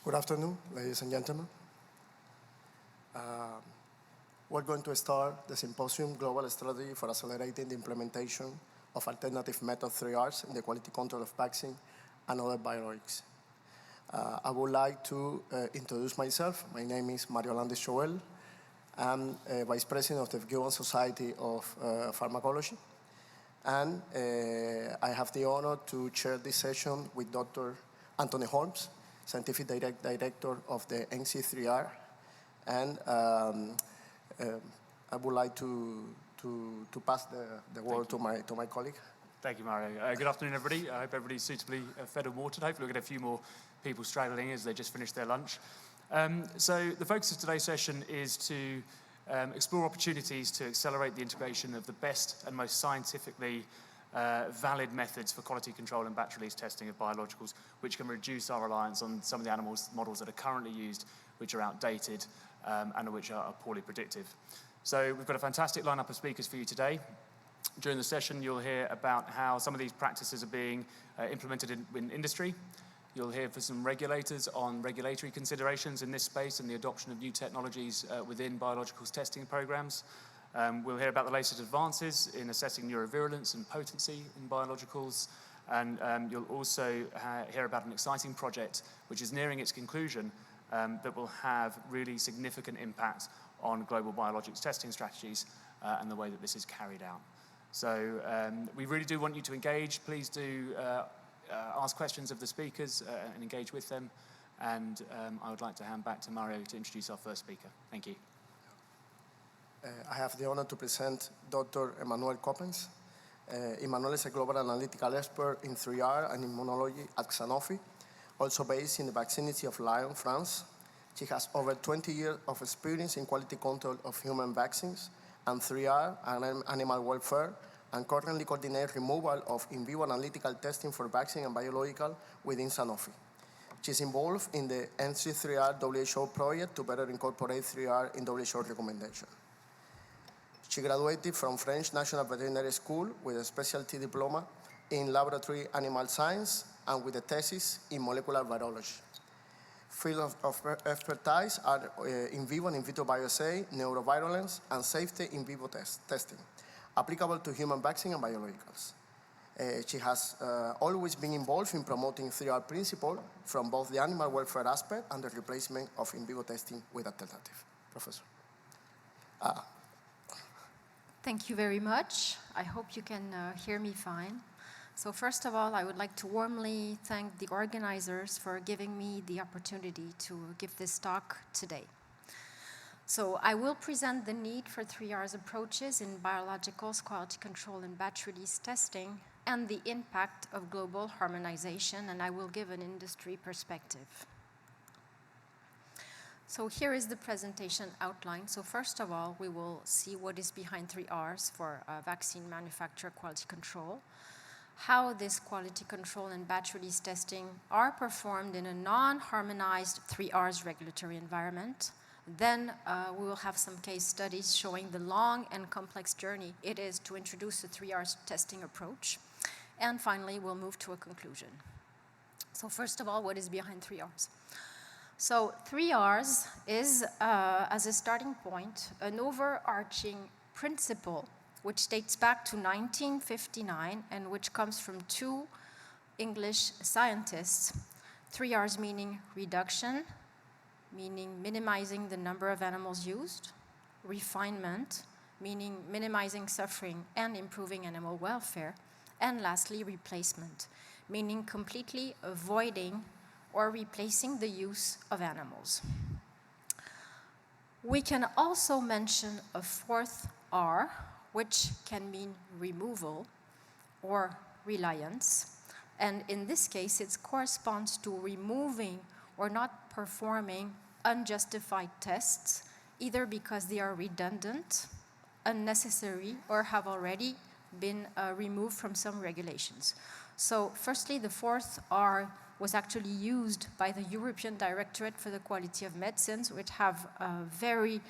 Good afternoon, ladies and gentlemen. We're going to start the symposium, Global Strategy for Accelerating the Implementation of Alternative Method 3Rs in the Quality Control of Vaccine and Other Biologics. I would like to introduce myself. My name is Mario Landes Joel. I'm Vice President of the Cuban Society of Pharmacology. And I have the honor to chair this session with Dr. Anthony Holmes, Scientific Director of the NC3R. And I would like to pass the word to my colleague. Thank you, Mario. Good afternoon, everybody. I hope everybody's suitably fed and watered. Hopefully we'll get a few more people straggling as they just finished their lunch. So the focus of today's session is to explore opportunities to accelerate the integration of the best and most scientifically valid methods for quality control and batch release testing of biologicals, which can reduce our reliance on some of the models that are currently used, which are outdated and which are poorly predictive. So we've got a fantastic lineup of speakers for you today. During the session, you'll hear about how some of these practices are being implemented in industry. You'll hear from some regulators on regulatory considerations in this space and the adoption of new technologies within biologicals testing programs. We'll hear about the latest advances in assessing neurovirulence and potency in biologicals. And you'll also hear about an exciting project which is nearing its conclusion that will have really significant impact on global biologics testing strategies and the way that this is carried out. So we really do want you to engage. Please do ask questions of the speakers and engage with them. And I would like to hand back to Mario to introduce our first speaker. Thank you. I have the honor to present Dr. Emmanuelle Coppens. Emmanuelle is a global analytical expert in 3R and immunology at Sanofi, also based in the vicinity of Lyon, France. She has over 20 years of experience in quality control of human vaccines and 3R and animal welfare, and currently coordinates removal of in vivo analytical testing for vaccine and biological within Sanofi. She's involved in the NC3R WHO project to better incorporate 3R in WHO recommendation. She graduated from French National Veterinary School with a specialty diploma in laboratory animal science and with a thesis in molecular virology. Fields of expertise are in vivo and in vitro bioassay, neurovirulence, and safety in vivo testing, applicable to human vaccine and biologicals. She has always been involved in promoting 3R principle from both the animal welfare aspect and the replacement of in vivo testing with alternative. Professor. Thank you very much. I hope you can hear me fine. So first of all, I would like to warmly thank the organizers for giving me the opportunity to give this talk today. So I will present the need for 3R's approaches in biologicals, quality control, and batch release testing, and the impact of global harmonization, and I will give an industry perspective. So here is the presentation outline. So first of all, we will see what is behind 3Rs for vaccine manufacture quality control, how this quality control and batch release testing are performed in a non-harmonized 3Rs regulatory environment. Then we will have some case studies showing the long and complex journey it is to introduce a 3Rs testing approach. And finally, we'll move to a conclusion. So first of all, what is behind 3Rs? So 3Rs is, as a starting point, an overarching principle which dates back to 1959 and which comes from two English scientists. 3Rs meaning reduction, meaning minimizing the number of animals used, refinement, meaning minimizing suffering and improving animal welfare, and lastly, replacement, meaning completely avoiding or replacing the use of animals. We can also mention a fourth R, which can mean removal or reliance. And in this case, it corresponds to removing or not performing unjustified tests, either because they are redundant, unnecessary, or have already been removed from some regulations. So firstly, the fourth R was actually used by the European Directorate for the Quality of Medicines, which have a very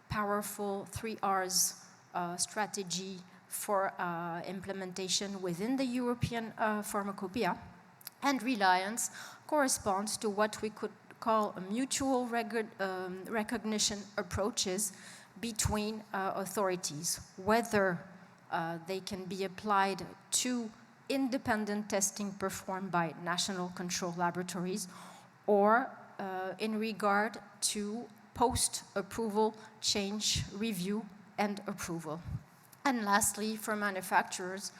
powerful 3Rs strategy for implementation within the European pharmacopoeia. And reliance corresponds to what we could call mutual recognition approaches between authorities, whether they can be applied to independent testing performed by national control laboratories or in regard to post-approval change review and approval. And lastly, for manufacturers,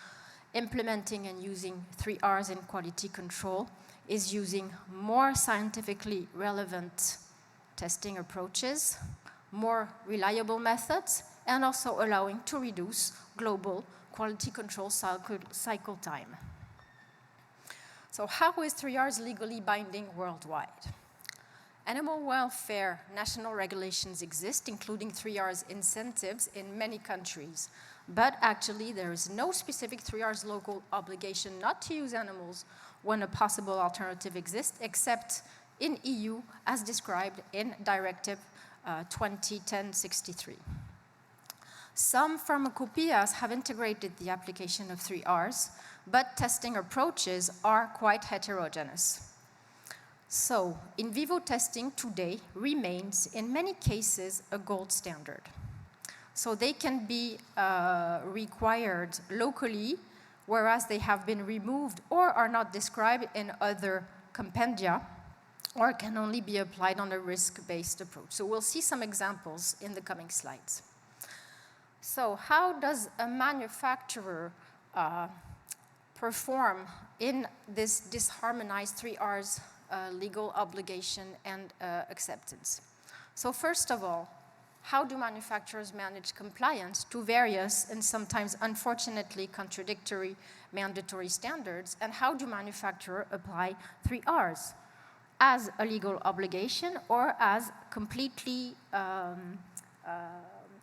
implementing and using 3Rs in quality control is using more scientifically relevant testing approaches, more reliable methods, and also allowing to reduce global quality control cycle time. So how is 3Rs legally binding worldwide? Animal welfare national regulations exist, including 3Rs incentives in many countries. But actually, there is no specific 3Rs local obligation not to use animals when a possible alternative exists, except in EU, as described in Directive 2010/63. Some pharmacopoeias have integrated the application of 3Rs, but testing approaches are quite heterogeneous. So, in vivo testing today remains, in many cases, a gold standard. So they can be required locally, whereas they have been removed or are not described in other compendia, or can only be applied on a risk-based approach. So we'll see some examples in the coming slides. So how does a manufacturer perform in this disharmonized 3Rs legal obligation and acceptance? So first of all, how do manufacturers manage compliance to various and sometimes unfortunately contradictory mandatory standards? And how do manufacturers apply 3Rs as a legal obligation or as completely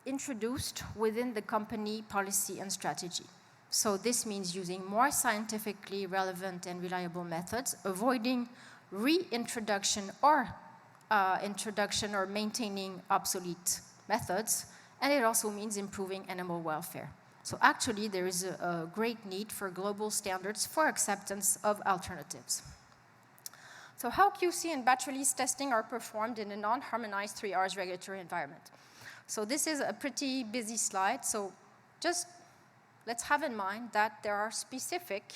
introduced within the company policy and strategy? So this means using more scientifically relevant and reliable methods, avoiding reintroduction or introduction or maintaining obsolete methods, and it also means improving animal welfare. So actually, there is a great need for global standards for acceptance of alternatives. So how QC and batch release testing are performed in a non-harmonized 3Rs regulatory environment? So this is a pretty busy slide, so just let's have in mind that there are specific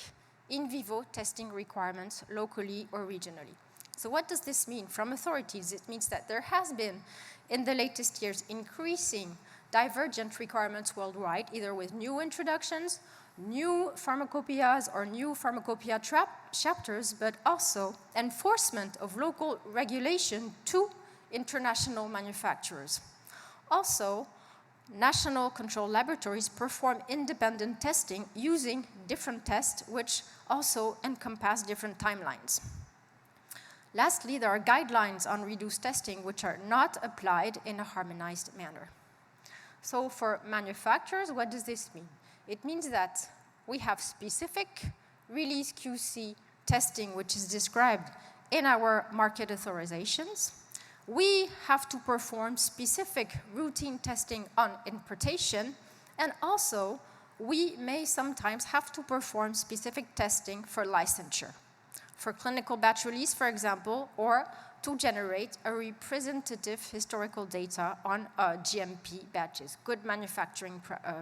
in vivo testing requirements locally or regionally. So what does this mean from authorities? It means that there has been, in the latest years, increasing divergent requirements worldwide, either with new introductions, new pharmacopoeias, or new pharmacopoeia chapters, but also enforcement of local regulation to international manufacturers. Also, national control laboratories perform independent testing using different tests, which also encompass different timelines. Lastly, there are guidelines on reduced testing which are not applied in a harmonized manner. So for manufacturers, what does this mean? It means that we have specific release QC testing which is described in our market authorizations. We have to perform specific routine testing on importation, and also we may sometimes have to perform specific testing for licensure, for clinical batch release, for example, or to generate a representative historical data on GMP batches, good manufacturing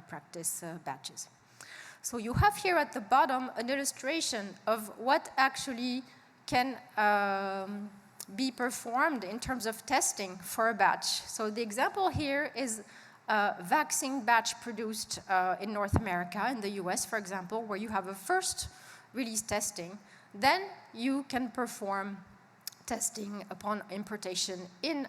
practice batches. So you have here at the bottom an illustration of what actually can be performed in terms of testing for a batch. So the example here is a vaccine batch produced in North America, in the US, for example, where you have a first release testing. Then you can perform testing upon importation in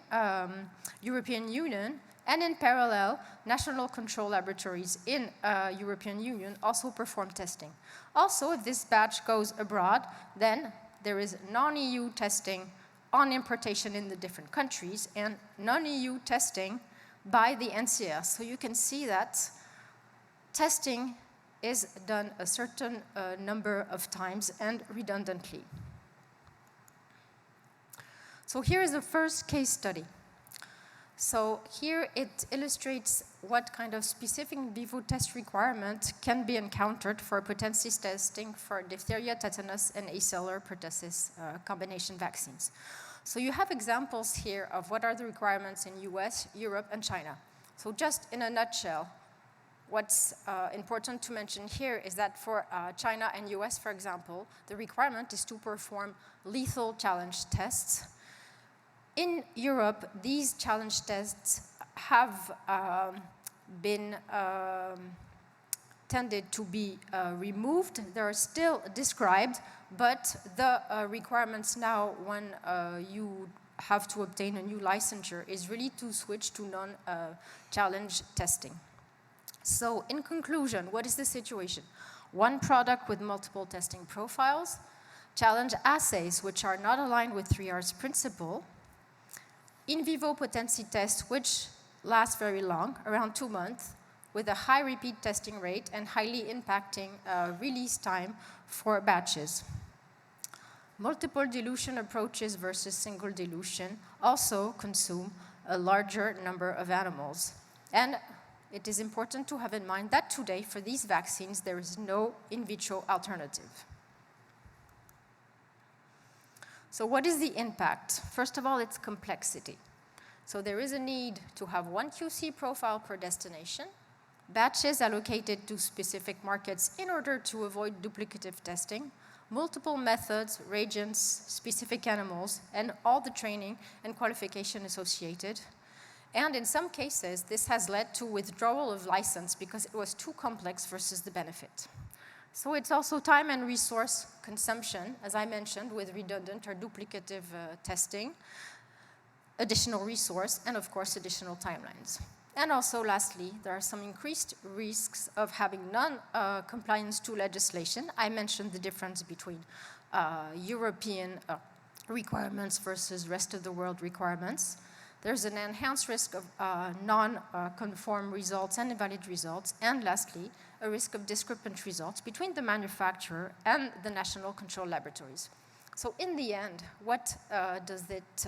European Union, and in parallel, national control laboratories in European Union also perform testing. Also, if this batch goes abroad, then there is non-EU testing on importation in the different countries and non-EU testing by the NCS. So you can see that testing is done a certain number of times and redundantly. So here is the first case study. So here it illustrates what kind of specific in vivo test requirement can be encountered for potency testing for diphtheria, tetanus, and acellular pertussis combination vaccines. So you have examples here of what are the requirements in US, Europe, and China. So just in a nutshell, what's important to mention here is that for China and US, for example, the requirement is to perform lethal challenge tests. In Europe, these challenge tests have been tended to be removed. They are still described, but the requirements now when you have to obtain a new licensure is really to switch to non-challenge testing. So in conclusion, what is the situation? One product with multiple testing profiles, challenge assays which are not aligned with 3R's principle, in vivo potency tests which last very long, around 2 months, with a high repeat testing rate and highly impacting release time for batches. Multiple dilution approaches versus single dilution also consume a larger number of animals. And it is important to have in mind that today, for these vaccines, there is no in vitro alternative. So what is the impact? First of all, it's complexity. So there is a need to have one QC profile per destination, batches allocated to specific markets in order to avoid duplicative testing, multiple methods, reagents, specific animals, and all the training and qualification associated. And in some cases, this has led to withdrawal of license because it was too complex versus the benefit. So it's also time and resource consumption, as I mentioned, with redundant or duplicative testing, additional resource, and of course, additional timelines. And also, lastly, there are some increased risks of having non-compliance to legislation. I mentioned the difference between European requirements versus rest of the world requirements. There's an enhanced risk of non-conform results and invalid results. And lastly, a risk of discrepant results between the manufacturer and the national control laboratories. So in the end, what does it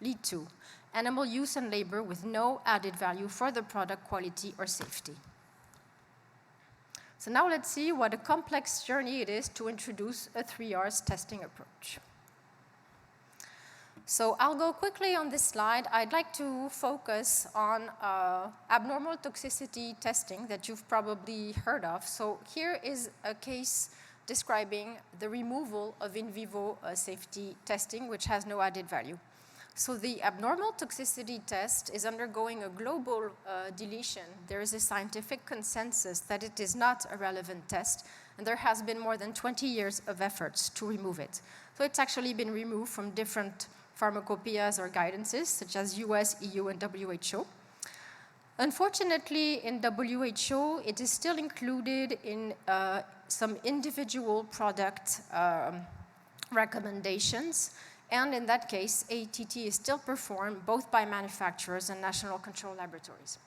lead to? Animal use and labor with no added value for the product quality or safety. So now let's see what a complex journey it is to introduce a 3R's testing approach. So I'll go quickly on this slide. I'd like to focus on abnormal toxicity testing that you've probably heard of. So here is a case describing the removal of in vivo safety testing, which has no added value. So the abnormal toxicity test is undergoing a global deletion. There is a scientific consensus that it is not a relevant test, and there has been more than 20 years of efforts to remove it. So it's actually been removed from different pharmacopoeias or guidances, such as US, EU, and WHO. Unfortunately, in WHO, it is still included in some individual product recommendations. And in that case, ATT is still performed both by manufacturers and national control laboratories.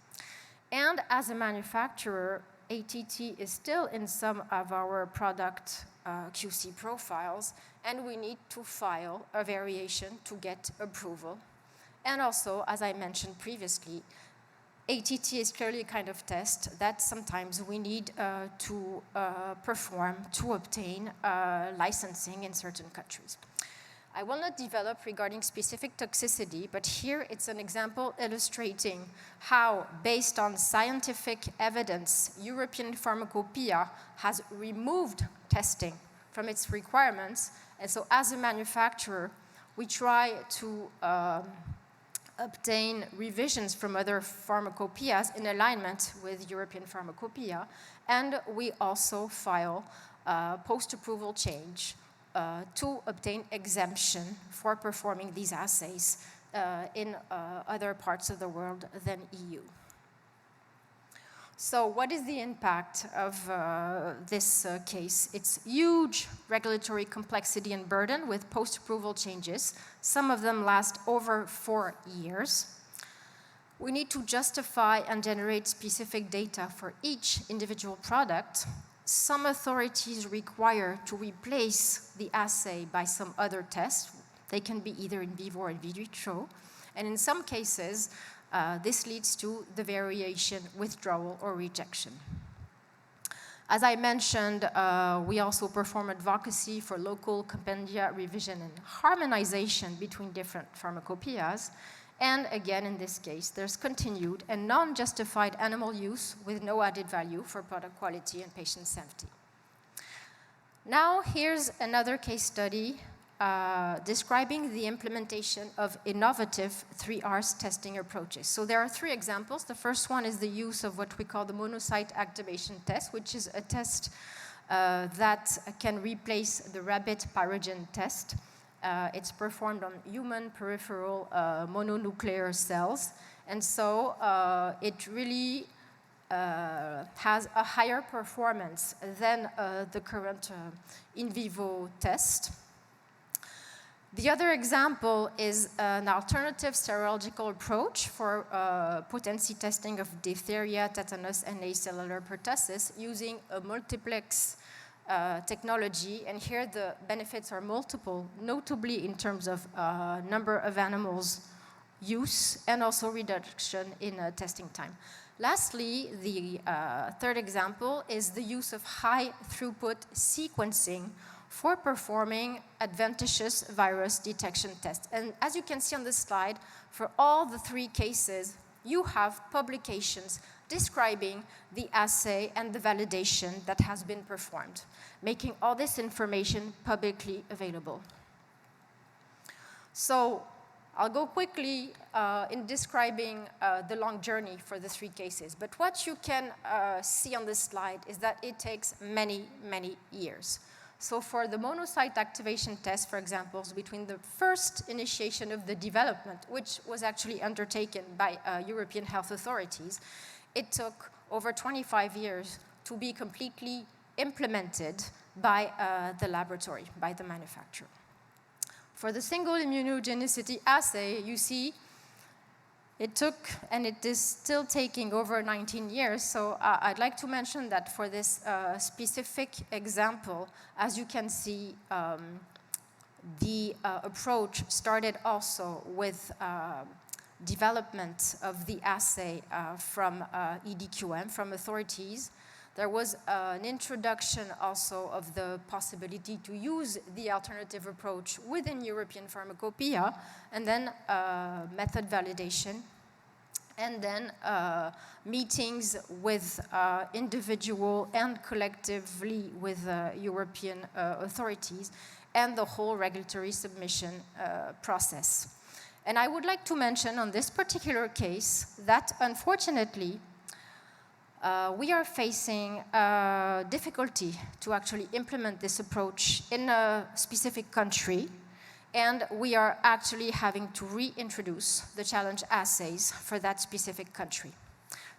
And as a manufacturer, ATT is still in some of our product QC profiles, and we need to file a variation to get approval. And also, as I mentioned previously, ATT is clearly a kind of test that sometimes we need to perform to obtain licensing in certain countries. I will not develop regarding specific toxicity, but here it's an example illustrating how, based on scientific evidence, European Pharmacopoeia has removed testing from its requirements. And so as a manufacturer, we try to obtain revisions from other pharmacopoeias in alignment with European Pharmacopoeia, and we also file post-approval change to obtain exemption for performing these assays in other parts of the world than EU. So what is the impact of this case? It's huge regulatory complexity and burden with post-approval changes. Some of them last over 4 years. We need to justify and generate specific data for each individual product. Some authorities require to replace the assay by some other test. They can be either in vivo or in vitro. And in some cases, this leads to the variation, withdrawal, or rejection. As I mentioned, we also perform advocacy for local compendia revision and harmonization between different pharmacopoeias. And again, in this case, there's continued and non-justified animal use with no added value for product quality and patient safety. Now, here's another case study describing the implementation of innovative 3Rs testing approaches. So there are 3 examples. The first one is the use of what we call the monocyte activation test, which is a test that can replace the rabbit pyrogen test. It's performed on human peripheral mononuclear cells. And so it really has a higher performance than the current in vivo test. The other example is an alternative serological approach for potency testing of diphtheria, tetanus, and acellular pertussis using a multiplex technology. And here the benefits are multiple, notably in terms of number of animals use and also reduction in testing time. Lastly, the third example is the use of high throughput sequencing for performing adventitious virus detection tests. And as you can see on this slide, for all the 3 cases, you have publications describing the assay and the validation that has been performed, making all this information publicly available. So I'll go quickly in describing the long journey for the 3 cases. But what you can see on this slide is that it takes many, many years. So for the monocyte activation test, for example, between the first initiation of the development, which was actually undertaken by European health authorities, it took over 25 years to be completely implemented by the laboratory, by the manufacturer. For the single immunogenicity assay, you see it took, and it is still taking, over 19 years. So I'd like to mention that for this specific example, as you can see, the approach started also with development of the assay from EDQM, from authorities. There was an introduction also of the possibility to use the alternative approach within European pharmacopoeia, and then method validation, and then meetings with individual and collectively with European authorities, and the whole regulatory submission process. And I would like to mention on this particular case that, unfortunately, we are facing difficulty to actually implement this approach in a specific country, and we are actually having to reintroduce the challenge assays for that specific country.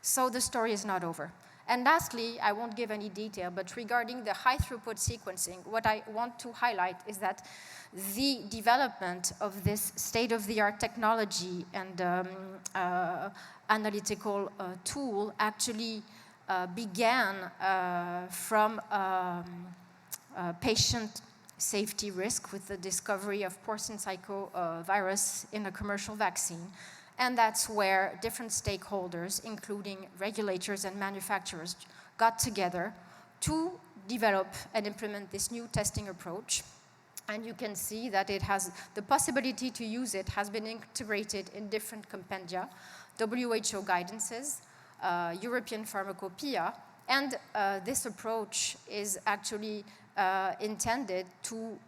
So the story is not over. And lastly, I won't give any detail, but regarding the high throughput sequencing, what I want to highlight is that the development of this state-of-the-art technology and analytical tool actually began from patient safety risk with the discovery of porcine psychovirus in a commercial vaccine. And that's where different stakeholders, including regulators and manufacturers, got together to develop and implement this new testing approach. And you can see that it has the possibility to use it has been integrated in different compendia, WHO guidances, European pharmacopoeia, and this approach is actually intended to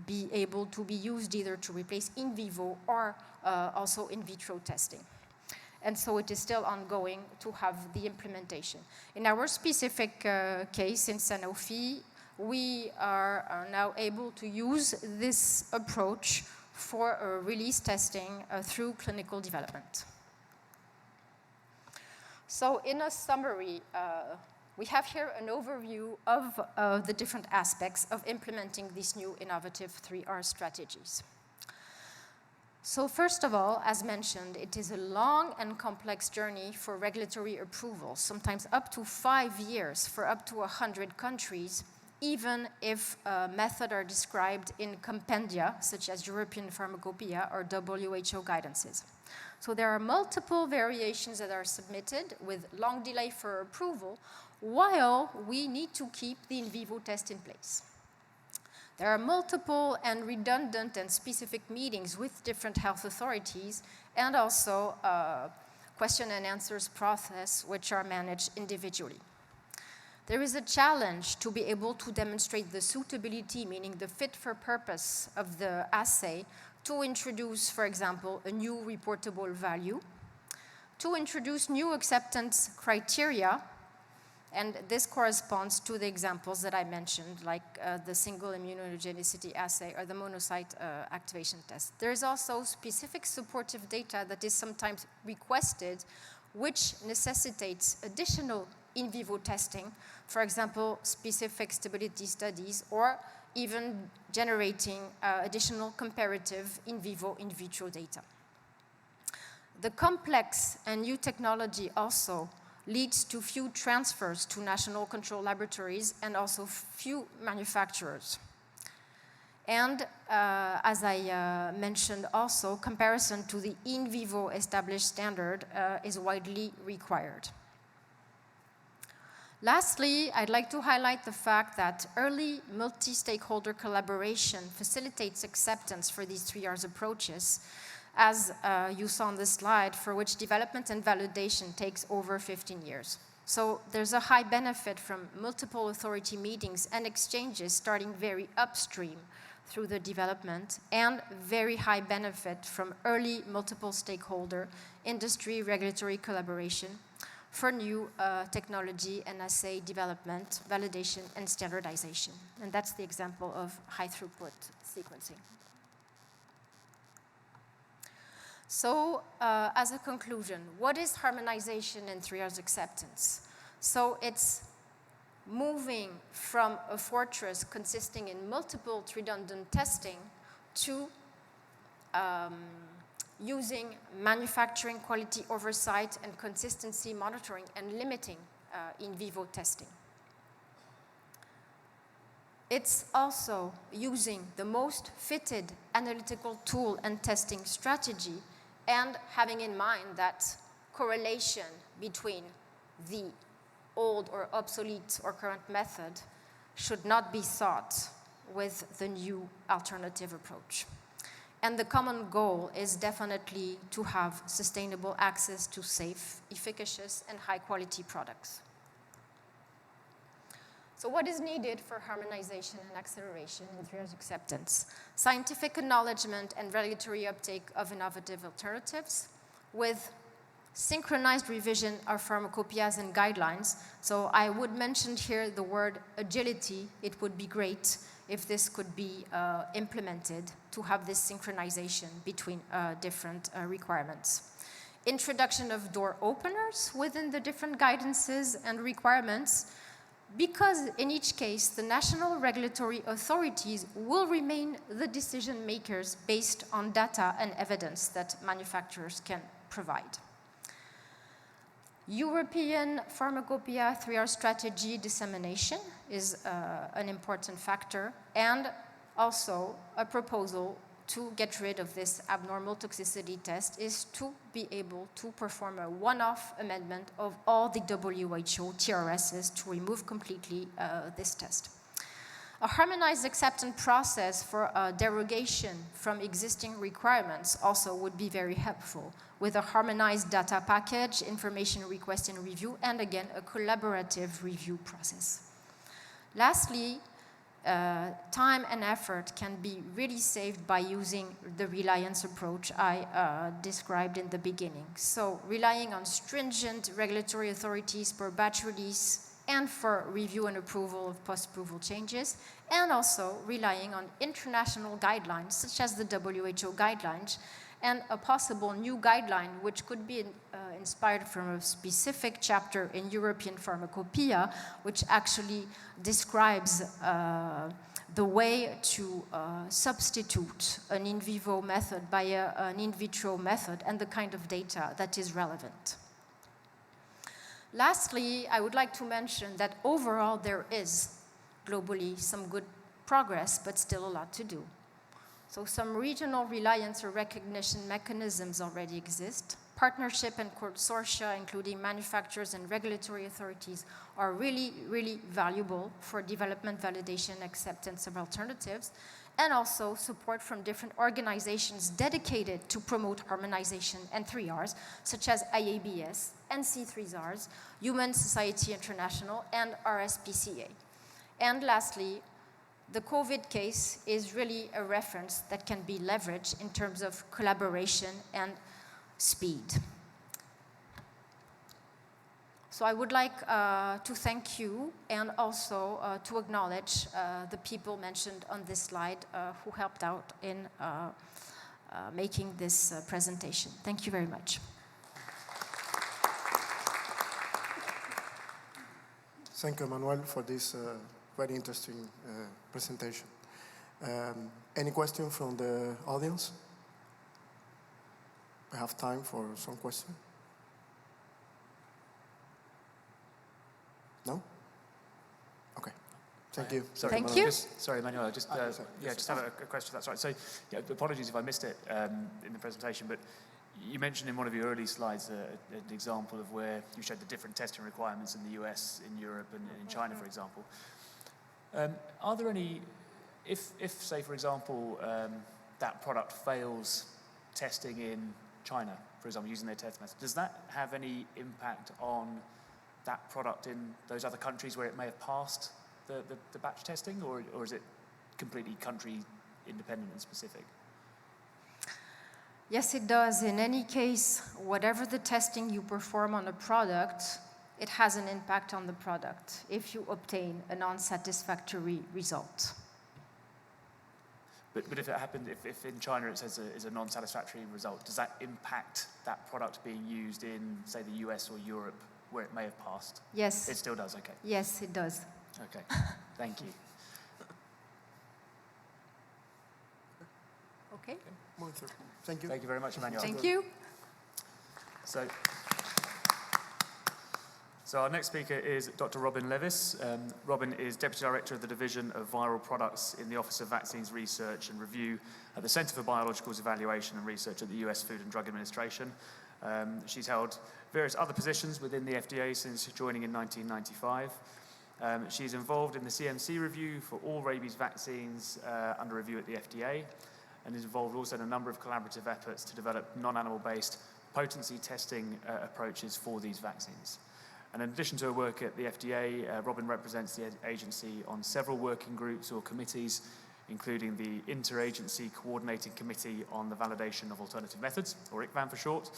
be able to be used either to replace in vivo or also in vitro testing. And so it is still ongoing to have the implementation. In our specific case in Sanofi, we are now able to use this approach for release testing through clinical development. So in a summary, we have here an overview of the different aspects of implementing these new innovative 3R strategies. So first of all, as mentioned, it is a long and complex journey for regulatory approval, sometimes up to 5 years for up to 100 countries, even if methods are described in compendia, such as European Pharmacopoeia or WHO guidances. So there are multiple variations that are submitted with long delay for approval, while we need to keep the in vivo test in place. There are multiple and redundant and specific meetings with different health authorities, and also question and answers process, which are managed individually. There is a challenge to be able to demonstrate the suitability, meaning the fit for purpose of the assay, to introduce, for example, a new reportable value, to introduce new acceptance criteria, and this corresponds to the examples that I mentioned, like the single immunogenicity assay or the monocyte activation test. There is also specific supportive data that is sometimes requested, which necessitates additional in vivo testing, for example, specific stability studies, or even generating additional comparative in vivo, in vitro data. The complex and new technology also leads to few transfers to national control laboratories and also few manufacturers. And as I mentioned also, comparison to the in vivo established standard is widely required. Lastly, I'd like to highlight the fact that early multi-stakeholder collaboration facilitates acceptance for these 3 R's approaches, as you saw on this slide, for which development and validation takes over 15 years. So there's a high benefit from multiple authority meetings and exchanges starting very upstream through the development, and very high benefit from early multiple stakeholder industry regulatory collaboration for new technology and assay development, validation, and standardization. And that's the example of high throughput sequencing. So as a conclusion, what is harmonization and 3 R's acceptance? So it's moving from a fortress consisting in multiple redundant testing to using manufacturing quality oversight and consistency monitoring and limiting in vivo testing. It's also using the most fitted analytical tool and testing strategy, and having in mind that correlation between the old or obsolete or current method should not be sought with the new alternative approach. And the common goal is definitely to have sustainable access to safe, efficacious, and high-quality products. So what is needed for harmonization and acceleration in 3 R's acceptance? Scientific acknowledgement and regulatory uptake of innovative alternatives, with synchronized revision of pharmacopoeias and guidelines. So I would mention here the word agility. It would be great if this could be implemented to have this synchronization between different requirements. Introduction of door openers within the different guidances and requirements, because in each case, the national regulatory authorities will remain the decision makers based on data and evidence that manufacturers can provide. European pharmacopoeia 3 R strategy dissemination is an important factor, and also a proposal to get rid of this abnormal toxicity test is to be able to perform a one-off amendment of all the WHO TRSs to remove completely this test. A harmonized acceptance process for a derogation from existing requirements also would be very helpful, with a harmonized data package, information request and review, and again, a collaborative review process. Lastly, time and effort can be really saved by using the reliance approach I described in the beginning. So relying on stringent regulatory authorities per batch release and for review and approval of post-approval changes, and also relying on international guidelines such as the WHO guidelines, and a possible new guideline which could be inspired from a specific chapter in European Pharmacopoeia, which actually describes the way to substitute an in vivo method by an in vitro method and the kind of data that is relevant. Lastly, I would like to mention that overall there is globally some good progress, but still a lot to do. So some regional reliance or recognition mechanisms already exist, partnership and consortia, including manufacturers and regulatory authorities, are really, really valuable for development, validation, acceptance of alternatives, and also support from different organizations dedicated to promote harmonization and 3Rs, such as IABS, NC3Rs, Human Society International, and RSPCA. And lastly, the COVID case is really a reference that can be leveraged in terms of collaboration and speed. So I would like to thank you and also to acknowledge the people mentioned on this slide who helped out in making this presentation. Thank you very much. Thank you, Emmanuelle, for this very interesting presentation. Any question from the audience? I have time for some questions. No? Okay. Thank you. Sorry, Thank Emmanuelle, you. Sorry, Emmanuelle, just have a question. That's right. So, yeah, apologies if I missed it in the presentation, but you mentioned in one of your early slides an example of where you showed the different testing requirements in the US, in Europe, and in China, for example. Are there any, if say, for example, that product fails testing in China, for example, using their test method, does that have any impact on that product in those other countries where it may have passed the batch testing, or is it completely country independent and specific? Yes, it does. In any case, whatever the testing you perform on a product, it has an impact on the product if you obtain a non-satisfactory result. But if it happened, if in China it says is a non-satisfactory result, does that impact that product being used in, say, the US or Europe, where it may have passed? Yes. It still does, okay. Yes, it does. Okay, thank you. Okay. Thank you. Thank you very much, Emmanuelle. Thank you. So our next speaker is Dr. Robin Levis. Robin is Deputy Director of the Division of Viral Products in the Office of Vaccines Research and Review at the Center for Biologicals Evaluation and Research at the US Food and Drug Administration. She's held various other positions within the FDA since joining in 1995. She's involved in the CMC review for all rabies vaccines under review at the FDA, and is involved also in a number of collaborative efforts to develop non-animal-based potency testing approaches for these vaccines. And in addition to her work at the FDA, Robin represents the agency on several working groups or committees, including the Interagency Coordinating Committee on the Validation of Alternative Methods, or ICVAM for short,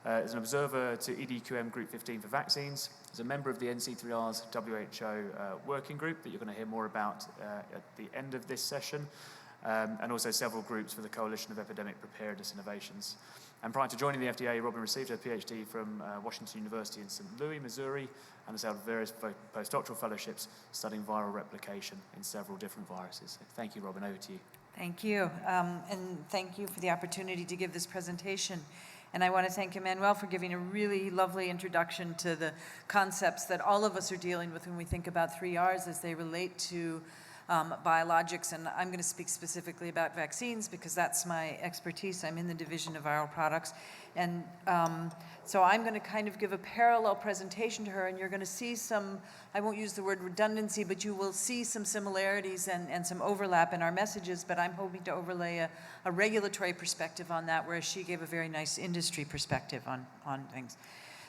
as an observer to EDQM Group 15 for vaccines, as a member of the NC3R's WHO working group that you're going to hear more about at the end of this session, and also several groups for the Coalition of Epidemic Preparedness Innovations. And prior to joining the FDA, Robin received her PhD from Washington University in St. Louis, Missouri, and has held various postdoctoral fellowships studying viral replication in several different viruses. So thank you, Robin. Over to you. Thank you. And thank you for the opportunity to give this presentation. And I want to thank Emmanuelle for giving a really lovely introduction to the concepts that all of us are dealing with when we think about 3Rs as they relate to biologics, and I'm going to speak specifically about vaccines because that's my expertise. I'm in the Division of Viral Products, and so I'm going to kind of give a parallel presentation to her, and you're going to see some, I won't use the word redundancy, but you will see some similarities and some overlap in our messages, but I'm hoping to overlay a regulatory perspective on that, whereas she gave a very nice industry perspective on things.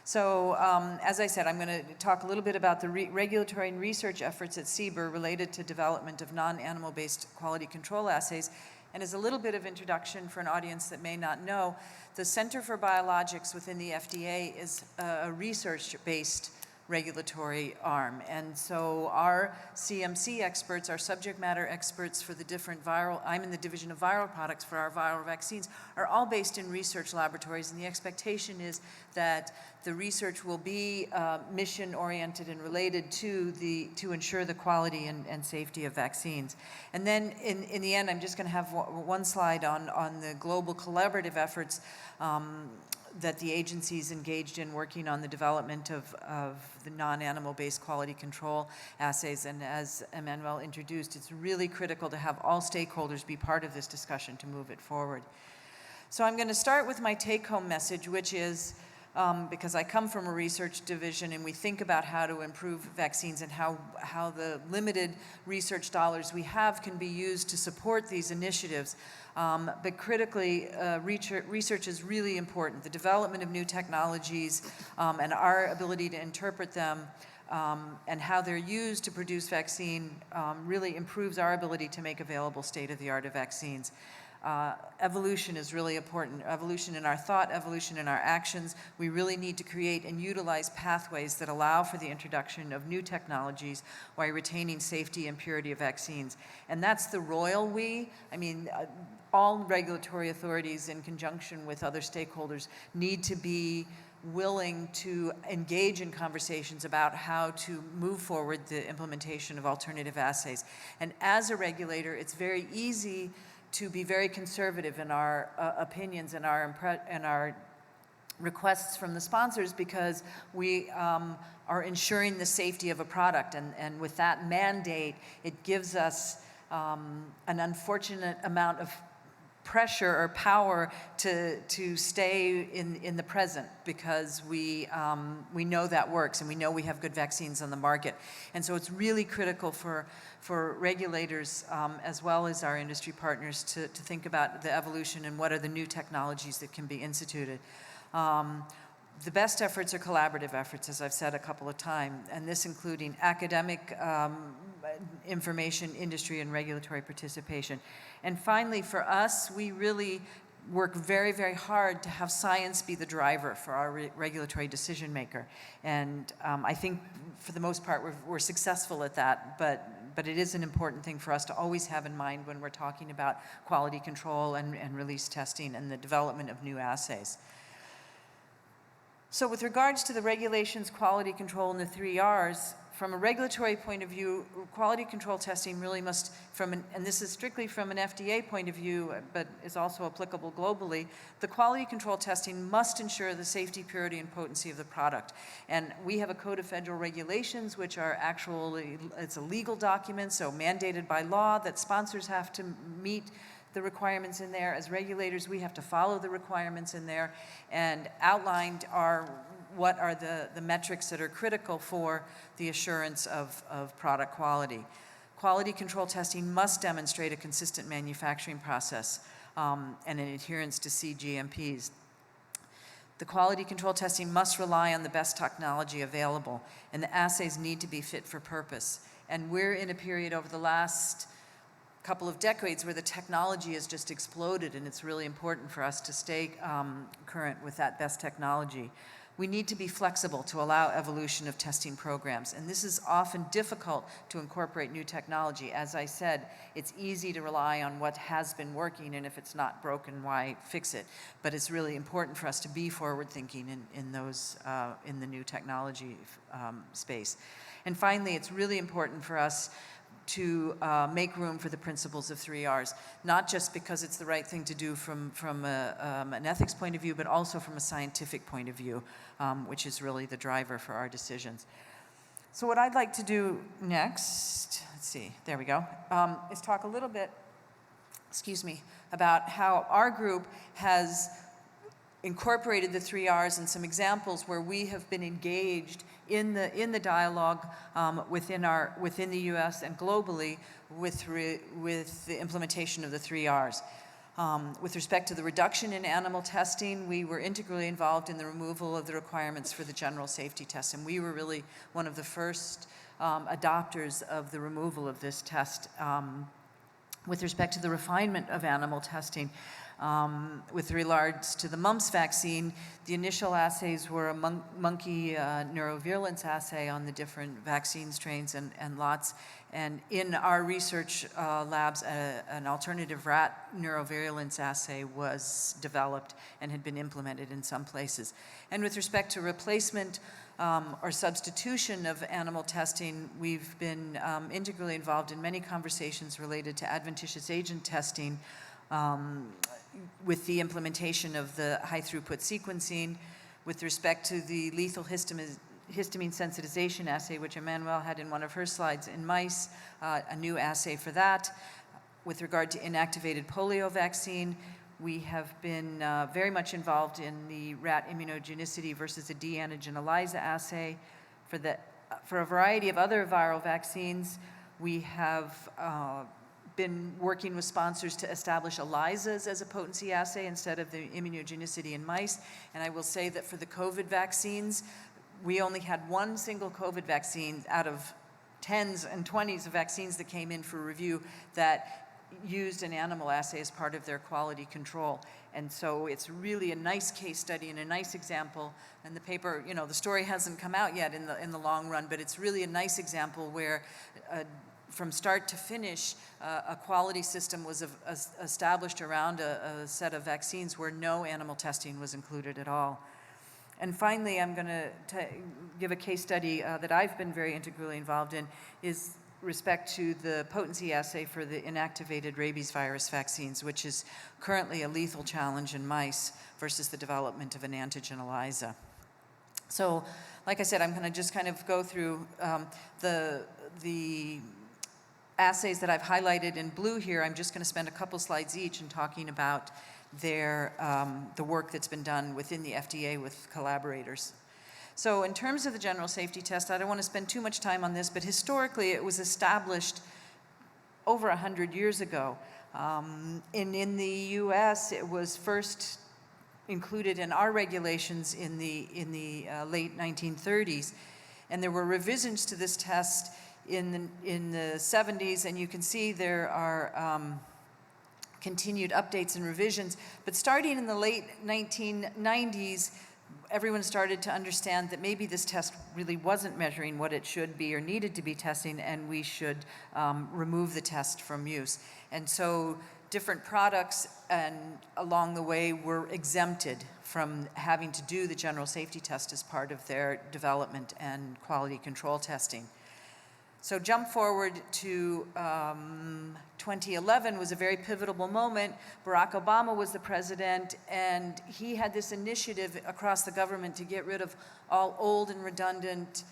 So as I said, I'm going to talk a little bit about the regulatory and research efforts at CBER related to development of non-animal-based quality control assays. And as a little bit of introduction for an audience that may not know, the Center for Biologics within the FDA is a research-based regulatory arm. And so our CMC experts, our subject matter experts for the different viral, I'm in the Division of Viral Products for our viral vaccines, are all based in research laboratories. And the expectation is that the research will be mission-oriented and related to ensure the quality and safety of vaccines. And then in the end, I'm just going to have one slide on the global collaborative efforts that the agency's engaged in working on the development of the non-animal-based quality control assays. And as Emmanuelle introduced, it's really critical to have all stakeholders be part of this discussion to move it forward. So I'm going to start with my take-home message, which is, because I come from a research division and we think about how to improve vaccines and how the limited research dollars we have can be used to support these initiatives. But critically, research is really important. The development of new technologies and our ability to interpret them and how they're used to produce vaccine really improves our ability to make available state-of-the-art vaccines. Evolution is really important. Evolution in our thought, evolution in our actions. We really need to create and utilize pathways that allow for the introduction of new technologies while retaining safety and purity of vaccines. And that's the royal we. I mean, all regulatory authorities in conjunction with other stakeholders need to be willing to engage in conversations about how to move forward the implementation of alternative assays. And as a regulator, it's very easy to be very conservative in our opinions and our requests from the sponsors, because we are ensuring the safety of a product. And with that mandate, it gives us an unfortunate amount of pressure or power to stay in the present, because we know that works and we know we have good vaccines on the market. And so it's really critical for regulators as well as our industry partners to think about the evolution and what are the new technologies that can be instituted. The best efforts are collaborative efforts, as I've said a couple of times, and this including academic information, industry, and regulatory participation. And finally, for us, we really work very, very hard to have science be the driver for our regulatory decision maker. And I think for the most part, we're successful at that, but it is an important thing for us to always have in mind when we're talking about quality control and release testing and the development of new assays. So with regards to the regulations, quality control, and the 3 Rs, from a regulatory point of view, quality control testing really must, and this is strictly from an FDA point of view, but is also applicable globally, the quality control testing must ensure the safety, purity, and potency of the product. And we have a code of federal regulations, which are actually, it's a legal document, so mandated by law that sponsors have to meet the requirements in there. As regulators, we have to follow the requirements in there, and outlined are what are the metrics that are critical for the assurance of product quality. Quality control testing must demonstrate a consistent manufacturing process and an adherence to CGMPs. The quality control testing must rely on the best technology available, and the assays need to be fit for purpose. And we're in a period over the last couple of decades where the technology has just exploded, and it's really important for us to stay current with that best technology. We need to be flexible to allow evolution of testing programs, and this is often difficult to incorporate new technology. As I said, it's easy to rely on what has been working, and if it's not broken, why fix it? But it's really important for us to be forward-thinking in the new technology space. And finally, it's really important for us to make room for the principles of 3 Rs, not just because it's the right thing to do from an ethics point of view, but also from a scientific point of view, which is really the driver for our decisions. So what I'd like to do next, let's see, there we go, is talk a little bit, about how our group has incorporated the 3 Rs and some examples where we have been engaged in the dialogue within the U.S. and globally with the implementation of the 3 Rs. With respect to the reduction in animal testing, we were integrally involved in the removal of the requirements for the general safety test, and we were really one of the first adopters of the removal of this test. With respect to the refinement of animal testing, with regards to the mumps vaccine, the initial assays were a monkey neurovirulence assay on the different vaccine strains and lots. And in our research labs, an alternative rat neurovirulence assay was developed and had been implemented in some places. And with respect to replacement or substitution of animal testing, we've been integrally involved in many conversations related to adventitious agent testing, with the implementation of the high-throughput sequencing, with respect to the lethal histamine sensitization assay, which Emmanuelle had in one of her slides in mice, a new assay for that. With regard to inactivated polio vaccine, We have been very much involved in the rat immunogenicity versus a D-antigen ELISA assay. For a variety of other viral vaccines, we have been working with sponsors to establish ELISAs as a potency assay instead of the immunogenicity in mice. And I will say that for the COVID vaccines, we only had one single COVID vaccine out of tens and 20s of vaccines that came in for review that used an animal assay as part of their quality control. And so it's really a nice case study and a nice example. And the paper, you know, the story hasn't come out yet in the long run, but it's really a nice example where from start to finish, a quality system was established around a set of vaccines where no animal testing was included at all. And finally, I'm going to give a case study that I've been very integrally involved in is respect to the potency assay for the inactivated rabies virus vaccines, which is currently a lethal challenge in mice versus the development of an antigen ELISA. So, like I said, I'm going to just kind of go through the assays that I've highlighted in blue here. I'm just going to spend a couple slides each in talking about the work that's been done within the FDA with collaborators. So in terms of the general safety test, I don't want to spend too much time on this, but historically it was established over 100 years ago. In the US, it was first included in our regulations in the late 1930s. And there were revisions to this test in the 70s, and you can see there are continued updates and revisions. But starting in the late 1990s, everyone started to understand that maybe this test really wasn't measuring what it should be or needed to be testing, and we should remove the test from use. And so different products and along the way were exempted from having to do the general safety test as part of their development and quality control testing. So jump forward to 2011 was a very pivotal moment. Barack Obama was the president, and he had this initiative across the government to get rid of all old and redundant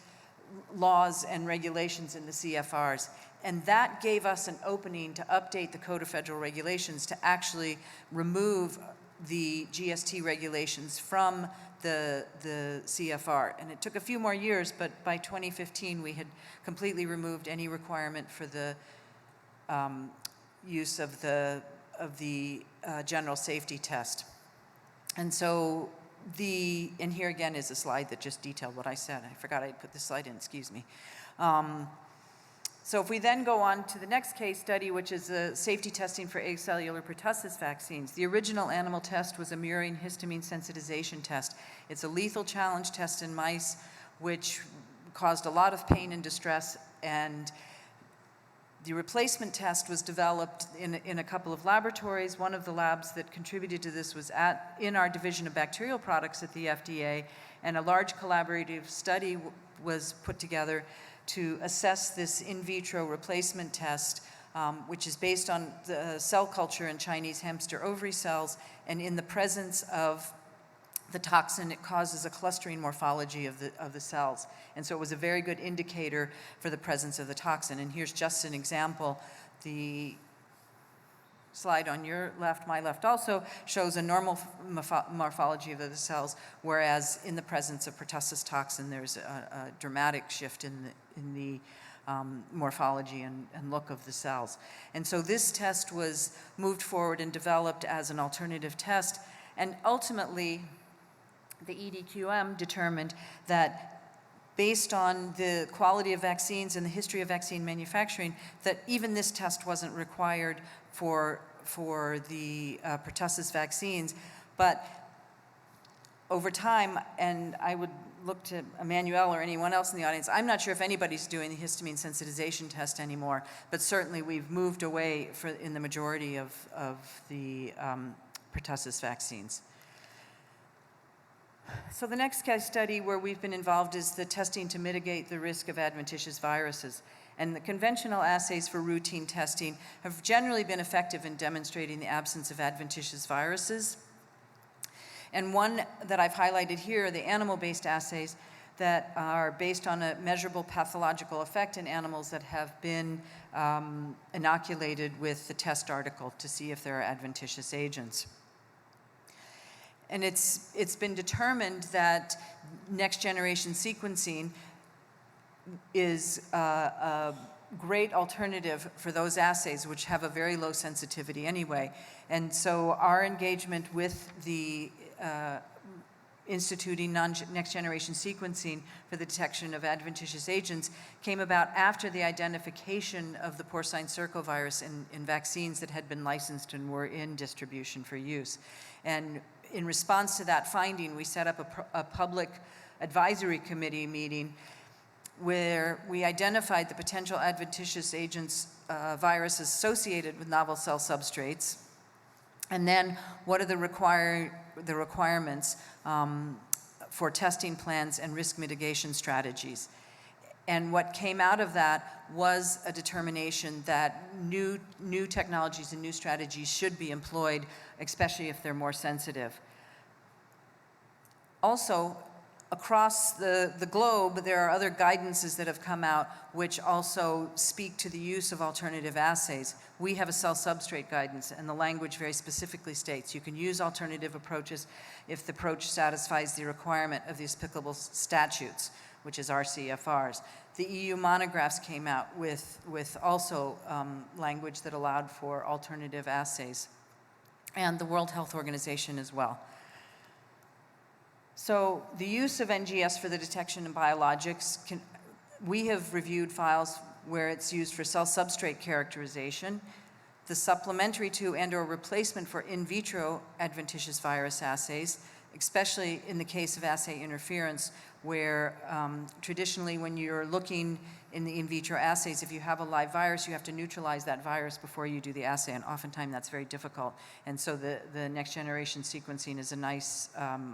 laws and regulations in the CFRs. And that gave us an opening to update the Code of Federal Regulations to actually remove the GST regulations from the CFR. And it took a few more years, but by 2015 we had completely removed any requirement for the use of the general safety test. And so and here again is a slide that just detailed what I said. I forgot I'd put this slide in, excuse me. So if we then go on to the next case study, which is safety testing for acellular pertussis vaccines. The original animal test was a murine histamine sensitization test. It's a lethal challenge test in mice, which caused a lot of pain and distress, and the replacement test was developed in a couple of laboratories. One of the labs that contributed to this was in our division of bacterial products at the FDA, and a large collaborative study was put together to assess this in vitro replacement test, which is based on the cell culture in Chinese hamster ovary cells, and in the presence of the toxin, it causes a clustering morphology of the cells. And so it was a very good indicator for the presence of the toxin. And here's just an example. The slide on your left, my left also, shows a normal morphology of the cells, whereas in the presence of pertussis toxin, there's a dramatic shift in the morphology and look of the cells. And so this test was moved forward and developed as an alternative test, and ultimately the EDQM determined that based on the quality of vaccines and the history of vaccine manufacturing, that even this test wasn't required for the pertussis vaccines. But over time, and I would look to Emmanuelle or anyone else in the audience, I'm not sure if anybody's doing the histamine sensitization test anymore, but certainly we've moved away in the majority of the pertussis vaccines. So the next case study where we've been involved is the testing to mitigate the risk of adventitious viruses. And the conventional assays for routine testing have generally been effective in demonstrating the absence of adventitious viruses. And one that I've highlighted here are the animal-based assays that are based on a measurable pathological effect in animals that have been inoculated with the test article to see if there are adventitious agents. And it's been determined that next generation sequencing is a great alternative for those assays which have a very low sensitivity anyway. And so our engagement with the instituting next generation sequencing for the detection of adventitious agents came about after the identification of the porcine circovirus in vaccines that had been licensed and were in distribution for use. And in response to that finding, we set up a public advisory committee meeting where we identified the potential adventitious agents, viruses associated with novel cell substrates, and then what are the requirements for testing plans and risk mitigation strategies. And what came out of that was a determination that new technologies and new strategies should be employed, especially if they're more sensitive. Also, across the globe, there are other guidances that have come out which also speak to the use of alternative assays. We have a cell substrate guidance, and the language very specifically states you can use alternative approaches if the approach satisfies the requirement of these applicable statutes, which is RCFRs. The EU monographs came out with also language that allowed for alternative assays, and the World Health Organization as well. So the use of NGS for the detection of biologics, we have reviewed files where it's used for cell substrate characterization, the supplementary to and/or replacement for in vitro adventitious virus assays, especially in the case of assay interference, where traditionally when you're looking in the in vitro assays, if you have a live virus, you have to neutralize that virus before you do the assay, and oftentimes that's very difficult. And so the next generation sequencing is a nice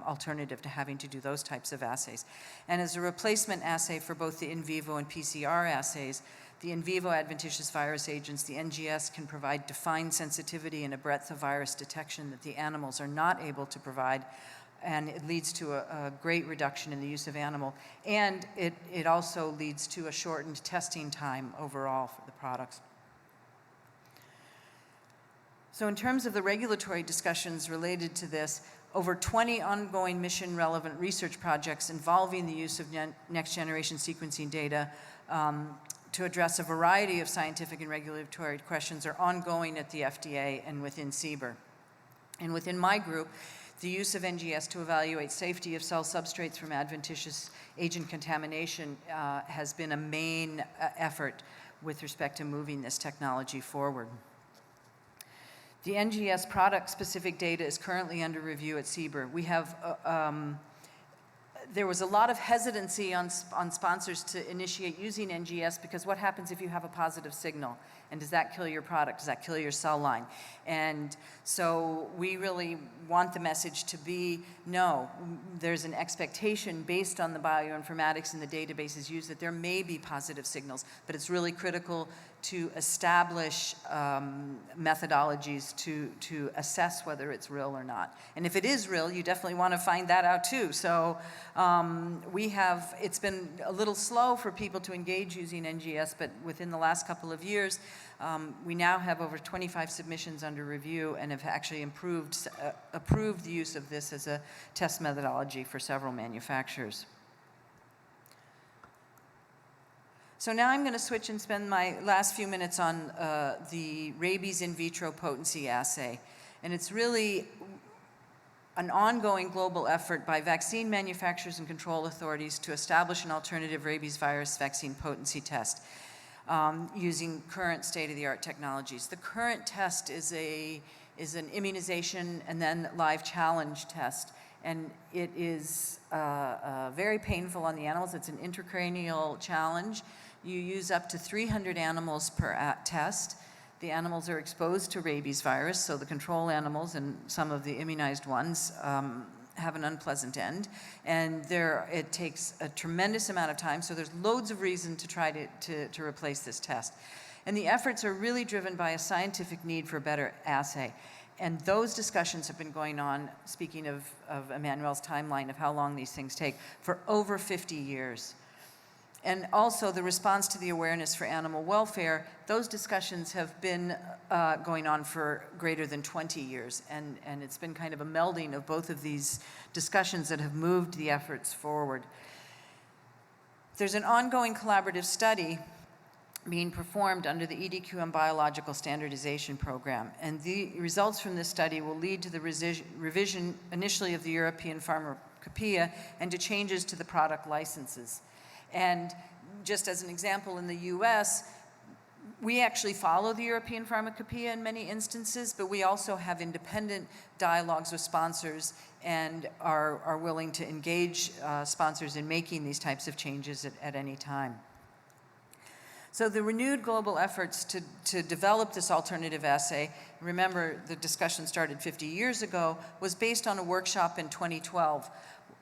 alternative to having to do those types of assays. And as a replacement assay for both the in vivo and PCR assays, the in vivo adventitious virus agents, the NGS, can provide defined sensitivity and a breadth of virus detection that the animals are not able to provide, and it leads to a great reduction in the use of animal. And it also leads to a shortened testing time overall for the products. So in terms of the regulatory discussions related to this, over 20 ongoing mission-relevant research projects involving the use of next-generation sequencing data to address a variety of scientific and regulatory questions are ongoing at the FDA and within CBER. And within my group, the use of NGS to evaluate safety of cell substrates from adventitious agent contamination has been a main effort with respect to moving this technology forward. The NGS product-specific data is currently under review at CBER. We have, there was a lot of hesitancy on sponsors to initiate using NGS because what happens if you have a positive signal? And does that kill your product? Does that kill your cell line? And so we really want the message to be, no, there's an expectation based on the bioinformatics and the databases used that there may be positive signals, but it's really critical to establish methodologies to assess whether it's real or not. And if it is real, you definitely want to find that out too. So it's been a little slow for people to engage using NGS, but within the last couple of years, we now have over 25 submissions under review and have actually approved the use of this as a test methodology for several manufacturers. So now I'm going to switch and spend my last few minutes on the rabies in vitro potency assay. And it's really an ongoing global effort by vaccine manufacturers and control authorities to establish an alternative rabies virus vaccine potency test using current state-of-the-art technologies. The current test is an immunization and then live challenge test. And it is very painful on the animals. It's an intracranial challenge. You use up to 300 animals per test. The animals are exposed to rabies virus, so the control animals and some of the immunized ones have an unpleasant end. And it takes a tremendous amount of time, so there's loads of reason to try to replace this test. And the efforts are really driven by a scientific need for a better assay. And those discussions have been going on, speaking of Emmanuelle's timeline of how long these things take, for over 50 years. And also the response to the awareness for animal welfare, those discussions have been going on for greater than 20 years. And it's been kind of a melding of both of these discussions that have moved the efforts forward. There's an ongoing collaborative study being performed under the EDQM Biological Standardization Program. And the results from this study will lead to the revision initially of the European Pharmacopoeia and to changes to the product licenses. And just as an example, in the US, we actually follow the European Pharmacopoeia in many instances, but we also have independent dialogues with sponsors and are willing to engage sponsors in making these types of changes at any time. So the renewed global efforts to develop this alternative assay, remember the discussion started 50 years ago, was based on a workshop in 2012.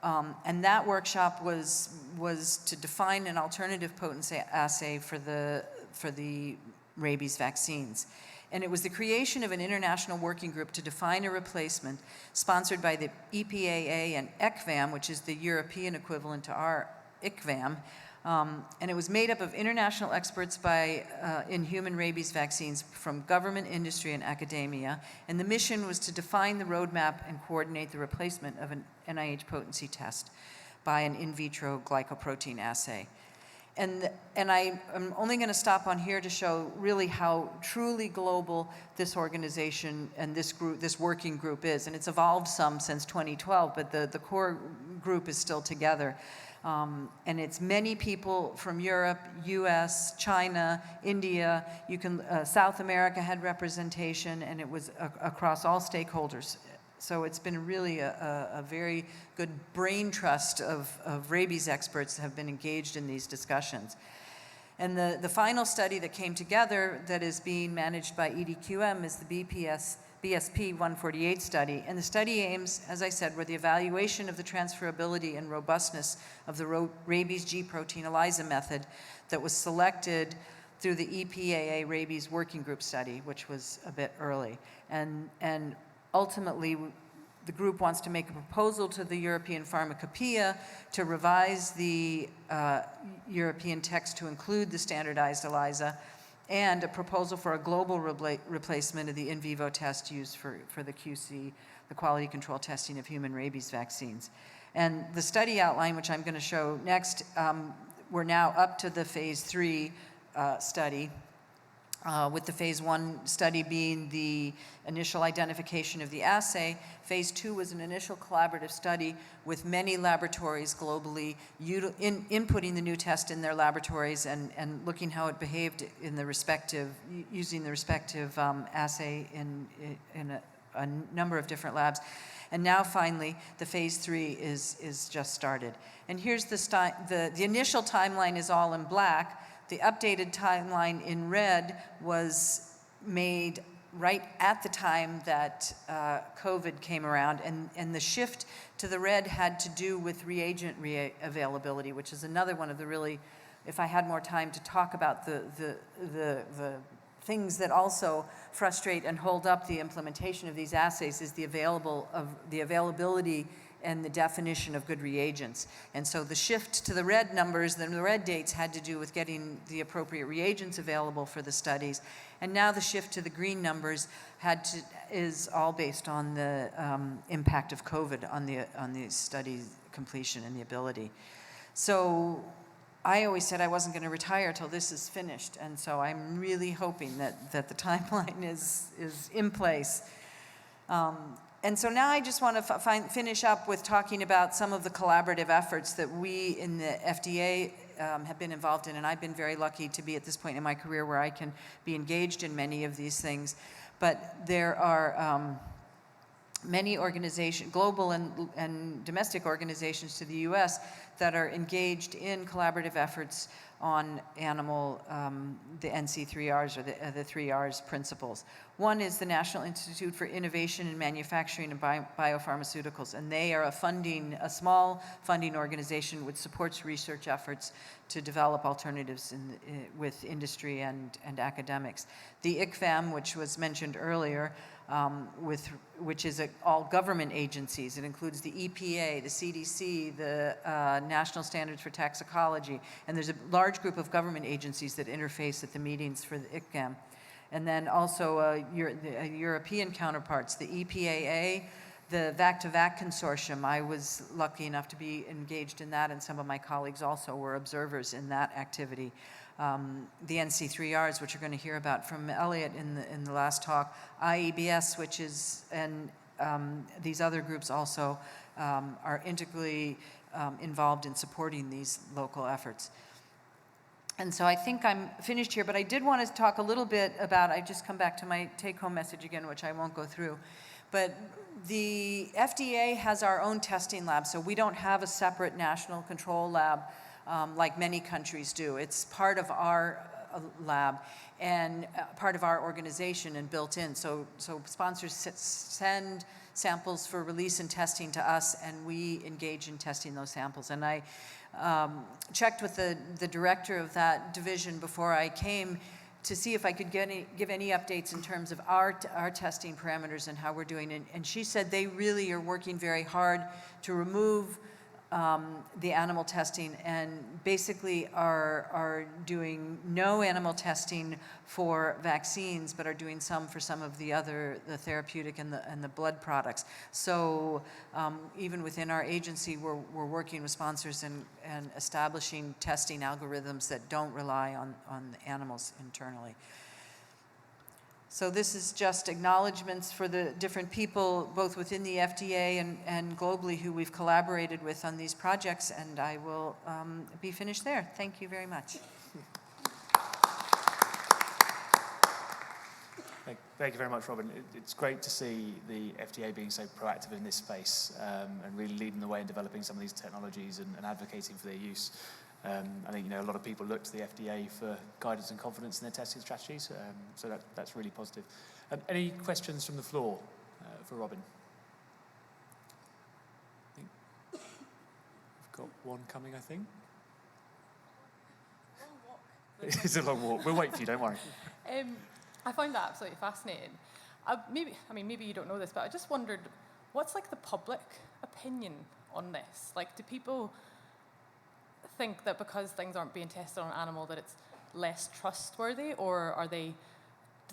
And that workshop was to define an alternative potency assay for the rabies vaccines. And it was the creation of an international working group to define a replacement sponsored by the EPAA and ECVAM, which is the European equivalent to our ICVAM. And it was made up of international experts in human rabies vaccines from government, industry, and academia. And the mission was to define the roadmap and coordinate the replacement of an NIH potency test by an in vitro glycoprotein assay. And I'm only going to stop on here to show really how truly global this organization and this working group is. And it's evolved some since 2012, but the core group is still together. And it's many people from Europe, US, China, India, South America had representation, and it was across all stakeholders. So it's been really a very good brain trust of rabies experts have been engaged in these discussions. And the final study that came together that is being managed by EDQM is the BSP 148 study. And the study aims, as I said, were the evaluation of the transferability and robustness of the rabies G protein ELISA method that was selected through the EPAA rabies working group study, which was a bit early. And ultimately, the group wants to make a proposal to the European Pharmacopoeia to revise the European text to include the standardized ELISA, and a proposal for a global replacement of the in vivo test used for the QC, the quality control testing of human rabies vaccines. And the study outline, which I'm going to show next, we're now up to the phase 3 study, with the phase 1 study being the initial identification of the assay. Phase 2 was an initial collaborative study with many laboratories globally inputting the new test in their laboratories and looking how it behaved in the respective, using the respective assay in a number of different labs. And now finally, the phase 3 is just started. And here's the initial timeline is all in black. The updated timeline in red was made right at the time that COVID came around, and the shift to the red had to do with reagent availability, which is another one of the really, if I had more time to talk about the things that also frustrate and hold up the implementation of these assays, is the availability and the definition of good reagents. And so the shift to the red numbers, the red dates, had to do with getting the appropriate reagents available for the studies. And now the shift to the green numbers is all based on the impact of COVID on the study completion and the ability. So I always said I wasn't going to retire till this is finished, and so I'm really hoping that the timeline is in place. And so now I just want to finish up with talking about some of the collaborative efforts that we in the FDA have been involved in, and I've been very lucky to be at this point in my career where I can be engaged in many of these things. But there are many organizations, global and domestic organizations to the US, that are engaged in collaborative efforts on animal, the NC3Rs, or the 3Rs principles. One is the National Institute for Innovation in Manufacturing and Biopharmaceuticals, and they are a small funding organization which supports research efforts to develop alternatives with industry and academics. The ICVAM, which was mentioned earlier, which is all government agencies. It includes the EPA, the CDC, the National Standards for Toxicology, and there's a large group of government agencies that interface at the meetings for the ICGAM. And then also the European counterparts, the EPAA, the VAC2VAC consortium. I was lucky enough to be engaged in that, and some of my colleagues also were observers in that activity. The NC3Rs, which you're going to hear about from Elliot in the last talk, IEBS, which is, and these other groups also are integrally involved in supporting these local efforts. And so I think I'm finished here, but I did want to talk a little bit about, I just come back to my take-home message again, which I won't go through, but the FDA has our own testing lab, so we don't have a separate national control lab like many countries do. It's part of our lab and part of our organization and built in. So sponsors send samples for release and testing to us, and we engage in testing those samples. And I checked with the director of that division before I came to see if I could give any updates in terms of our testing parameters and how we're doing. And she said they really are working very hard to remove the animal testing and basically are doing no animal testing for vaccines, but are doing some for some of the therapeutic and the blood products. So even within our agency, we're working with sponsors and establishing testing algorithms that don't rely on the animals internally. So this is just acknowledgments for the different people, both within the FDA and globally, who we've collaborated with on these projects, and I will be finished there. Thank you very much. Thank you very much, Robin. It's great to see the FDA being so proactive in this space and really leading the way in developing some of these technologies and advocating for their use. I think a lot of people look to the FDA for guidance and confidence in their testing strategies, so that's really positive. Any questions from the floor for Robin? I think we've got one coming, I think. Long walk. It's a long walk. We'll wait for you, don't worry. I found that absolutely fascinating. Maybe you don't know this, but I just wondered, what's like the public opinion on this? Like, do people think that because things aren't being tested on an animal that it's less trustworthy, or do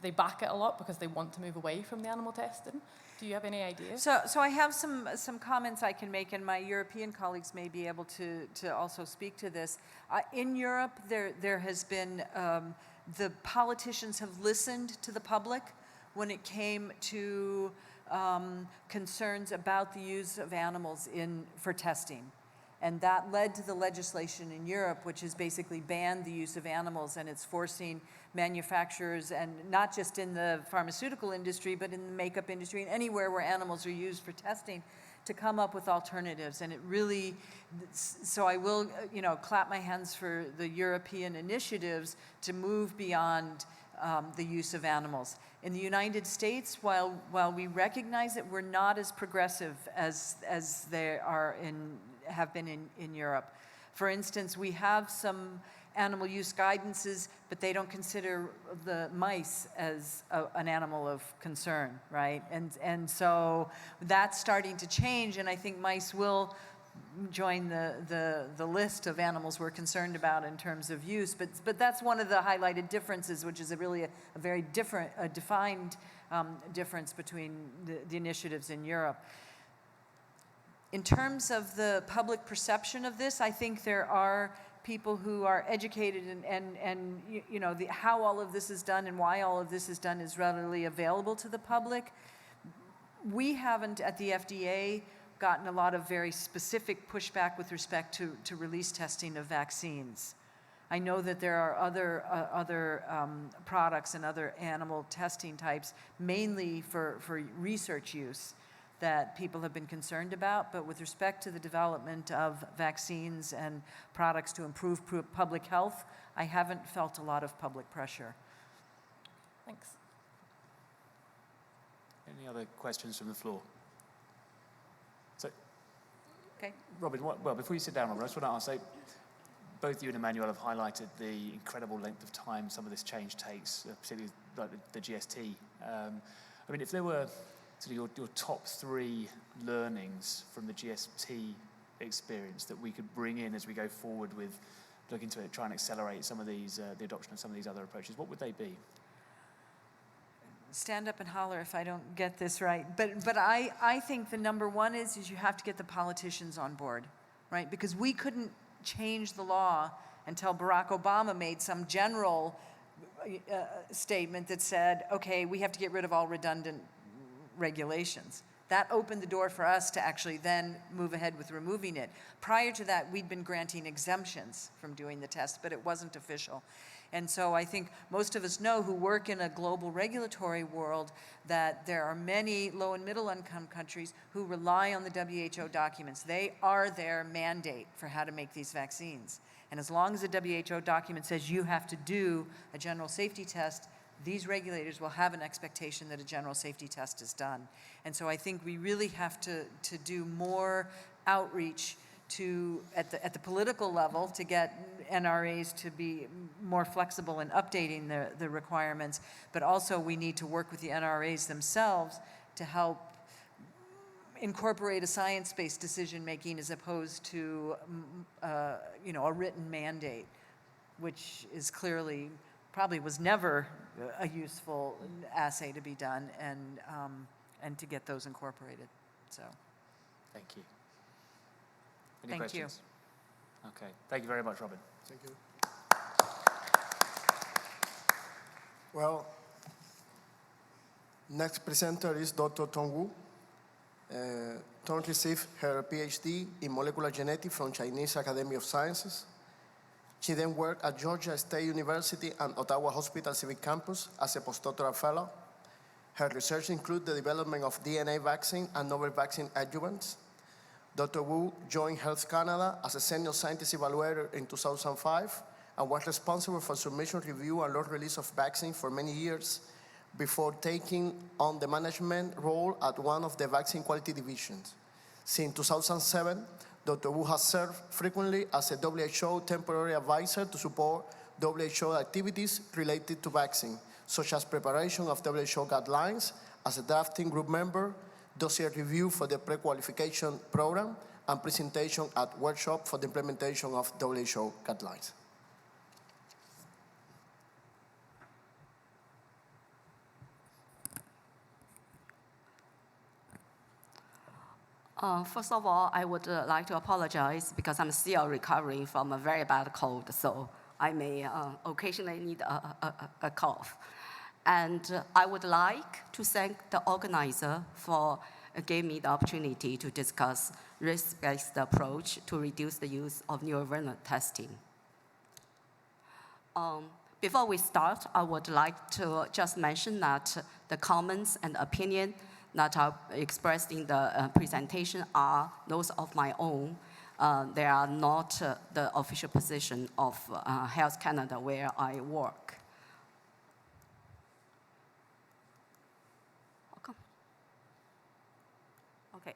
they back it a lot because they want to move away from the animal testing? Do you have any idea? So I have some comments I can make, and my European colleagues may be able to also speak to this. In Europe, there has been, the politicians have listened to the public when it came to concerns about the use of animals for testing. And that led to the legislation in Europe, which has basically banned the use of animals, and it's forcing manufacturers, and not just in the pharmaceutical industry, but in the makeup industry and anywhere where animals are used for testing, to come up with alternatives. And it really, so I will, clap my hands for the European initiatives to move beyond the use of animals. In the United States, while we recognize that we're not as progressive as they have been in Europe. For instance, we have some animal use guidances, but they don't consider the mice as an animal of concern, right? And so that's starting to change, and I think mice will join the list of animals we're concerned about in terms of use. But that's one of the highlighted differences, which is a very defined difference between the initiatives in Europe. In terms of the public perception of this, I think there are people who are educated and how all of this is done and why all of this is done is readily available to the public. We haven't, at the FDA, gotten a lot of very specific pushback with respect to release testing of vaccines. I know that there are other products and other animal testing types, mainly for research use, that people have been concerned about, but with respect to the development of vaccines and products to improve public health, I haven't felt a lot of public pressure. Thanks. Any other questions from the floor? So, Okay. Robin, before you sit down, Robin, I just want to ask, so both you and Emmanuelle have highlighted the incredible length of time some of this change takes, particularly like the GST. I I mean, if there were sort of your top 3 learnings from the GST experience that we could bring in as we go forward with looking to try and accelerate some of these, the adoption of some of these other approaches, what would they be? Stand up and holler if I don't get this right. But I think the number one is you have to get the politicians on board, right? Because we couldn't change the law until Barack Obama made some general statement that said, okay, we have to get rid of all redundant regulations. That opened the door for us to actually then move ahead with removing it. Prior to that, we'd been granting exemptions from doing the test, but it wasn't official. And so I think most of us know who work in a global regulatory world that there are many low and middle income countries who rely on the WHO documents. They are their mandate for how to make these vaccines. And as long as the WHO document says you have to do a general safety test, these regulators will have an expectation that a general safety test is done. And so I think we really have to do more outreach at the political level to get NRAs to be more flexible in updating the requirements, but also we need to work with the NRAs themselves to help incorporate a science-based decision-making as opposed to a written mandate, which is clearly probably was never a useful assay to be done, and to get those incorporated. So, thank you. Any thank questions? You. Okay. Thank you very much, Robin. Thank you. Well, next presenter is Dr. Tong Wu. Tong received her PhD in molecular genetics from Chinese Academy of Sciences. She then worked at Georgia State University and Ottawa Hospital Civic Campus as a postdoctoral fellow. Her research includes the development of DNA vaccine and novel vaccine adjuvants. Dr. Wu joined Health Canada as a senior scientist evaluator in 2005 and was responsible for submission review and lot release of vaccine for many years before taking on the management role at one of the vaccine quality divisions. Since 2007, Dr. Wu has served frequently as a WHO temporary advisor to support WHO activities related to vaccine, such as preparation of WHO guidelines as a drafting group member, dossier review for the pre-qualification program, and presentation at workshop for the implementation of WHO guidelines. First of all, I would like to apologize because I'm still recovering from a very bad cold, so I may occasionally need a cough. And I would like to thank the organizer for giving me the opportunity to discuss risk-based approach to reduce the use of neurovirulence testing. Before we start, I would like to just mention that the comments and opinion that are expressed in the presentation are those of my own. They are not the official position of Health Canada where I work. Okay.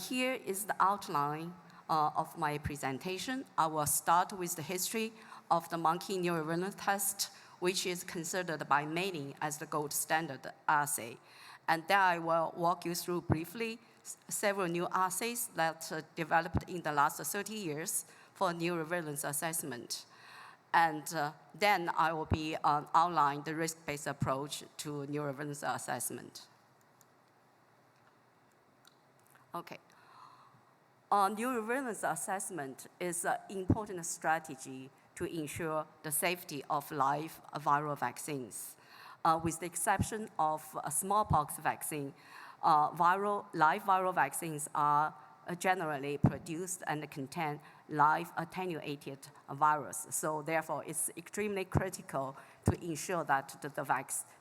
Here is the outline of my presentation. I will start with the history of the monkey neurovirulence test, which is considered by many as the gold standard assay. And then I will walk you through briefly several new assays that developed in the last 30 years for neurovirulence assessment. And then I will be outline the risk-based approach to neurovirulence assessment. Okay. Neurovirulence assessment is an important strategy to ensure the safety of live viral vaccines. With the exception of a smallpox vaccine, live viral vaccines are generally produced and contain live attenuated virus. So therefore, it's extremely critical to ensure that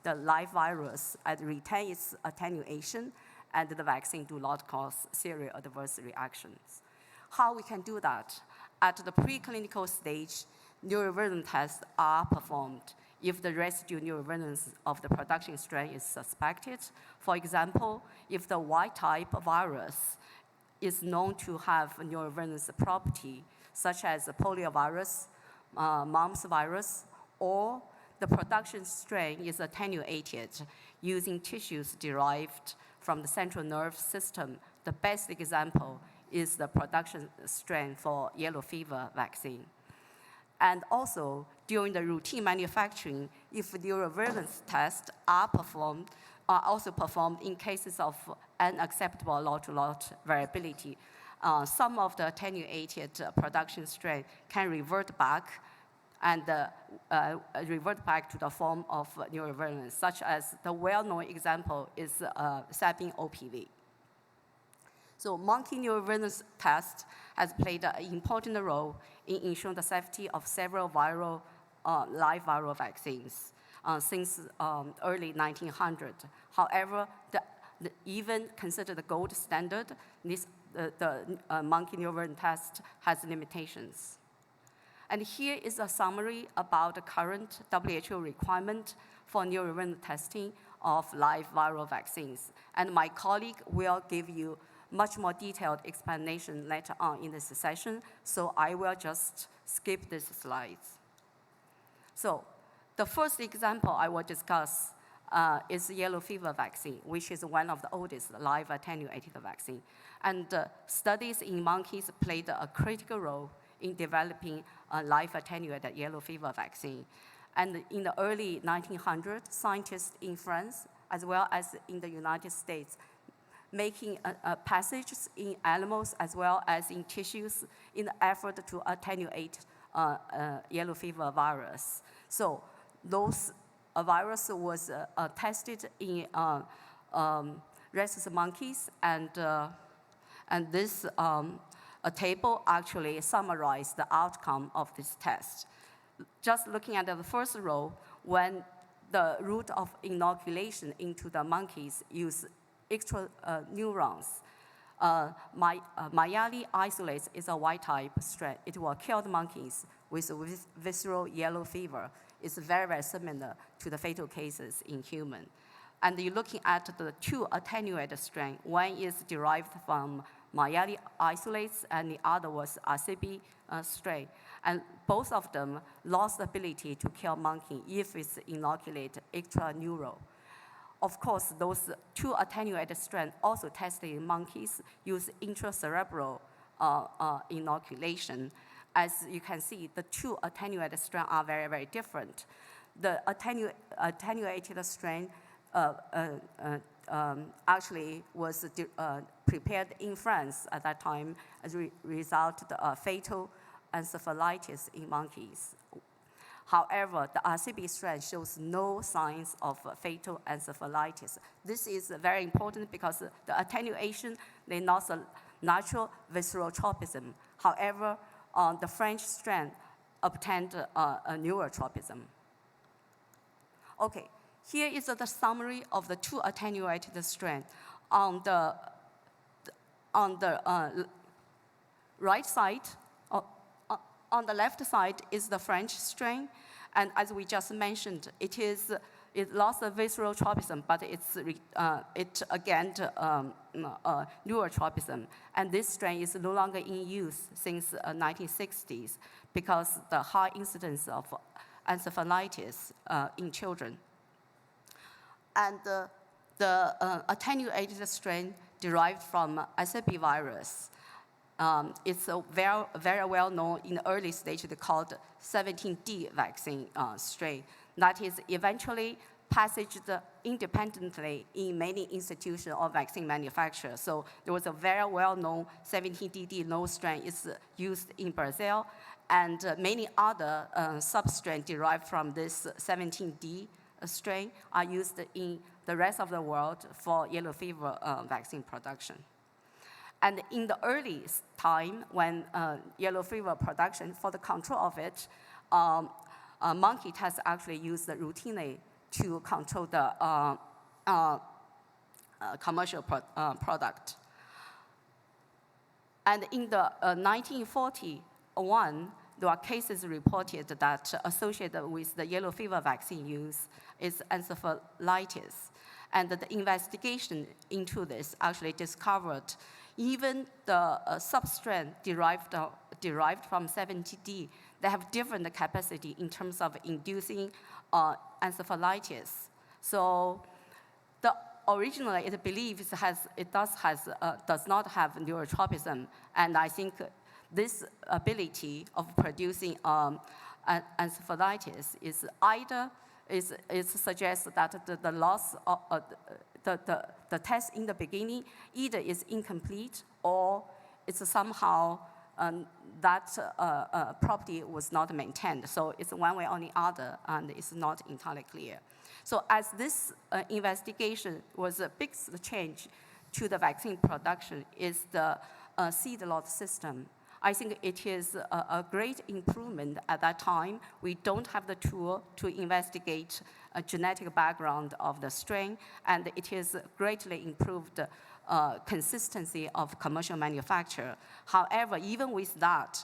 the live virus retain its attenuation and the vaccine do not cause serious adverse reactions. How we can do that? At the preclinical stage, neurovirulence tests are performed if the residue neurovirulence of the production strain is suspected. For example, if the wild-type virus is known to have neurovirulence property, such as poliovirus, mumps virus, or the production strain is attenuated, using tissues derived from the central nerve system. The best example is the production strain for yellow fever vaccine. And also, during the routine manufacturing, if neurovirulence tests are also performed in cases of unacceptable lot-to-lot variability, some of the attenuated production strain can revert back and revert back to the form of neurovirulence, such as the well-known example is Sabin OPV. So monkey neurovirulence test has played an important role in ensuring the safety of several live viral vaccines since early 1900. However, even considered the gold standard, the monkey neurovirulence test has limitations. And here is a summary about the current WHO requirement for neurovirulence testing of live viral vaccines. And my colleague will give you much more detailed explanation later on in this session, so I will just skip these slides. So the first example I will discuss is the yellow fever vaccine, which is one of the oldest live attenuated vaccine. And studies in monkeys played a critical role in developing a live attenuated yellow fever vaccine. And in the early 1900s, scientists in France, as well as in the United States, making passages in animals as well as in tissues in the effort to attenuate yellow fever virus. So those virus was tested in rhesus monkeys, and this table actually summarized the outcome of this test. Just looking at the first row, when the route of inoculation into the monkeys use extra neurons. Myali isolates is a Y-type strain. It will kill the monkeys with visceral yellow fever. It's very, very similar to the fatal cases in human. And you're looking at the two attenuated strain. One is derived from Myali isolates, and the other was RCB strain. And both of them lost the ability to kill monkey if it's inoculate extraneural. Of course, those two attenuated strains also tested in monkeys use intracerebral inoculation. As you can see, the two attenuated strains are very, very different. The attenuated strain actually was prepared in France at that time as a result of fatal encephalitis in monkeys. However, the RCB strain shows no signs of fatal encephalitis. This is very important because the attenuation, they not a natural visceral tropism. However, the French strain obtained a neurotropism. Okay, here is the summary of the two attenuated strains. On the right side, on the left side is the French strain, and as we just mentioned, it lost the visceral tropism, but it gained neurotropism. And this strain is no longer in use since 1960s because the high incidence of encephalitis in children. And the attenuated strain derived from SAB virus. It's very, very well known in the early stage, called 17D vaccine strain that is eventually passaged independently in many institutions or vaccine manufacturers. So there was a very well-known 17DD low strain is used in Brazil, and many other substrains derived from this 17D strain are used in the rest of the world for yellow fever vaccine production. And in the early time, when yellow fever production, for the control of it, monkey tests actually used routinely to control the commercial product. And in the 1941, there are cases reported that associated with the yellow fever vaccine use is encephalitis. And the investigation into this actually discovered even the substrain derived from 17D, they have different capacity in terms of inducing encephalitis. So originally, it believes does not have neurotropism, and I think this ability of producing encephalitis is either suggests that the loss of the test in the beginning either is incomplete or it's somehow that property was not maintained. So it's one way or the other, and it's not entirely clear. So as this investigation was a big change to the vaccine production is the seed lot system. I think it is a great improvement at that time. We don't have the tool to investigate a genetic background of the strain, and it has greatly improved consistency of commercial manufacture. However, even with that,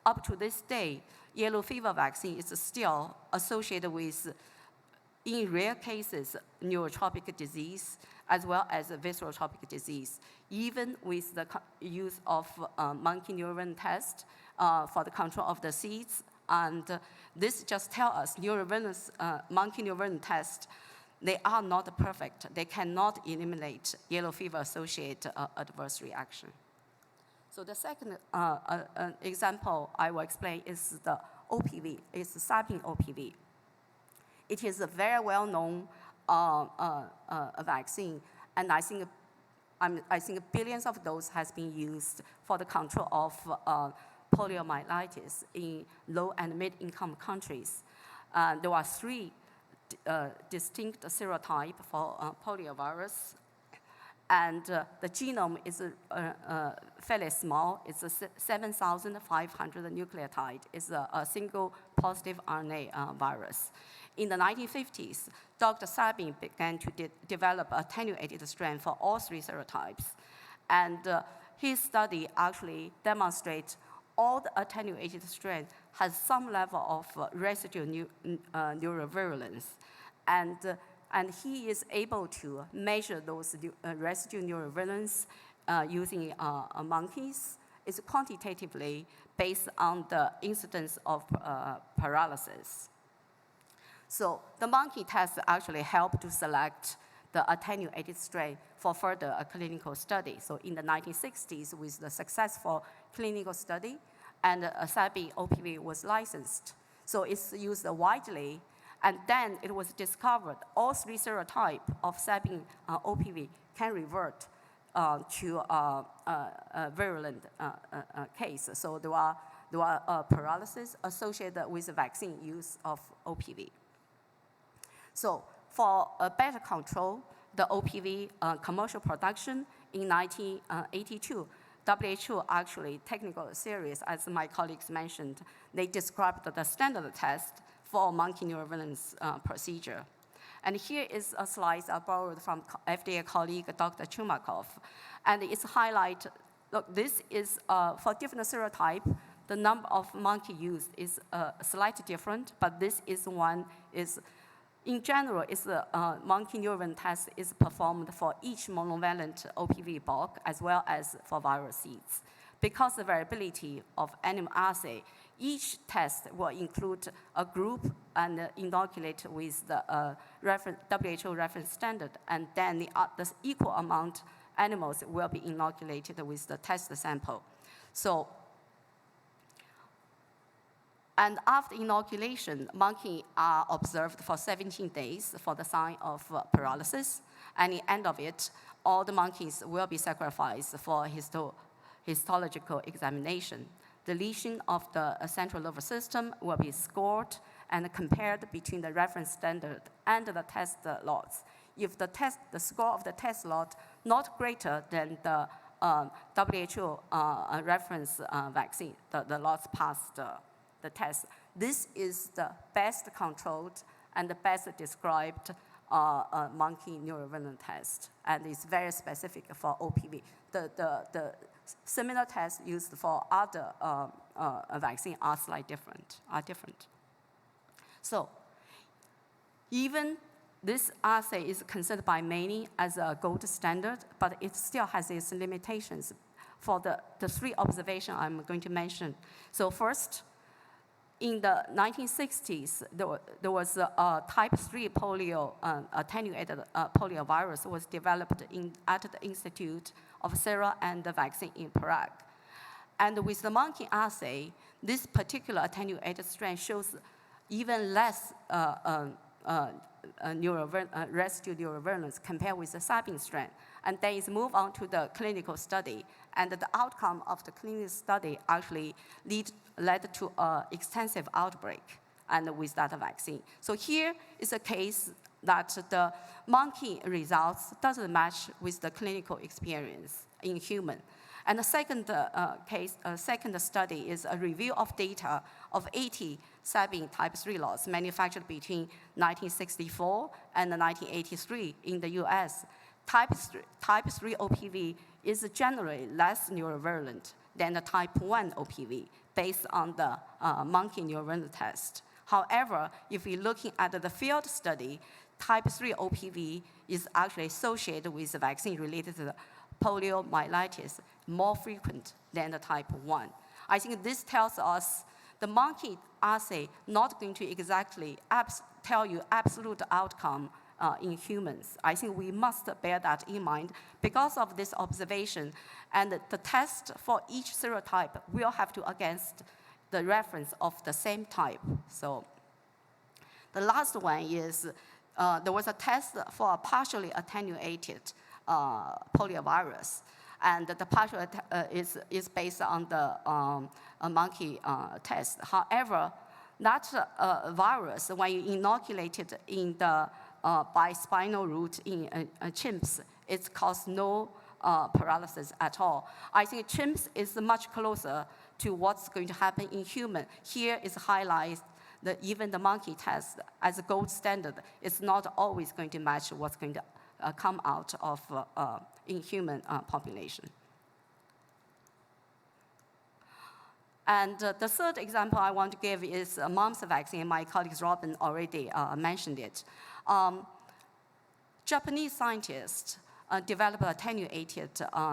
up to this day, yellow fever vaccine is still associated with, in rare cases, neurotropic disease as well as visceral tropic disease, even with the use of monkey neuron test for the control of the seeds. And this just tells us neurovirulence, monkey neuron test, they are not perfect. They cannot eliminate yellow fever-associated adverse reaction. So the second example I will explain is the OPV, it's the sapien OPV. It is a very well-known vaccine, and I think billions of those has been used for the control of poliomyelitis in low and mid-income countries. There are three distinct serotypes for poliovirus, and the genome is fairly small. It's a 7,500 nucleotide. It's a single positive RNA virus. In the 1950s, Dr. Sabin began to develop attenuated strain for all three serotypes. And his study actually demonstrates all the attenuated strain has some level of residual neurovirulence. And he is able to measure those residual neurovirulence using monkeys. It's quantitatively based on the incidence of paralysis. So the monkey test actually helped to select the attenuated strain for further clinical study. So in the 1960s, with the successful clinical study, and Sabin OPV was licensed. So it's used widely, and then it was discovered all three serotypes of Sabin OPV can revert to a virulent case. So there are paralysis associated with the vaccine use of OPV. So for a better control, the OPV commercial production in 1982, WHO actually technical series, as my colleagues mentioned, they described the standard test for monkey neurovirulence procedure. And here is a slide I borrowed from FDA colleague Dr. Chumakov, and it's highlight. Look, this is for different serotype. The number of monkey used is slightly different, but this is one is. In general, the monkey neuron test is performed for each monovalent OPV bulk as well as for viral seeds. Because of the variability of animal assay, each test will include a group and inoculate with the WHO reference standard, and then the equal amount animals will be inoculated with the test sample. So. And after inoculation, monkeys are observed for 17 days for the sign of paralysis. And at the end of it, all the monkeys will be sacrificed for histological examination. The lesion of the central nervous system will be scored and compared between the reference standard and the test lots. If the score of the test lot not greater than the WHO reference vaccine, the lots passed the test. This is the best controlled and the best described monkey neurovirulence test, and it's very specific for OPV. The similar tests used for other vaccines are slightly different. So even this assay is considered by many as a gold standard, but it still has its limitations for the three observations I'm going to mention. So first, in the 1960s, there was a type 3 polio, attenuated poliovirus was developed at the Institute of Sera and Vaccine in Prague. And with the monkey assay, this particular attenuated strain shows even less residue neurovirulence compared with the Sabin strain. And then it's moved on to the clinical study. And the outcome of the clinical study actually led to an extensive outbreak and with that vaccine. So here is a case that the monkey results doesn't match with the clinical experience in human. And the second second study is a review of data of 80 Sabin type 3 lots manufactured between 1964 and 1983 in the US. Type 3 OPV is generally less neurovirulent than the type 1 OPV based on the monkey neurovirulence test. However, if you're looking at the field study, type 3 OPV is actually associated with the vaccine related to the poliomyelitis more frequent than the type 1. I think this tells us the monkey assay not going to exactly tell you absolute outcome in humans. I think we must bear that in mind because of this observation, and the test for each serotype will have to against the reference of the same type. So the last one is there was a test for a partially attenuated poliovirus, and the partial is based on the monkey test. However, that virus, when you inoculate it in the by spinal route in chimps, it caused no paralysis at all. I think chimps is much closer to what's going to happen in human. Here is highlighted that even the monkey test as a gold standard is not always going to match what's going to come out of in human population. And the third example I want to give is mumps vaccine. My colleague Robin already mentioned it. Japanese scientists developed an attenuated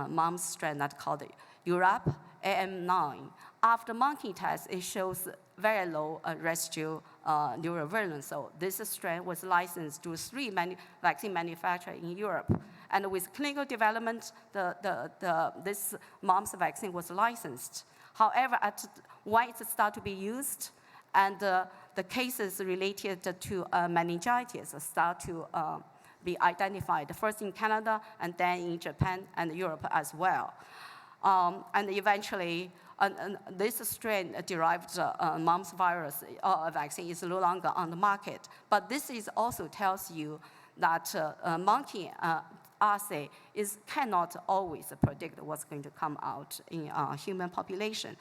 mumps strain that's called Europe AM9. After monkey test, it shows very low residual neurovirulence. So this strain was licensed to 3 vaccine manufacturers in Europe. And with clinical development, this mumps vaccine was licensed. However, when it started to be used, and the cases related to meningitis start to be identified, first in Canada, and then in Japan and Europe as well. And eventually, this strain-derived mumps virus vaccine is no longer on the market. But this also tells you that monkey assay cannot always predict what's going to come out in human population.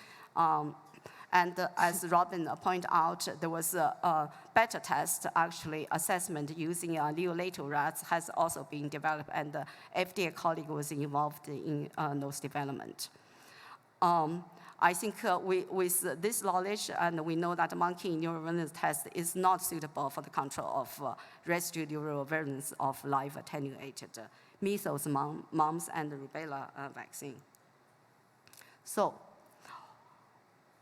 And as Robin pointed out, there was a beta test, actually, assessment using neonatal rats has also been developed, and the FDA colleague was involved in those development. I think with this knowledge, and we know that monkey neurovirulence test is not suitable for the control of residual neurovirulence of live attenuated measles, mumps, and rubella vaccine. So,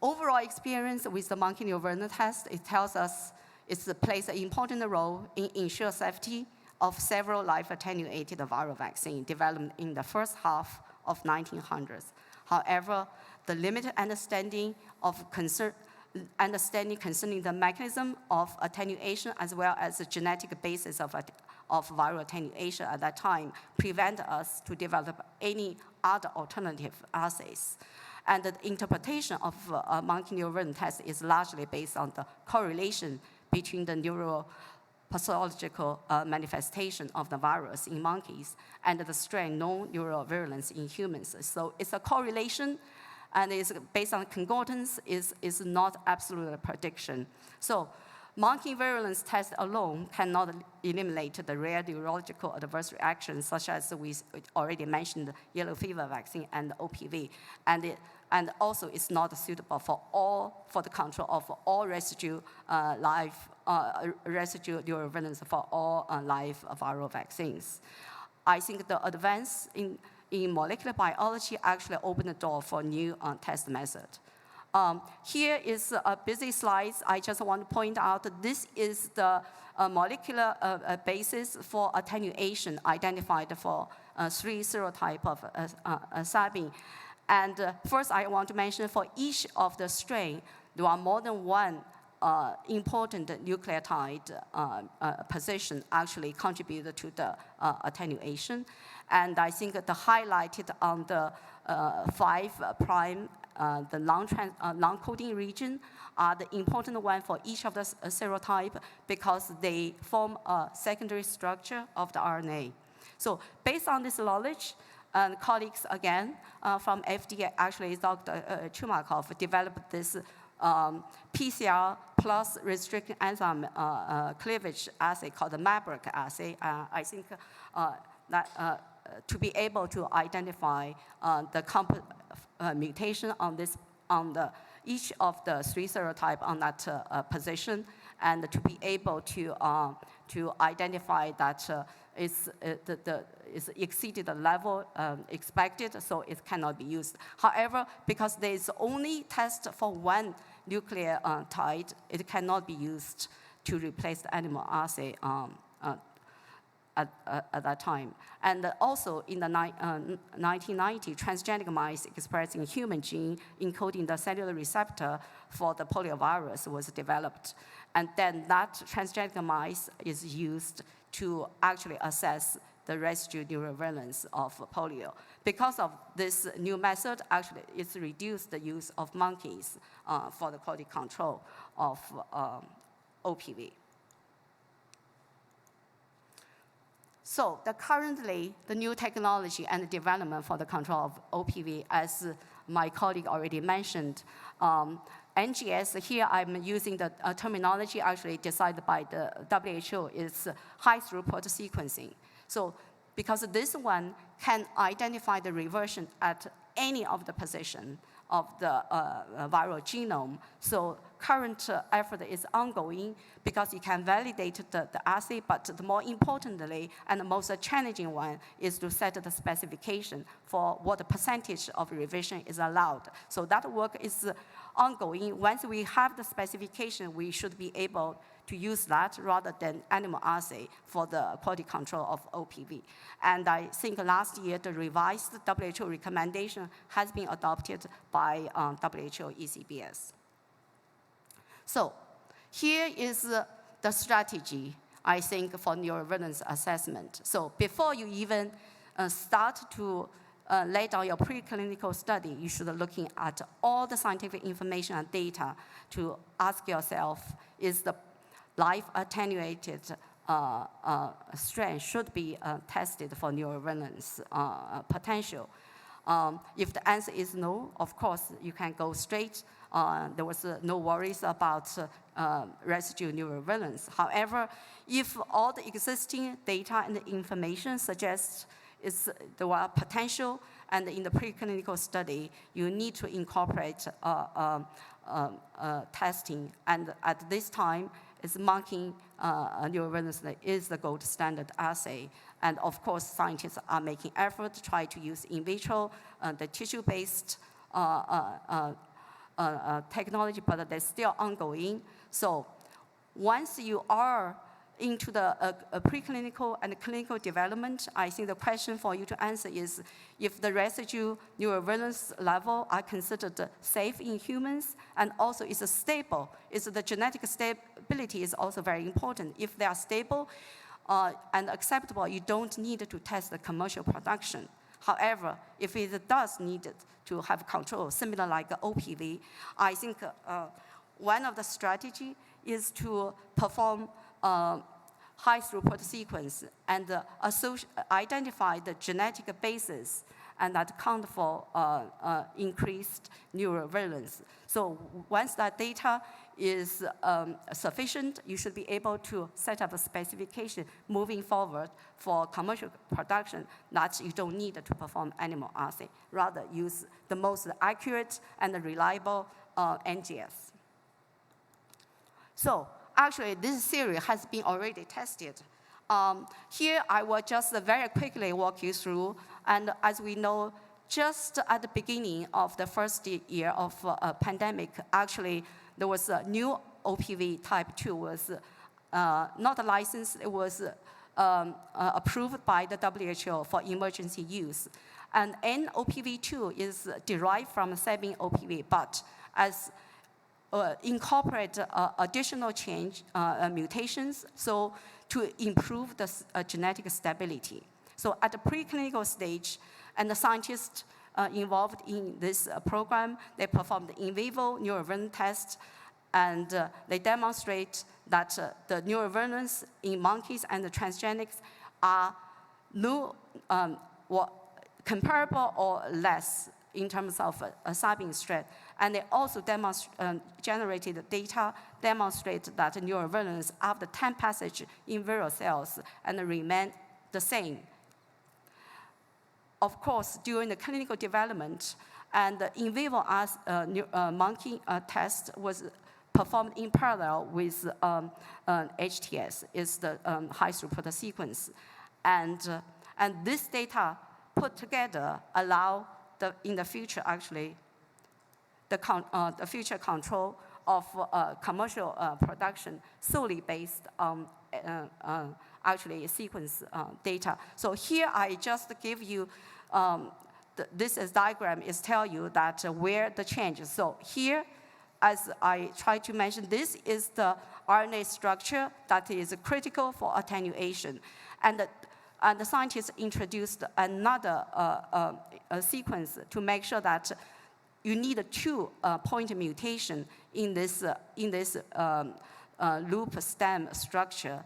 overall experience with the monkey neurovirulence test, it tells us it plays an important role in ensure safety of several live attenuated viral vaccines developed in the first half of 1900s. However, the limited understanding concerning the mechanism of attenuation as well as the genetic basis of viral attenuation at that time prevent us to develop any other alternative assays. And the interpretation of monkey neurovirulence test is largely based on the correlation between the neuropathological manifestation of the virus in monkeys and the strain non-neurovirulence in humans. So it's a correlation, and it's based on concordance, is not absolute prediction. So monkey virulence test alone cannot eliminate the rare neurological adverse reactions, such as we already mentioned, yellow fever vaccine and OPV, and also it's not suitable for the control of all residual residual neurovirulence for all live viral vaccines. I think the advance in molecular biology actually opened the door for new test method. Here is a busy slide. I just want to point out that this is the molecular basis for attenuation identified for 3 serotype of sabin. And first, I want to mention for each of the strain, there are more than one important nucleotide position actually contributed to the attenuation. And I think that the highlighted on the 5' the non-coding region are the important one for each of the serotype because they form a secondary structure of the RNA. So based on this knowledge, colleagues again from FDA, actually Dr. Chumakov developed this PCR plus restricted enzyme cleavage assay called the MABRIC assay. I think that to be able to identify the mutation on each of the 3 serotype on that position, and to be able to identify that it's exceeded the level expected, so it cannot be used. However, because there is only test for one nucleotide, it cannot be used to replace the animal assay at that time. And also in the 1990, transgenic mice expressing human gene encoding the cellular receptor for the poliovirus was developed. And then that transgenic mice is used to actually assess the residue neurovirulence of polio. Because of this new method, actually it's reduced the use of monkeys for the quality control of OPV. So currently, the new technology and the development for the control of OPV, as my colleague already mentioned, NGS, here I'm using the terminology actually decided by the WHO, is high throughput sequencing. So because this one can identify the reversion at any of the position of the viral genome. So current effort is ongoing because you can validate the assay, but the more importantly and the most challenging one is to set the specification for what percentage of revision is allowed. So that work is ongoing. Once we have the specification, we should be able to use that rather than animal assay for the quality control of OPV. And I think last year, the revised WHO recommendation has been adopted by WHO ECBS. So here is the strategy, I think, for neurovirulence assessment. So before you even start to lay down your preclinical study, you should be looking at all the scientific information and data to ask yourself, is the live attenuated strain should be tested for neurovirulence potential. If the answer is no, of course, you can go straight. There was no worries about residue neurovirulence. However, if all the existing data and the information suggests there are potential, and in the preclinical study, you need to incorporate testing. And at this time, monkey neurovirulence is the gold standard assay. And of course, scientists are making effort to try to use in vitro, the tissue-based technology, but they're still ongoing. So once you are into the preclinical and clinical development, I think the question for you to answer is if the residue neurovirulence level are considered safe in humans, and also is stable. Is the genetic stability is also very important. If they are stable and acceptable, you don't need to test the commercial production. However, if it does need to have control, similar like OPV, I think one of the strategy is to perform high throughput sequence and identify the genetic basis and that account for increased neurovirulence. So once that data is sufficient, you should be able to set up a specification moving forward for commercial production that you don't need to perform animal assay. Rather, use the most accurate and reliable NGS. So actually, this theory has been already tested. Here, I will just very quickly walk you through. And as we know, just at the beginning of the first year of pandemic, actually, there was a new OPV type 2 was not licensed, it was approved by the WHO for emergency use. And NOPV2 is derived from Sabin OPV, but as incorporate additional change mutations, so to improve the genetic stability. So at the preclinical stage, and the scientists involved in this program, they performed in vivo neurovirulence tests, and they demonstrate that the neurovirulence in monkeys and the transgenics are comparable or less in terms of Sabin strain. And they also generated data demonstrate that neurovirulence after 10 passage in viral cells and remain the same. Of course, during the clinical development, and the in vivo monkey test was performed in parallel with HTS, is the high throughput sequence. And this data put together allow in the future, actually, the future control of commercial production solely based on actually sequence data. So here I just give you, this diagram is tell you that where the change is. So here, as I try to mention, this is the RNA structure that is critical for attenuation. And the scientists introduced another sequence to make sure that you need a 2-point mutation in this loop stem structure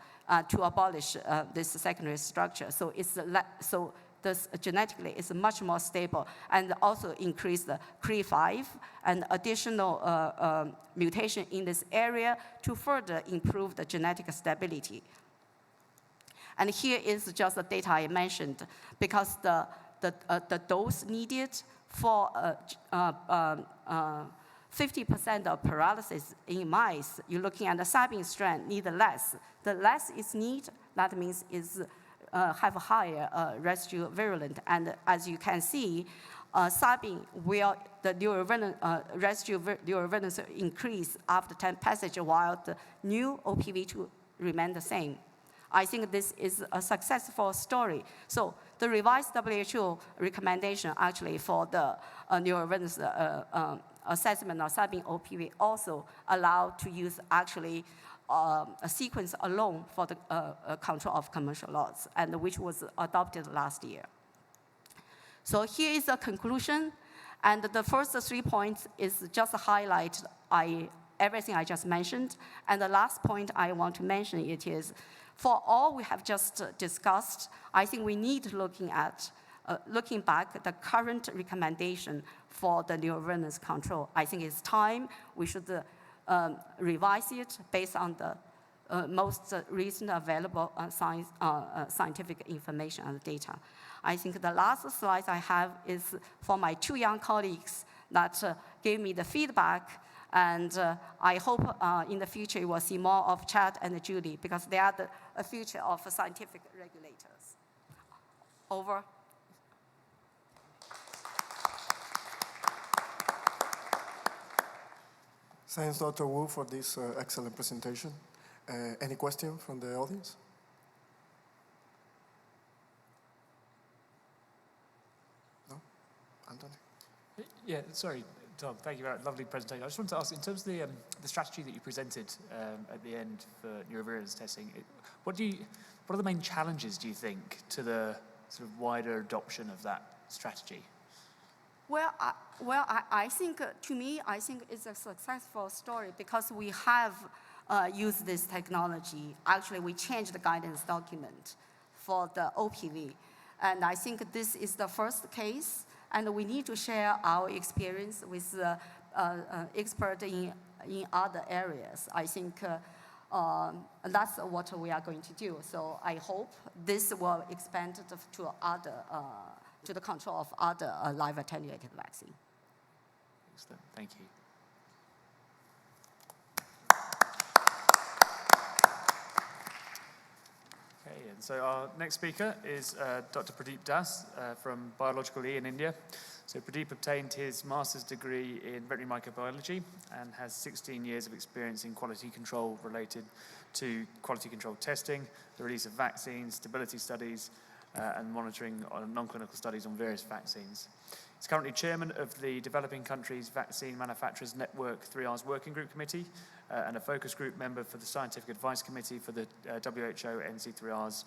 to abolish this secondary structure. So this genetically is much more stable, and also increase the CRE5 and additional mutation in this area to further improve the genetic stability. And here is just the data I mentioned, because the dose needed for 50% of paralysis in mice, you're looking at the Sabin strain need less. The less is need, that means is have a higher residue virulent. And as you can see, Sabin will, the residue neurovirulence increase after 10 passage, while the new OPV2 remain the same. I think this is a successful story. So the revised WHO recommendation actually for the neurovirulence assessment of Sabin OPV also allowed to use actually a sequence alone for the control of commercial lots, and which was adopted last year. So here is a conclusion, and the first 3 points is just a highlight everything I just mentioned, and the last point I want to mention it is, for all we have just discussed, I think we need looking back the current recommendation for the neurovirulence control. I think it's time we should revise it based on the most recent available scientific information and data. I think the last slide I have is for my 2 young colleagues that gave me the feedback. And I hope in the future you will see more of Chad and Julie, because they are the future of scientific regulators. Over. Thanks, Dr. Wu, for this excellent presentation. Any question from the audience? No? Anthony? Yeah, sorry. Tom, thank you very much. Lovely presentation. I just wanted to ask, in terms of the strategy that you presented at the end for neurovirulence testing, what are the main challenges, do you think, to the sort of wider adoption of that strategy? Well, I think, to me, I think it's a successful story because we have used this technology. Actually, we changed the guidance document for the OPV. And I think this is the first case. And we need to share our experience with experts in other areas. I think that's what we are going to do. So I hope this will expand to the control of other live attenuated vaccine. Excellent. Thank you. Okay, and so our next speaker is Dr. Pradip Das from Biological in India. So Pradip obtained his master's degree in veterinary microbiology and has 16 years of experience in quality control related to quality control testing, the release of vaccines, stability studies, and monitoring on non-clinical studies on various vaccines. He's currently chairman of the Developing Countries Vaccine Manufacturers Network 3Rs Working Group Committee and a focus group member for the Scientific Advice Committee for the WHO NC3Rs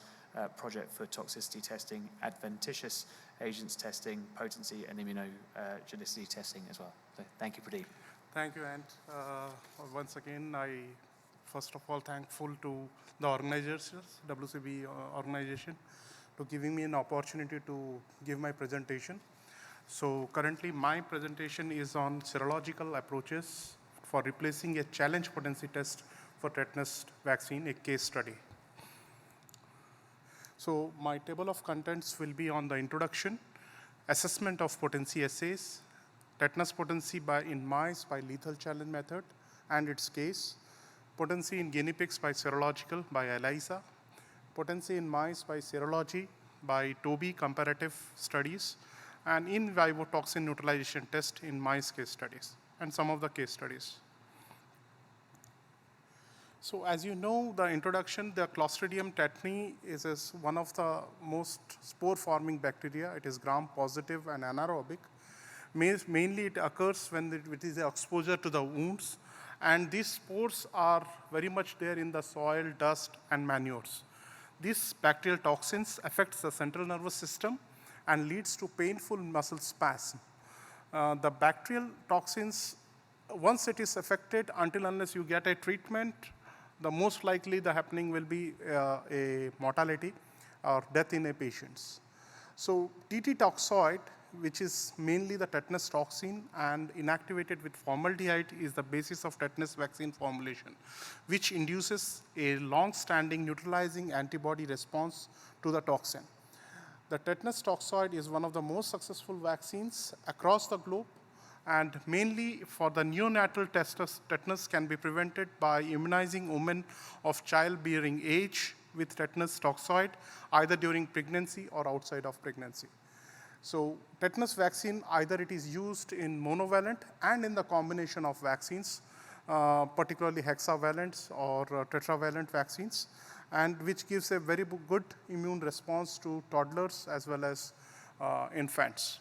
project for toxicity testing, adventitious agents testing, potency and immunogenicity testing as well. So thank you, Pradip. Thank you, and once again, first of all, thankful to the organizers, WCB organization, to giving me an opportunity to give my presentation. So currently, my presentation is on serological approaches for replacing a challenge potency test for tetanus vaccine, a case study. So my table of contents will be on the introduction, assessment of potency assays, tetanus potency in mice by lethal challenge method and its case, potency in guinea pigs by serological by ELISA, potency in mice by serology by TOBI comparative studies, and in vivo toxin neutralization test in mice case studies, and some of the case studies. So as you know, the introduction, the Clostridium tetani is one of the most spore-forming bacteria. It is gram-positive and anaerobic. Mainly it occurs when it is exposure to the wounds, and these spores are very much there in the soil, dust, and manures. These bacterial toxins affects the central nervous system and leads to painful muscle spasm. The bacterial toxins, once it is affected, until unless you get a treatment, the most likely the happening will be a mortality or death in a patients. So TT toxoid, which is mainly the tetanus toxin and inactivated with formaldehyde, is the basis of tetanus vaccine formulation, which induces a long-standing neutralizing antibody response to the toxin. The tetanus toxoid is one of the most successful vaccines across the globe, and mainly for the neonatal tetanus can be prevented by immunizing women of childbearing age with tetanus toxoid, either during pregnancy or outside of pregnancy. So tetanus vaccine, either it is used in monovalent and in the combination of vaccines, particularly hexavalent or tetravalent vaccines, and which gives a very good immune response to toddlers as well as infants.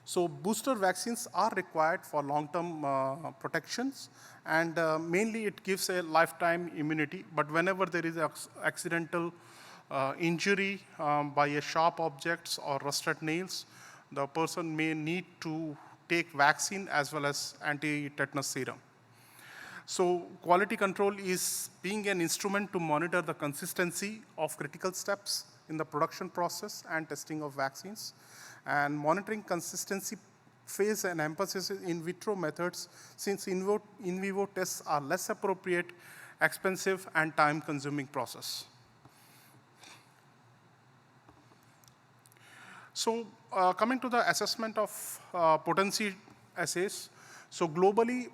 So booster vaccines are required for long-term protections, and mainly it gives a lifetime immunity, but whenever there is accidental injury by a sharp objects or rusted nails, the person may need to take vaccine as well as anti-tetanus serum. So quality control is being an instrument to monitor the consistency of critical steps in the production process and testing of vaccines. And monitoring consistency phase and emphasis in vitro methods, since in vivo tests are less appropriate, expensive, and time-consuming process. So coming to the assessment of potency assays, so globally,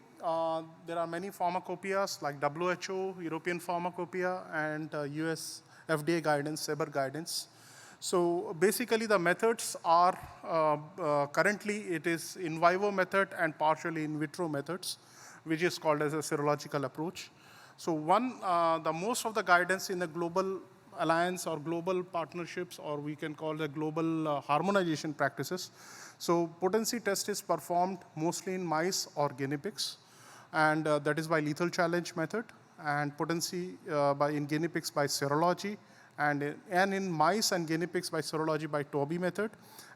there are many pharmacopoeias like WHO, European Pharmacopoeia, and US FDA guidance, SABR guidance. So basically the methods are, currently it is in vivo method and partially in vitro methods, which is called as a serological approach. So the most of the guidance in the global alliance or global partnerships, or we can call the global harmonization practices. So potency test is performed mostly in mice or guinea pigs, and that is by lethal challenge method, and potency in guinea pigs by serology, and in mice and guinea pigs by serology by TOBI method,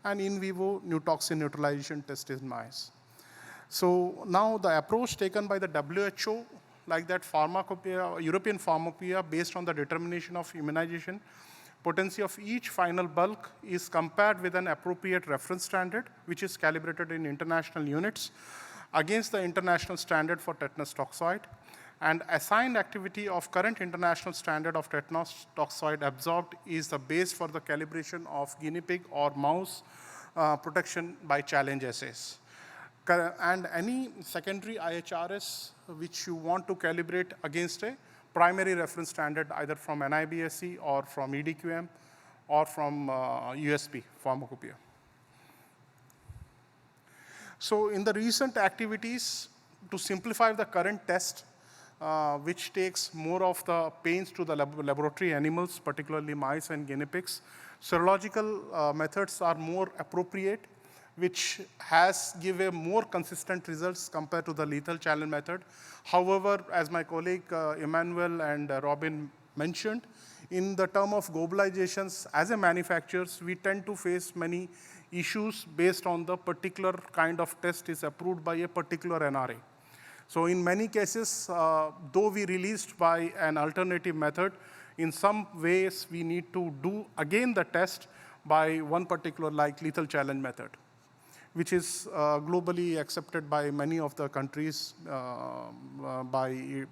and in vivo new toxin neutralization test in mice. So now the approach taken by the WHO, like that pharmacopoeia, European pharmacopoeia, based on the determination of immunization, potency of each final bulk is compared with an appropriate reference standard, which is calibrated in international units against the international standard for tetanus toxoid, and assigned activity of current international standard of tetanus toxoid absorbed is the base for the calibration of guinea pig or mouse protection by challenge assays. And any secondary IHRS which you want to calibrate against a primary reference standard either from NIBSC or from EDQM or from USP, Pharmacopoeia. So in the recent activities, to simplify the current test, which takes more of the pains to the laboratory animals, particularly mice and guinea pigs, serological methods are more appropriate, which give a more consistent results compared to the lethal challenge method. However, as my colleague Emmanuelle and Robin mentioned, in the term of globalizations, as a manufacturers, we tend to face many issues based on the particular kind of test is approved by a particular NRA. So in many cases, though we released by an alternative method, in some ways we need to do again the test by one particular like lethal challenge method, which is globally accepted by many of the countries by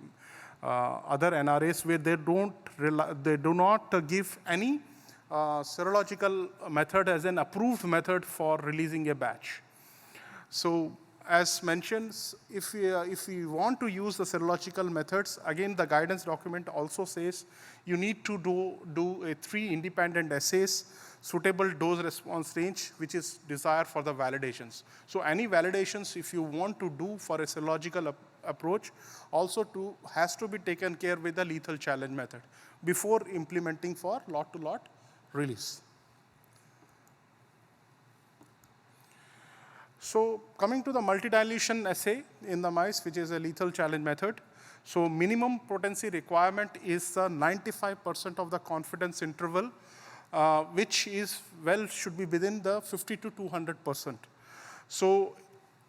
other NRAs where they do not give any serological method as an approved method for releasing a batch. So as mentioned, if we want to use the serological methods, again, the guidance document also says you need to do 3 independent assays, suitable dose response range, which is desired for the validations. So any validations, if you want to do for a serological approach, also has to be taken care with the lethal challenge method before implementing for lot-to-lot release. So coming to the multi-dilution assay in the mice, which is a lethal challenge method. So minimum potency requirement is 95% of the confidence interval, which is should be within the 50 to 200%. So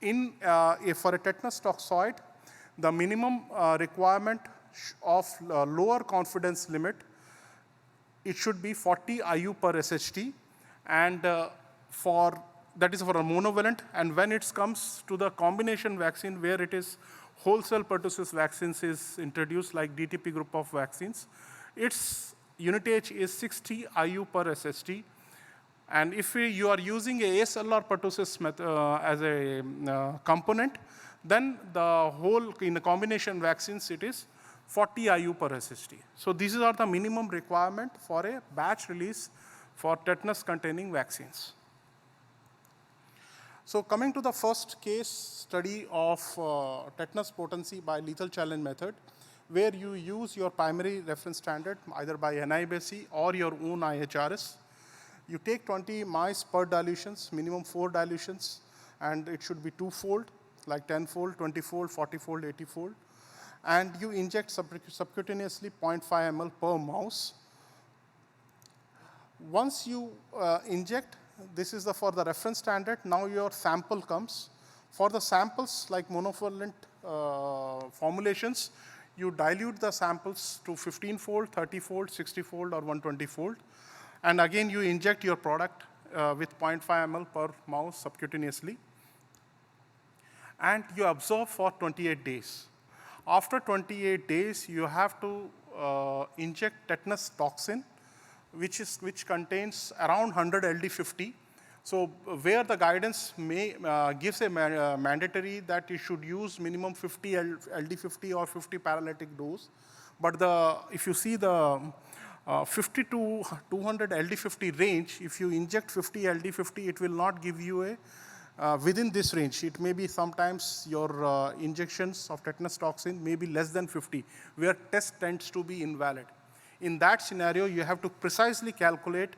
for a tetanus toxoid, the minimum requirement of lower confidence limit, it should be 40 IU per SHT, and that is for a monovalent. And when it comes to the combination vaccine, where it is whole cell pertussis vaccines is introduced, like DTP group of vaccines, its unitage is 60 IU per SHT. And if you are using a ASLR pertussis as a component, then in the combination vaccines, it is 40 IU per SHT. So these are the minimum requirement for a batch release for tetanus containing vaccines. So coming to the first case study of tetanus potency by lethal challenge method, where you use your primary reference standard, either by NIBSC or your own IHRS. You take 20 mice per dilutions, minimum 4 dilutions, and it should be 2-fold, like 10-fold, 20-fold, 40-fold, 80-fold. And you inject subcutaneously 0.5 ml per mouse. Once you inject, this is for the reference standard. Now your sample comes. For the samples like monovalent formulations, you dilute the samples to 15-fold, 30-fold, 60-fold, or 120-fold. And again, you inject your product with 0.5 ml per mouse subcutaneously. And you observe for 28 days. After 28 days, you have to inject tetanus toxin, which contains around 100 LD50. So where the guidance gives a mandatory that you should use minimum 50 LD50 or 50 paralytic dose. But if you see the 50 to 200 LD50 range, if you inject 50 LD50, it will not give you within this range. It may be sometimes your injections of tetanus toxin may be less than 50, where test tends to be invalid. In that scenario, you have to precisely calculate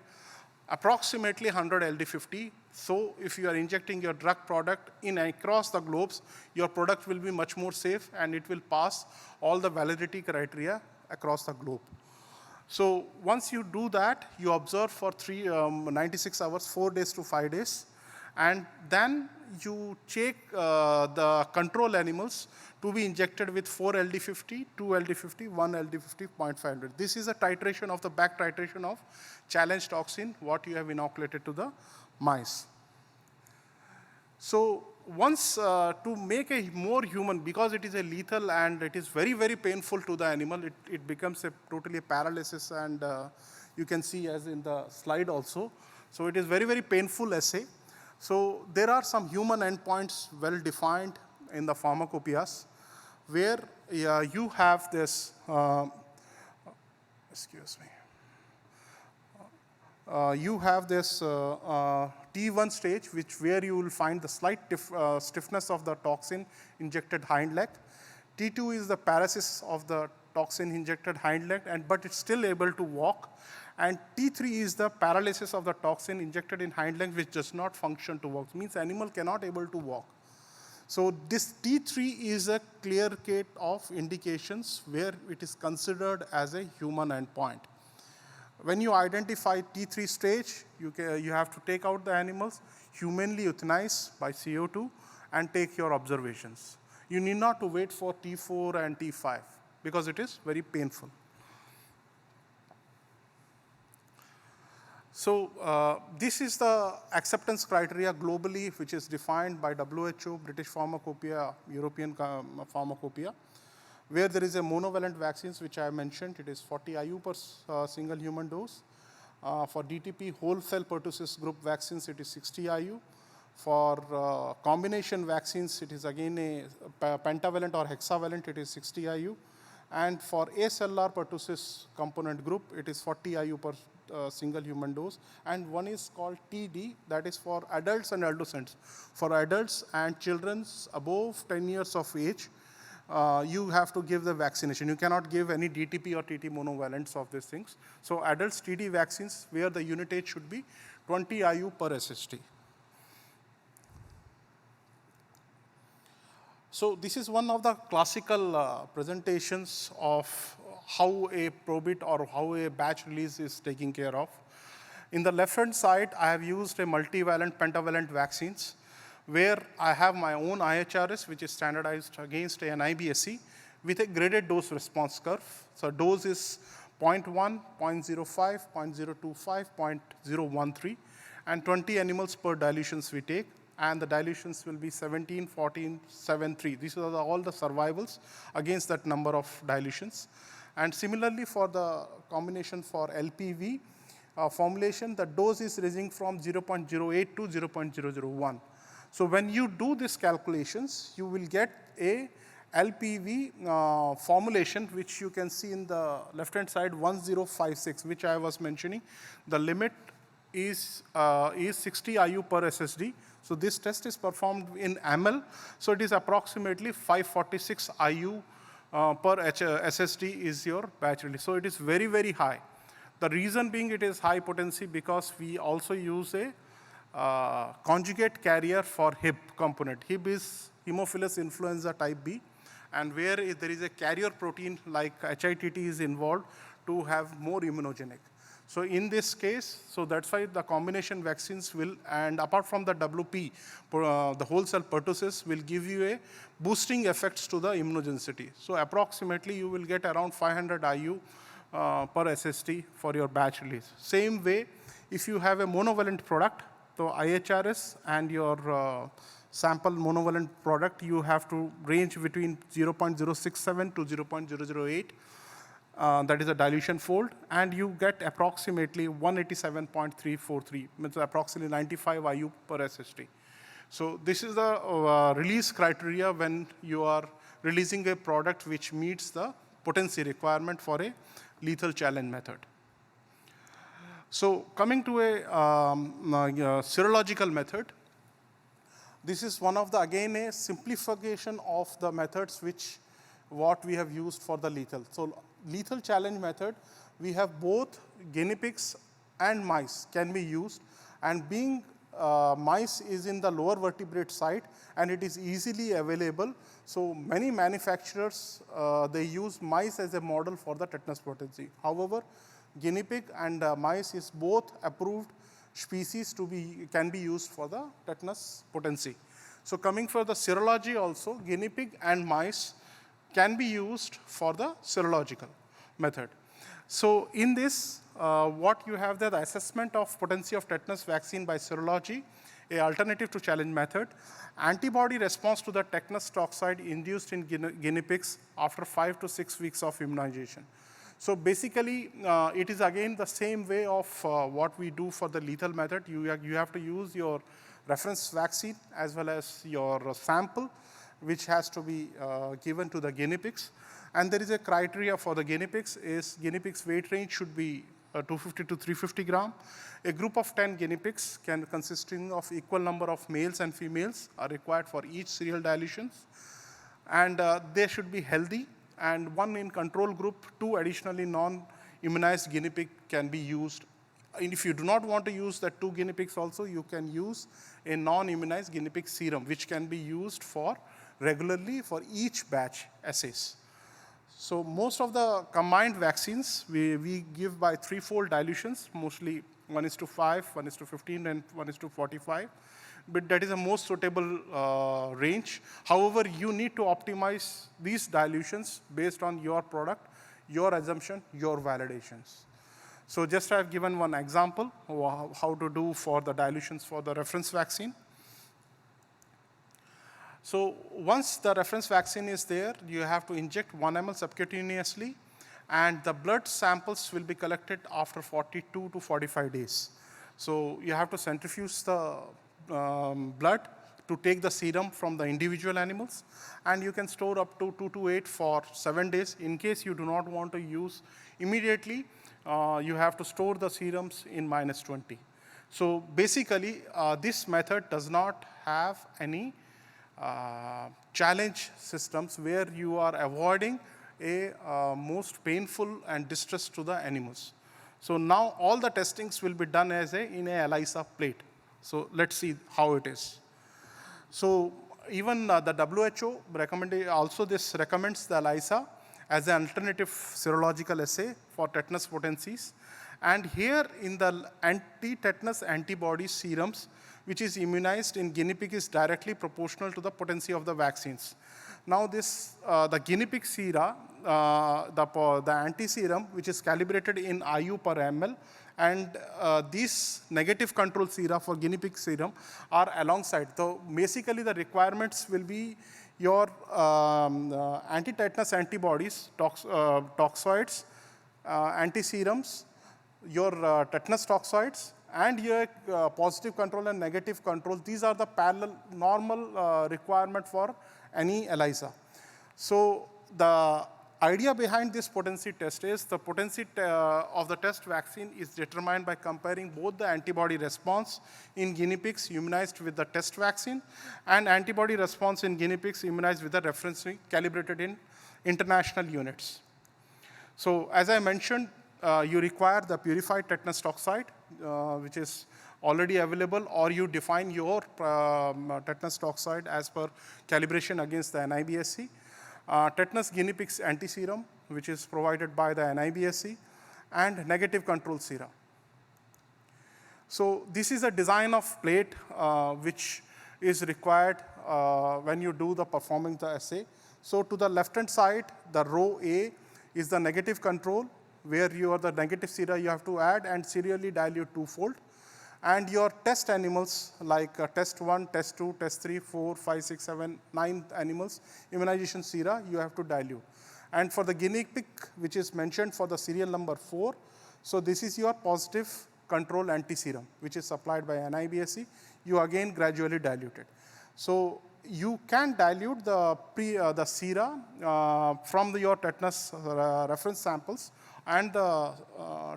approximately 100 LD50. So if you are injecting your drug product across the globes, your product will be much more safe and it will pass all the validity criteria across the globe. So once you do that, you observe for 96 hours, 4 days to 5 days. And then you check the control animals to be injected with 4 LD50, 2 LD50, 1 LD50, 0.500. This is a titration of the back titration of challenge toxin, what you have inoculated to the mice. So once to make a more human, because it is a lethal and it is very, very painful to the animal, it becomes totally a paralysis, and you can see as in the slide also. So it is very, very painful assay. So there are some human endpoints well defined in the pharmacopoeias, where you have this excuse me. You have this T1 stage, where you will find the slight stiffness of the toxin injected hind leg. T2 is the paralysis of the toxin injected hind leg, but it's still able to walk. And T3 is the paralysis of the toxin injected in hind leg, which does not function to walk. It means animal cannot able to walk. So this T3 is a clear case of indications where it is considered as a human endpoint. When you identify T3 stage, you have to take out the animals, humanly euthanize by CO2, and take your observations. You need not to wait for T4 and T5 because it is very painful. So this is the acceptance criteria globally, which is defined by WHO, British Pharmacopoeia, European Pharmacopoeia, where there is a monovalent vaccines, which I mentioned. It is 40 IU per single human dose. For DTP, whole cell pertussis group vaccines, it is 60 IU. For combination vaccines, it is again a pentavalent or hexavalent, it is 60 IU. And for acellular pertussis component group, it is 40 IU per single human dose. And one is called TD, that is for adults and adolescents. For adults and children above 10 years of age, you have to give the vaccination. You cannot give any DTP or TT monovalents of these things. So adults TD vaccines, where the unit age should be 20 IU per SST. So this is one of the classical presentations of how a probit or how a batch release is taken care of. In the left-hand side, I have used a multivalent, pentavalent vaccines, where I have my own IHRS, which is standardized against an IBSC, with a graded dose response curve. So dose is 0.1, 0.05, 0.025, 0.013, and 20 animals per dilutions we take. And the dilutions will be 17, 14, 7, 3. These are all the survivals against that number of dilutions. And similarly, for the combination for LPV formulation, the dose is ranging from 0.08 to 0.001. So when you do these calculations, you will get a LPV formulation, which you can see in the left-hand side, 1056, which I was mentioning. The limit is 60 IU per SSD. So this test is performed in ml. So it is approximately 546 IU per SSD is your batch release. So it is very, very high. The reason being it is high potency because we also use a conjugate carrier for Hib component. Hib is Haemophilus influenza type B, and where there is a carrier protein like HITT is involved to have more immunogenic. So in this case, so that's why the combination vaccines will, and apart from the WP, the whole cell pertussis will give you a boosting effects to the immunogenicity. So approximately you will get around 500 IU per SST for your batch release. Same way, if you have a monovalent product, so IHRS and your sample monovalent product, you have to range between 0.067 to 0.008. That is a dilution fold, and you get approximately 187.343, means approximately 95 IU per SST. So this is the release criteria when you are releasing a product which meets the potency requirement for a lethal challenge method. So coming to a serological method, this is one of the, again, a simplification of the methods which what we have used for the lethal. So lethal challenge method, we have both guinea pigs and mice can be used, and being mice is in the lower vertebrate side and it is easily available. So many manufacturers, they use mice as a model for the tetanus potency. However, guinea pig and mice is both approved species can be used for the tetanus potency. So coming for the serology also, guinea pig and mice can be used for the serological method. So in this, what you have there, the assessment of potency of tetanus vaccine by serology, a alternative to challenge method, antibody response to the tetanus toxoid induced in guinea pigs after 5 to 6 weeks of immunization. So basically, it is again the same way of what we do for the lethal method. You have to use your reference vaccine as well as your sample, which has to be given to the guinea pigs. And there is a criteria for the guinea pigs is guinea pigs weight range should be 250 to 350 gram. A group of 10 guinea pigs consisting of equal number of males and females are required for each serial dilutions. And they should be healthy. And one in control group, 2 additionally non-immunized guinea pig can be used. And if you do not want to use the 2 guinea pigs also, you can use a non-immunized guinea pig serum, which can be used for regularly for each batch assays. So most of the combined vaccines, we give by 3-fold dilutions, mostly 1:5, 1:15, and 1:45. But that is the most suitable range. However, you need to optimize these dilutions based on your product, your assumption, your validations. So just I've given one example of how to do for the dilutions for the reference vaccine. So once the reference vaccine is there, you have to inject 1 ml subcutaneously, and the blood samples will be collected after 42 to 45 days. So you have to centrifuge the blood to take the serum from the individual animals, and you can store up to 2 to 8 for 7 days. In case you do not want to use immediately, you have to store the serums in -20. So basically, this method does not have any challenge systems where you are avoiding a most painful and distress to the animals. So now all the testings will be done in a ELISA plate. So let's see how it is. So even the WHO this recommends the ELISA as an alternative serological assay for tetanus potencies. And here in the anti-tetanus antibody serums, which is immunized in guinea pig, is directly proportional to the potency of the vaccines. Now this, the guinea pig sera, the anti-serum, which is calibrated in IU per ml, and these negative control sera for guinea pig serum are alongside. So basically the requirements will be your anti-tetanus antibodies, toxoids, anti-serums, your tetanus toxoids, and your positive control and negative control. These are the parallel normal requirement for any ELISA. So the idea behind this potency test is the potency of the test vaccine is determined by comparing both the antibody response in guinea pigs immunized with the test vaccine and antibody response in guinea pigs immunized with the reference calibrated in international units. So as I mentioned, you require the purified tetanus toxoid, which is already available, or you define your tetanus toxoid as per calibration against the NIBSC. Tetanus guinea pigs anti-serum, which is provided by the NIBSC, and negative control sera. So this is a design of plate which is required when you do the performing the assay. So to the left-hand side, the row A is the negative control, where the negative sera you have to add and serially dilute 2-fold. And your test animals, like test 1, test 2, test 3, 4, 5, 6, 7, 9 animals, immunization sera, you have to dilute. And for the guinea pig, which is mentioned for the serial number 4, so this is your positive control anti-serum, which is supplied by NIBSC. You again gradually dilute it. So you can dilute the sera from your tetanus reference samples and the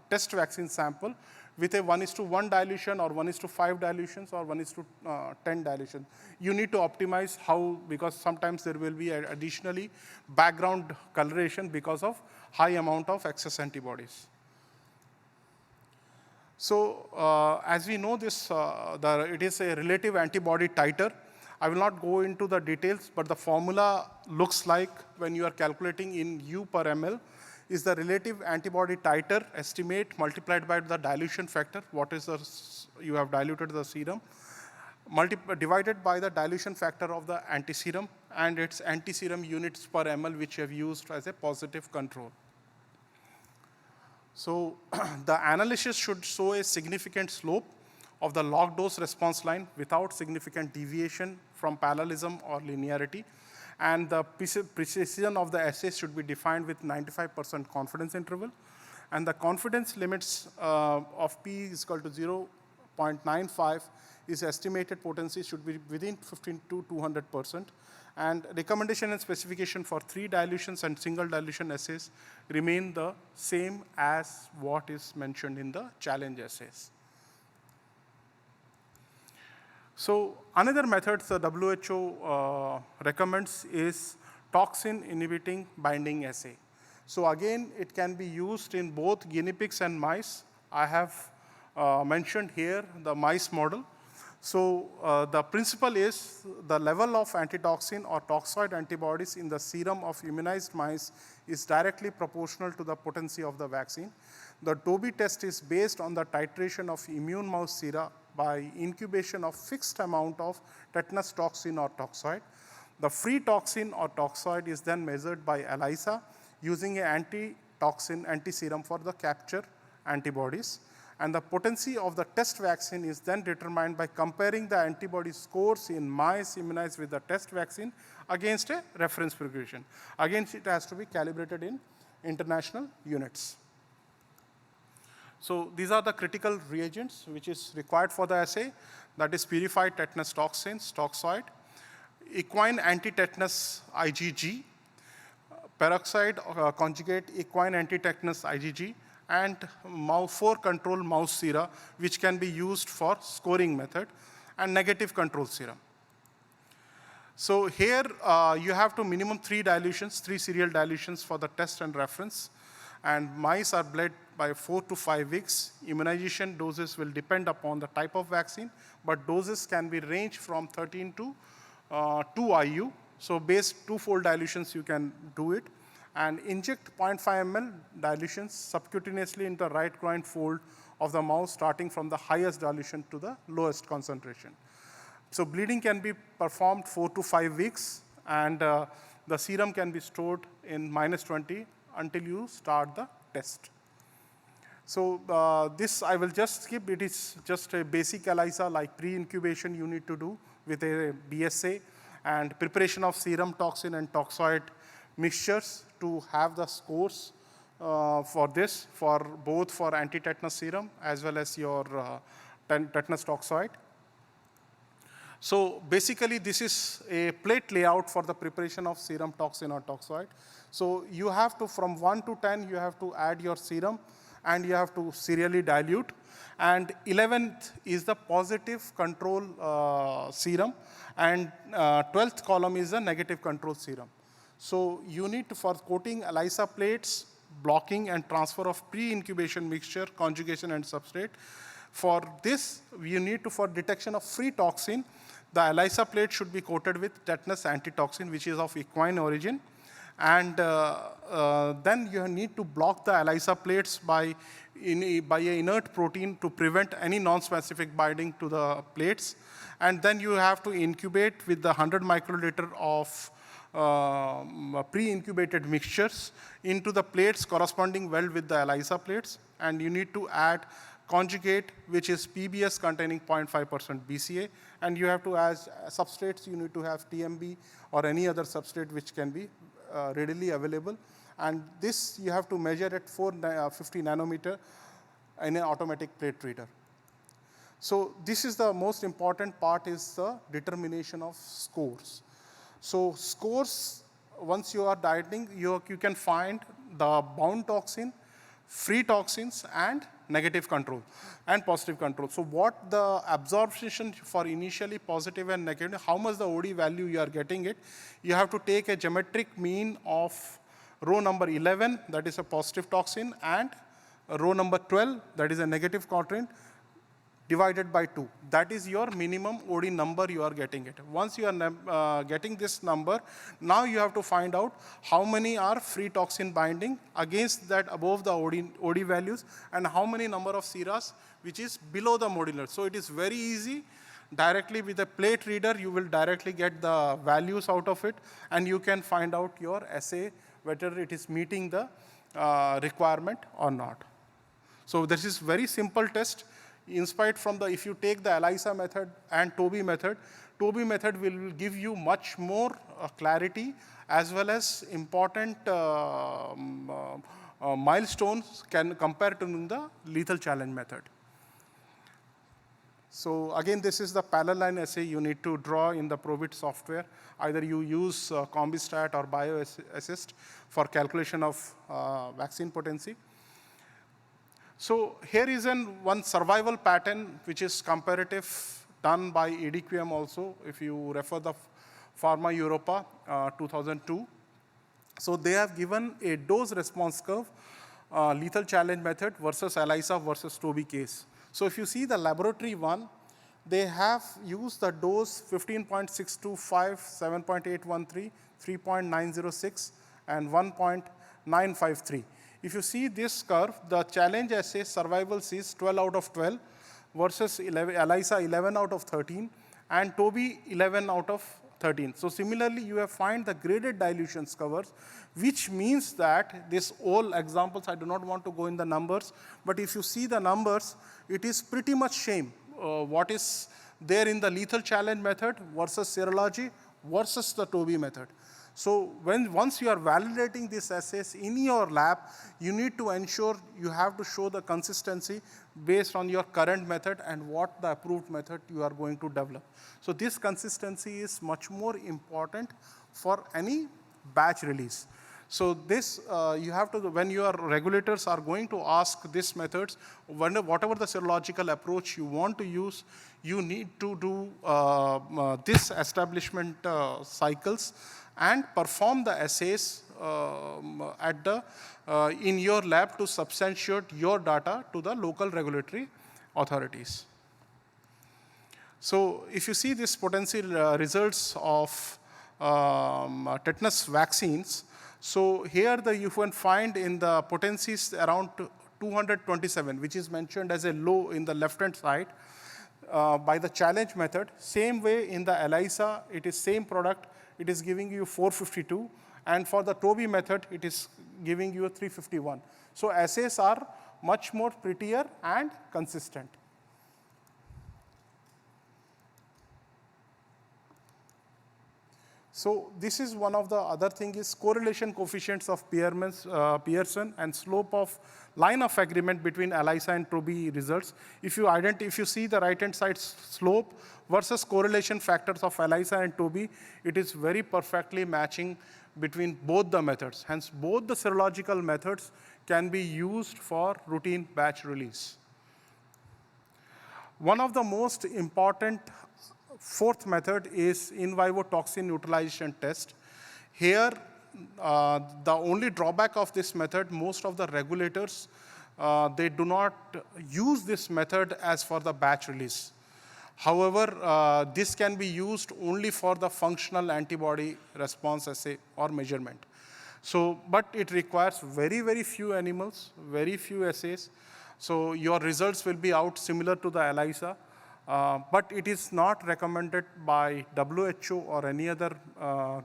test vaccine sample with a 1:1 dilution or 1:5 dilutions or 1:10 dilution. You need to optimize how, because sometimes there will be additionally background coloration because of high amount of excess antibodies. So as we know this, it is a relative antibody titer. I will not go into the details, but the formula looks like when you are calculating in U per ml, is the relative antibody titer estimate multiplied by the dilution factor, what is you have diluted the serum, divided by the dilution factor of the anti-serum and its anti-serum units per ml, which you have used as a positive control. So the analysis should show a significant slope of the log dose response line without significant deviation from parallelism or linearity. And the precision of the assay should be defined with 95% confidence interval. And the confidence limits of P is equal to 0.95 is estimated potency should be within 15 to 200%. And recommendation and specification for 3 dilutions and single dilution assays remain the same as what is mentioned in the challenge assays. So another method the WHO recommends is toxin inhibiting binding assay. So again, it can be used in both guinea pigs and mice. I have mentioned here the mice model. So the principle is the level of antitoxin or toxoid antibodies in the serum of immunized mice is directly proportional to the potency of the vaccine. The TOBI test is based on the titration of immune mouse sera by incubation of fixed amount of tetanus toxin or toxoid. The free toxin or toxoid is then measured by ELISA using an anti-toxin anti-serum for the capture antibodies. And the potency of the test vaccine is then determined by comparing the antibody scores in mice immunized with the test vaccine against a reference population. Again, it has to be calibrated in international units. So these are the critical reagents which is required for the assay. That is purified tetanus toxins, toxoid, equine anti-tetanus IgG, peroxide conjugate equine anti-tetanus IgG, and 4 control mouse sera, which can be used for scoring method, and negative control serum. So here you have to minimum 3 dilutions, 3 serial dilutions for the test and reference, and mice are bled by 4 to 5 weeks. Immunization doses will depend upon the type of vaccine, but doses can be ranged from 13 to 2 IU. So based 2-fold dilutions you can do it, and inject 0.5 ml dilutions subcutaneously in the right groin fold of the mouse, starting from the highest dilution to the lowest concentration. So bleeding can be performed 4 to 5 weeks, and the serum can be stored in -20 until you start the test. So this I will just skip. It is just a basic ELISA, like pre-incubation you need to do with a BSA, and preparation of serum toxin and toxoid mixtures to have the scores for this, for both for anti-tetanus serum as well as your tetanus toxoid. So basically this is a plate layout for the preparation of serum toxin or toxoid. So you have to, from 1 to 10, you have to add your serum, and you have to serially dilute. And 11th is the positive control serum, and 12th column is the negative control serum. So you need to, for coating ELISA plates, blocking and transfer of pre-incubation mixture, conjugation and substrate. For this, you need to, for detection of free toxin, the ELISA plate should be coated with tetanus antitoxin, which is of equine origin. And then you need to block the ELISA plates by an inert protein to prevent any non-specific binding to the plates. And then you have to incubate with the 100 microliter of pre-incubated mixtures into the plates corresponding well with the ELISA plates. And you need to add conjugate, which is PBS containing 0.5% BCA. And you have to, as substrates, you need to have TMB or any other substrate which can be readily available. And this you have to measure at 450 nanometer in an automatic plate reader. So this is the most important part, is the determination of scores. So scores, once you are dieting, you can find the bound toxin, free toxins, and negative control and positive control. So what the absorption for initially positive and negative, how much the OD value you are getting it, you have to take a geometric mean of row number 11, that is a positive toxin, and row number 12, that is a negative quadrant, divided by 2. That is your minimum OD number you are getting it. Once you are getting this number, now you have to find out how many are free toxin binding against that above the OD values, and how many number of seras which is below the modular. So it is very easy. Directly with a plate reader, you will directly get the values out of it, and you can find out your assay whether it is meeting the requirement or not. So this is very simple test. Inspired from the, if you take the ELISA method and TOBI method will give you much more clarity as well as important milestones can compare to the lethal challenge method. So again, this is the parallel line assay you need to draw in the Probit software. Either you use Combistat or BioAssist for calculation of vaccine potency. So here is one survival pattern, which is comparative, done by EDQM also, if you refer the Pharma Europa 2002. So they have given a dose response curve, lethal challenge method versus ELISA versus TOBI case. So if you see the laboratory one, they have used the dose 15.625, 7.813, 3.906, and 1.953. If you see this curve, the challenge assay survival is 12 out of 12 versus ELISA 11 out of 13, and TOBI 11 out of 13. So similarly, you have find the graded dilutions covers, which means that this all examples, I do not want to go in the numbers, but if you see the numbers, it is pretty much same. What is there in the lethal challenge method versus serology versus the TOBI method. So once you are validating these assays in your lab, you need to ensure you have to show the consistency based on your current method and what the approved method you are going to develop. So this consistency is much more important for any batch release. So this, you have to, when your regulators are going to ask these methods, whatever the serological approach you want to use, you need to do this establishment cycles and perform the assays at the, in your lab to substantiate your data to the local regulatory authorities. So if you see this potential results of tetanus vaccines, so here you can find in the potencies around 227, which is mentioned as a low in the left-hand side by the challenge method. Same way in the ELISA, it is same product, it is giving you 452, and for the TOBI method, it is giving you 351. So assays are much more prettier and consistent. So this is one of the other thing is correlation coefficients of Pearson and slope of line of agreement between ELISA and TOBI results. If you see the right-hand side slope versus correlation factors of ELISA and TOBI, it is very perfectly matching between both the methods. Hence, both the serological methods can be used for routine batch release. One of the most important fourth method is in vivo toxin neutralization test. Here, the only drawback of this method, most of the regulators, they do not use this method as for the batch release. However, this can be used only for the functional antibody response assay or measurement. So, but it requires very, very few animals, very few assays. So your results will be out similar to the ELISA. But it is not recommended by WHO or any other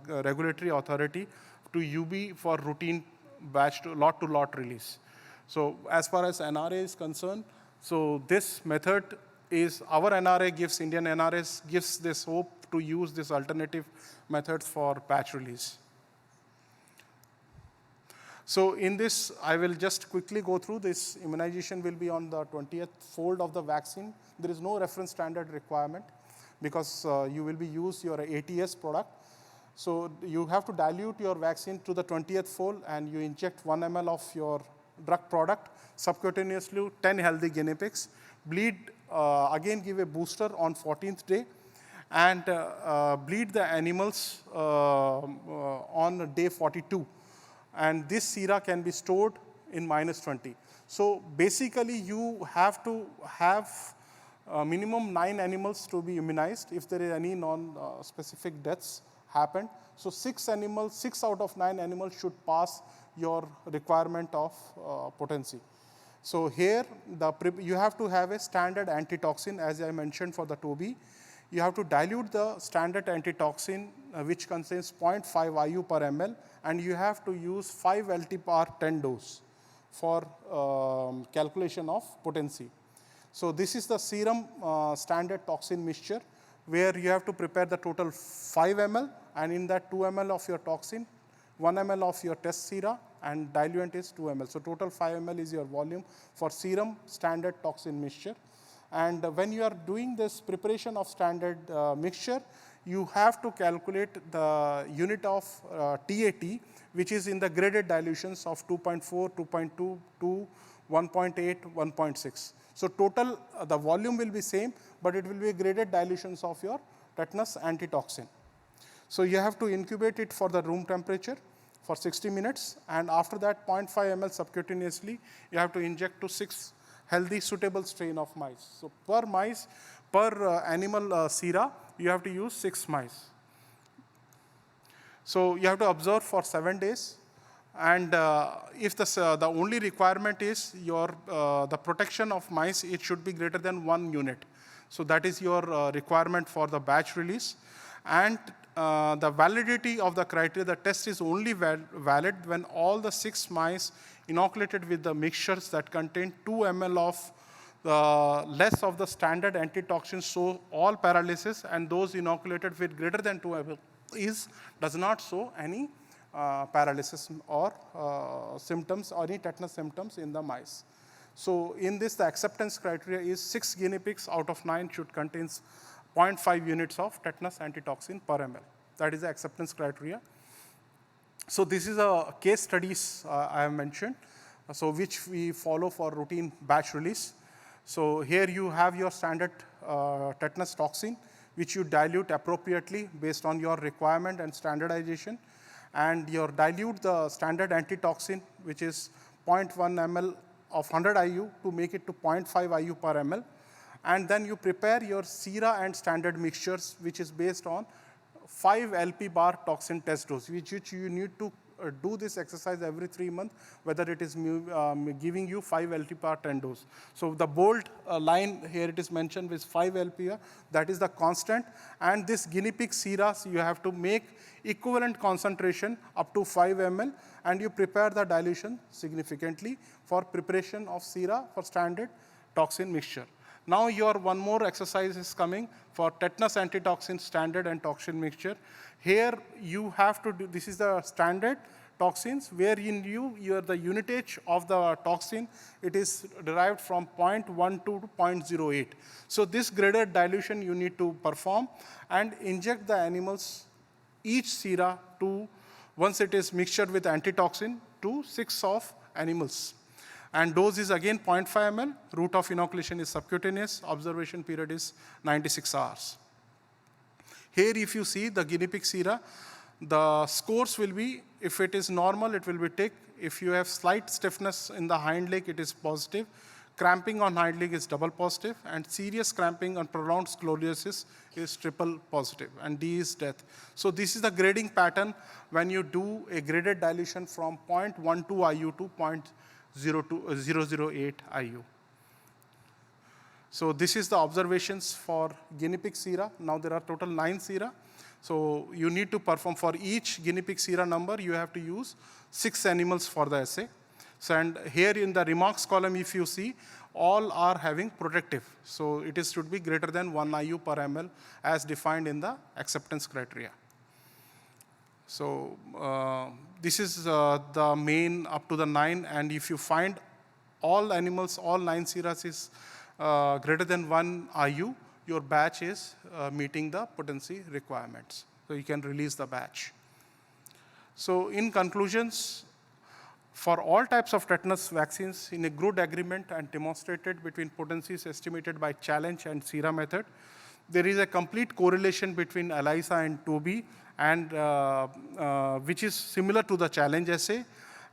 regulatory authority to UB for routine batch to lot release. So as far as NRA is concerned, so this method is, our NRA gives, Indian NRA gives this hope to use this alternative methods for batch release. So in this, I will just quickly go through this. Immunization will be on the 20th fold of the vaccine. There is no reference standard requirement because you will be use your ATS product. So you have to dilute your vaccine to the 20th fold and you inject 1 ml of your drug product subcutaneously, 10 healthy guinea pigs. Bleed, again give a booster on 14th day and bleed the animals on day 42. And this sera can be stored in -20. So basically, you have to have minimum 9 animals to be immunized if there is any non-specific deaths happened. So 6 out of 9 animals should pass your requirement of potency. So here, you have to have a standard antitoxin, as I mentioned for the TOBI. You have to dilute the standard antitoxin, which contains 0.5 IU per ml, and you have to use 5 LT/10 dose for calculation of potency. So this is the serum standard toxin mixture, where you have to prepare the total 5 ml, and in that 2 ml of your toxin, 1 ml of your test sera, and diluent is 2 ml. So total 5 ml is your volume for serum standard toxin mixture. And when you are doing this preparation of standard mixture, you have to calculate the unit of TAT, which is in the graded dilutions of 2.4, 2.2, 2, 1.8, 1.6. So total, the volume will be same, but it will be graded dilutions of your tetanus antitoxin. So you have to incubate it for the room temperature for 60 minutes, and after that 0.5 ml subcutaneously, you have to inject to 6 healthy suitable strain of mice. So per animal sera, you have to use 6 mice. So you have to observe for 7 days, and if the only requirement is the protection of mice, it should be greater than 1 unit. So that is your requirement for the batch release. And the validity of the criteria, the test is only valid when all the 6 mice inoculated with the mixtures that contain 2 ml of less of the standard antitoxins show all paralysis, and those inoculated with greater than 2 ml does not show any paralysis or symptoms or any tetanus symptoms in the mice. So in this, the acceptance criteria is 6 guinea pigs out of 9 should contain 0.5 units of tetanus antitoxin per ml. That is the acceptance criteria. So this is a case studies I have mentioned, so which we follow for routine batch release. So here you have your standard tetanus toxin, which you dilute appropriately based on your requirement and standardization. And you dilute the standard antitoxin, which is 0.1 ml of 100 IU to make it to 0.5 IU per ml. And then you prepare your sera and standard mixtures, which is based on 5 LP bar toxin test dose, which you need to do this exercise every 3 months, whether it is giving you 5 LP bar 10 dose. So the bold line here it is mentioned with 5 LP, that is the constant. And this guinea pig sera, you have to make equivalent concentration up to 5 ml, and you prepare the dilution significantly for preparation of sera for standard toxin mixture. Now your one more exercise is coming for tetanus antitoxin standard and toxin mixture. Here you have to do, this is the standard toxins, wherein the unitage of the toxin, it is derived from 0.12 to 0.08. So this graded dilution you need to perform and inject the animals, each sera to, once it is mixtured with antitoxin, to 6 of animals. And dose is again 0.5 ml, route of inoculation is subcutaneous, observation period is 96 hours. Here if you see the guinea pig sera, the scores will be, if it is normal, it will be tick. If you have slight stiffness in the hind leg, it is positive. Cramping on hind leg is double positive, and serious cramping on prolonged scoliosis is triple positive, and D is death. So this is the grading pattern when you do a graded dilution from 0.12 IU to 0.008 IU. So this is the observations for guinea pig sera. Now there are total 9 sera. So you need to perform for each guinea pig sera number, you have to use 6 animals for the assay. So and here in the remarks column, if you see, all are having protective. So it should be greater than 1 IU per ml as defined in the acceptance criteria. So this is the main up to the 9, and if you find all animals, all 9 sera is greater than 1 IU, your batch is meeting the potency requirements. So you can release the batch. So in conclusions, for all types of tetanus vaccines, in a good agreement and demonstrated between potencies estimated by challenge and sera method, there is a complete correlation between ELISA and TOBE, and which is similar to the challenge assay.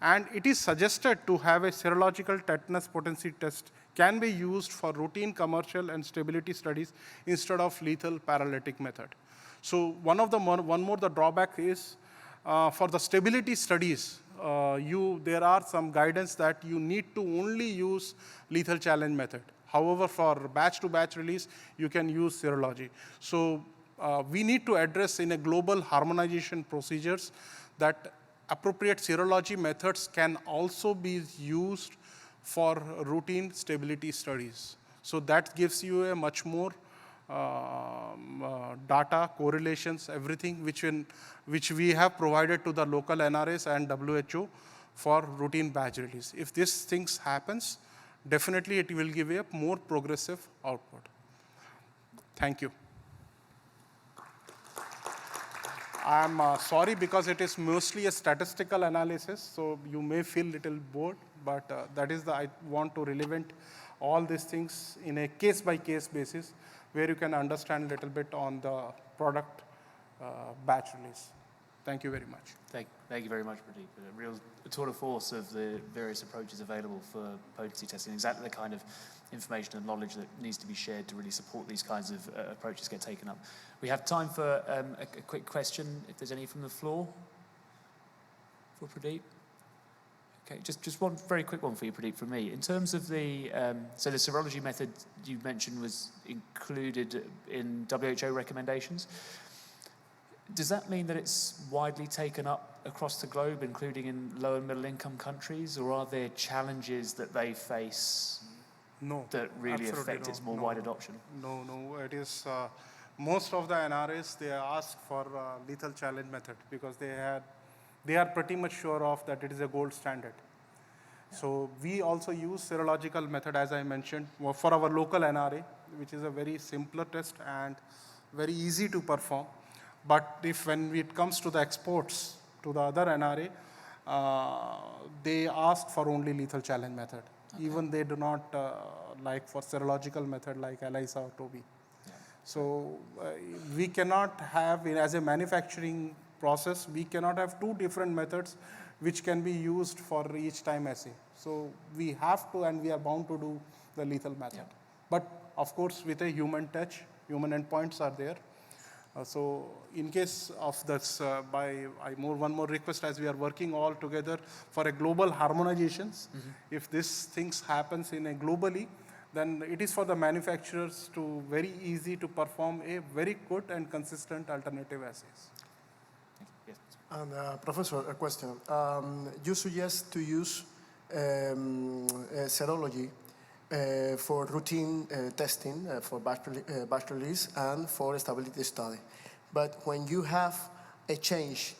And it is suggested to have a serological tetanus potency test can be used for routine commercial and stability studies instead of lethal paralytic method. So one more the drawback is for the stability studies, there are some guidance that you need to only use lethal challenge method. However, for batch to batch release, you can use serology. So we need to address in a global harmonization procedures that appropriate serology methods can also be used for routine stability studies. So that gives you a much more data, correlations, everything which we have provided to the local NRS and WHO for routine batch release. If these things happens, definitely it will give a more progressive output. Thank you. I'm sorry because it is mostly a statistical analysis, so you may feel a little bored, but that is I want to relevant all these things in a case-by-case basis where you can understand a little bit on the product batch release. Thank you very much. Thank you very much, Pradip. A real tour de force of the various approaches available for potency testing, exactly the kind of information and knowledge that needs to be shared to really support these kinds of approaches get taken up. We have time for a quick question, if there's any from the floor for Pradip. Okay, just one very quick one for you, Pradip, from me. In terms of the, so the serology method you mentioned was included in WHO recommendations. Does that mean that it's widely taken up across the globe, including in low and middle income countries, or are there challenges that they face that really affect its more wide adoption? No, it is, most of the NRAs, they ask for lethal challenge method because they are pretty much sure of that it is a gold standard. Yeah. So we also use serological method, as I mentioned, for our local NRA, which is a very simpler test and very easy to perform. But when it comes to the exports to the other NRA, they ask for only lethal challenge method. Okay. Even they do not like for serological method like ELISA or TOBI. Yeah. So we cannot have, as a manufacturing process, we cannot have two different methods which can be used for each time assay. So we have to, and we are bound to do the lethal method. Yeah. But of course, with a human touch, human endpoints are there. So in case of this, one more request, as we are working all together for a global harmonizations, if these things happens in a globally, then it is for the manufacturers to very easy to perform a very good and consistent alternative assays. Yes. And Professor, a question. You suggest to use serology for routine testing for batch release and for stability study. But when you have a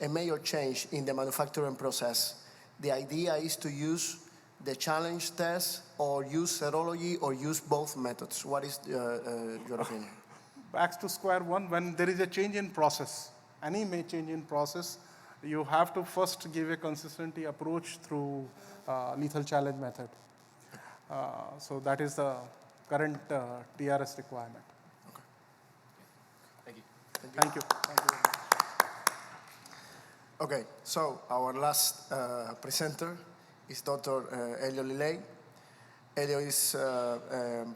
major change in the manufacturing process, the idea is to use the challenge test or use serology or use both methods. What is your opinion? Back to square one, when there is a change in process, any change in process, you have to first give a consistency approach through lethal challenge method. So that is the current TRS requirement. Okay. Thank you. Thank you. Thank you. Okay, so our last presenter is Dr. Elio Lilei. Elio is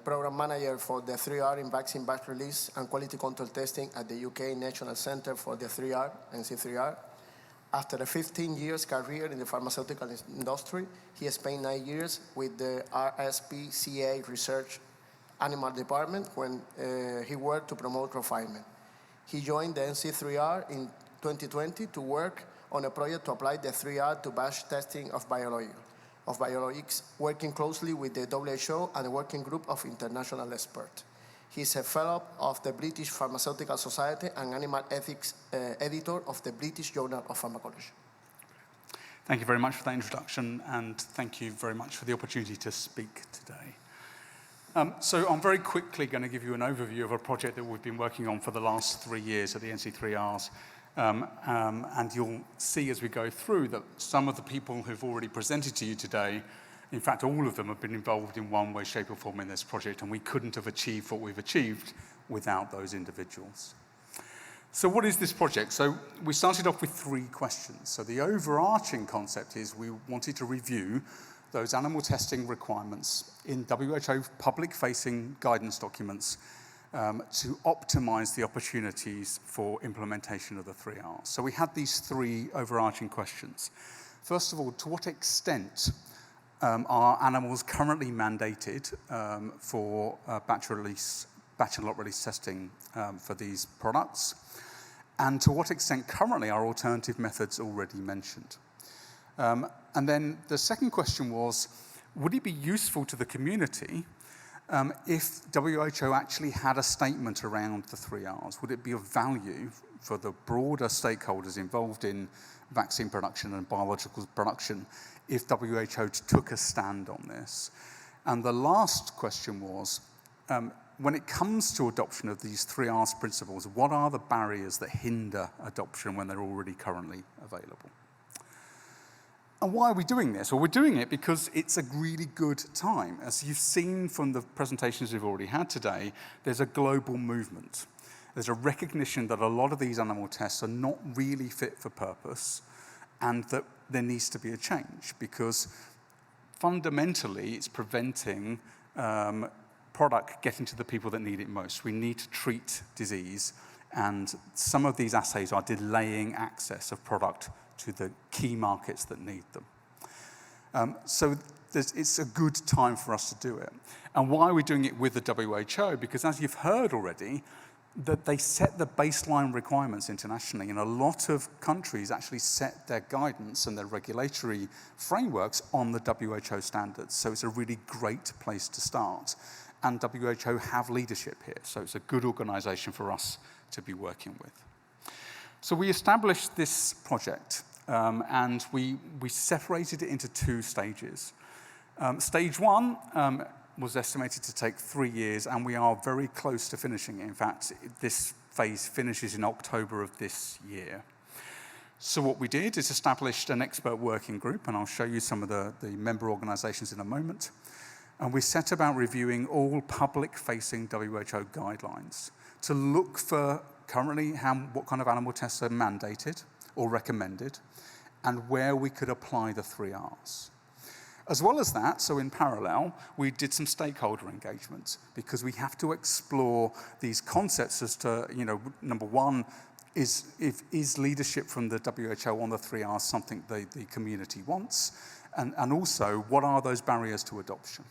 program manager for the 3R in vaccine batch release and quality control testing at the UK National Centre for the 3R, NC3R. After a 15 years career in the pharmaceutical industry, he spent 9 years with the RSPCA Research Animal Department when he worked to promote refinement. He joined the NC3R in 2020 to work on a project to apply the 3R to batch testing of biologics, working closely with the WHO and a working group of international experts. He is a fellow of the British Pharmaceutical Society and animal ethics editor of the British Journal of Pharmacology. Thank you very much for that introduction, and thank you very much for the opportunity to speak today. So I'm very quickly going to give you an overview of a project that we've been working on for the last 3 years at the NC3Rs. And you'll see as we go through that some of the people who've already presented to you today, in fact, all of them have been involved in one way, shape, or form in this project, and we couldn't have achieved what we've achieved without those individuals. So what is this project? So we started off with 3 questions. So the overarching concept is we wanted to review those animal testing requirements in WHO public-facing guidance documents to optimize the opportunities for implementation of the 3Rs. So we had these 3 overarching questions. First of all, to what extent are animals currently mandated for batch and lot release testing for these products? And to what extent currently are alternative methods already mentioned? And then the second question was, would it be useful to the community if WHO actually had a statement around the 3Rs? Would it be of value for the broader stakeholders involved in vaccine production and biological production if WHO took a stand on this? And the last question was, when it comes to adoption of these 3 R's principles, what are the barriers that hinder adoption when they're already currently available? And why are we doing this? Well, we're doing it because it's a really good time. As you've seen from the presentations we've already had today, there's a global movement. There's a recognition that a lot of these animal tests are not really fit for purpose and that there needs to be a change because fundamentally it's preventing product getting to the people that need it most. We need to treat disease, and some of these assays are delaying access of product to the key markets that need them. So it's a good time for us to do it. And why are we doing it with the WHO? Because as you've heard already, that they set the baseline requirements internationally, and a lot of countries actually set their guidance and their regulatory frameworks on the WHO standards. So it's a really great place to start. And WHO have leadership here, so it's a good organization for us to be working with. So we established this project, and we separated it into 2 stages. Stage 1 was estimated to take 3 years, and we are very close to finishing it. In fact, this phase finishes in October of this year. So what we did is established an expert working group, and I'll show you some of the member organizations in a moment. And we set about reviewing all public-facing WHO guidelines to look for currently what kind of animal tests are mandated or recommended, and where we could apply the 3 R's. As well as that, so in parallel, we did some stakeholder engagement because we have to explore these concepts as to, number one, is leadership from the WHO on the 3 R's something the community wants? And also, what are those barriers to adoption?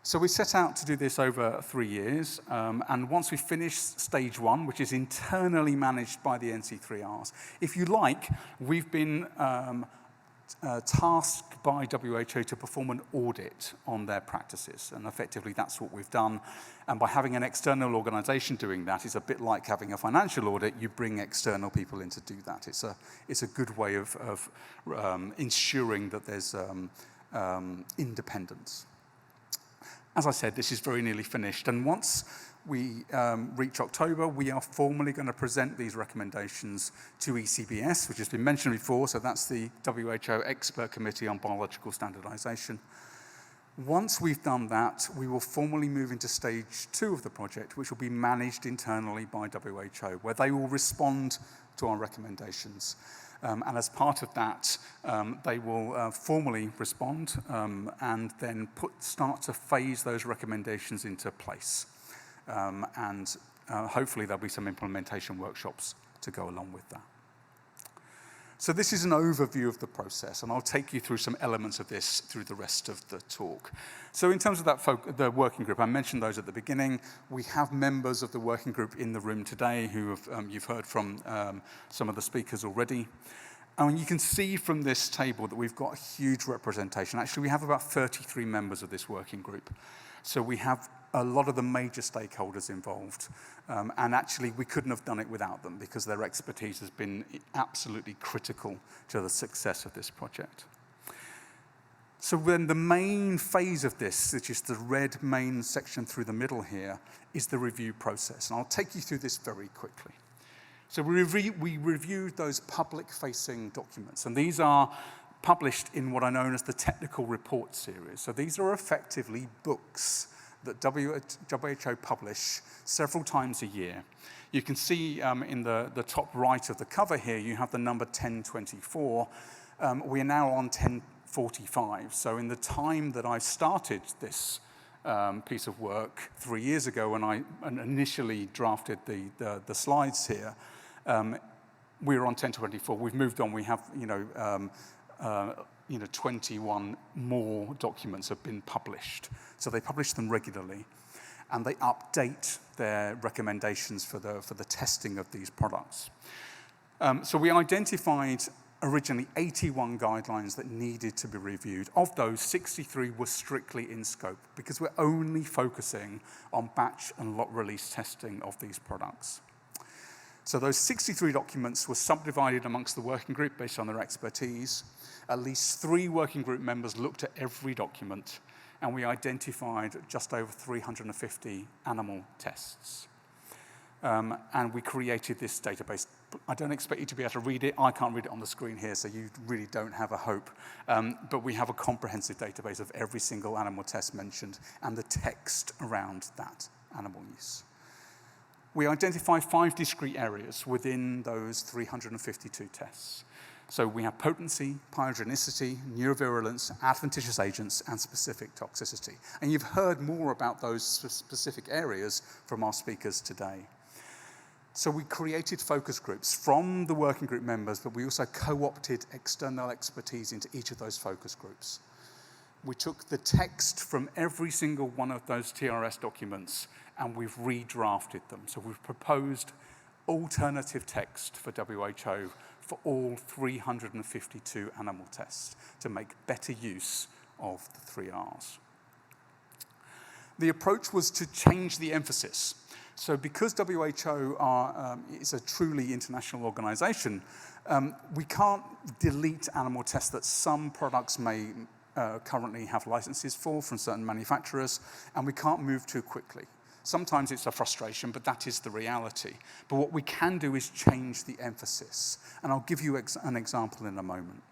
So we set out to do this over 3 years, and once we finished stage 1, which is internally managed by the NC3Rs, if you like, we've been tasked by WHO to perform an audit on their practices, and effectively that's what we've done. And by having an external organization doing that, it's a bit like having a financial audit. You bring external people in to do that. It's a good way of ensuring that there's independence. As I said, this is very nearly finished, and once we reach October, we are formally going to present these recommendations to ECBS, which has been mentioned before, so that's the WHO Expert Committee on Biological Standardization. Once we've done that, we will formally move into stage 2 of the project, which will be managed internally by WHO, where they will respond to our recommendations. And as part of that, they will formally respond and then start to phase those recommendations into place. And hopefully there'll be some implementation workshops to go along with that. So this is an overview of the process, and I'll take you through some elements of this through the rest of the talk. So in terms of the working group, I mentioned those at the beginning. We have members of the working group in the room today who you've heard from some of the speakers already. And you can see from this table that we've got a huge representation. Actually, we have about 33 members of this working group. So we have a lot of the major stakeholders involved. And actually, we couldn't have done it without them because their expertise has been absolutely critical to the success of this project. So then the main phase of this, which is the red main section through the middle here, is the review process. And I'll take you through this very quickly. So we reviewed those public-facing documents, and these are published in what are known as the technical report series. So these are effectively books that WHO publish several times a year. You can see in the top right of the cover here, you have the number 1024. We are now on 1045. So in the time that I started this piece of work 3 years ago when I initially drafted the slides here, we were on 1024. We've moved on. We have 21 more documents have been published. So they publish them regularly, and they update their recommendations for the testing of these products. So we identified originally 81 guidelines that needed to be reviewed. Of those, 63 were strictly in scope because we're only focusing on batch and lot release testing of these products. So those 63 documents were subdivided amongst the working group based on their expertise. At least 3 working group members looked at every document, and we identified just over 350 animal tests. And we created this database. I don't expect you to be able to read it. I can't read it on the screen here, so you really don't have a hope. But we have a comprehensive database of every single animal test mentioned and the text around that animal use. We identify 5 discrete areas within those 352 tests. So we have potency, pyrogenicity, neurovirulence, adventitious agents, and specific toxicity. And you've heard more about those specific areas from our speakers today. So we created focus groups from the working group members, but we also co-opted external expertise into each of those focus groups. We took the text from every single one of those TRS documents and we've redrafted them. So we've proposed alternative text for WHO for all 352 animal tests to make better use of the 3 Rs. The approach was to change the emphasis. So because WHO is a truly international organization, we can't delete animal tests that some products may currently have licenses for from certain manufacturers, and we can't move too quickly. Sometimes it's a frustration, but that is the reality. But what we can do is change the emphasis, and I'll give you an example in a moment.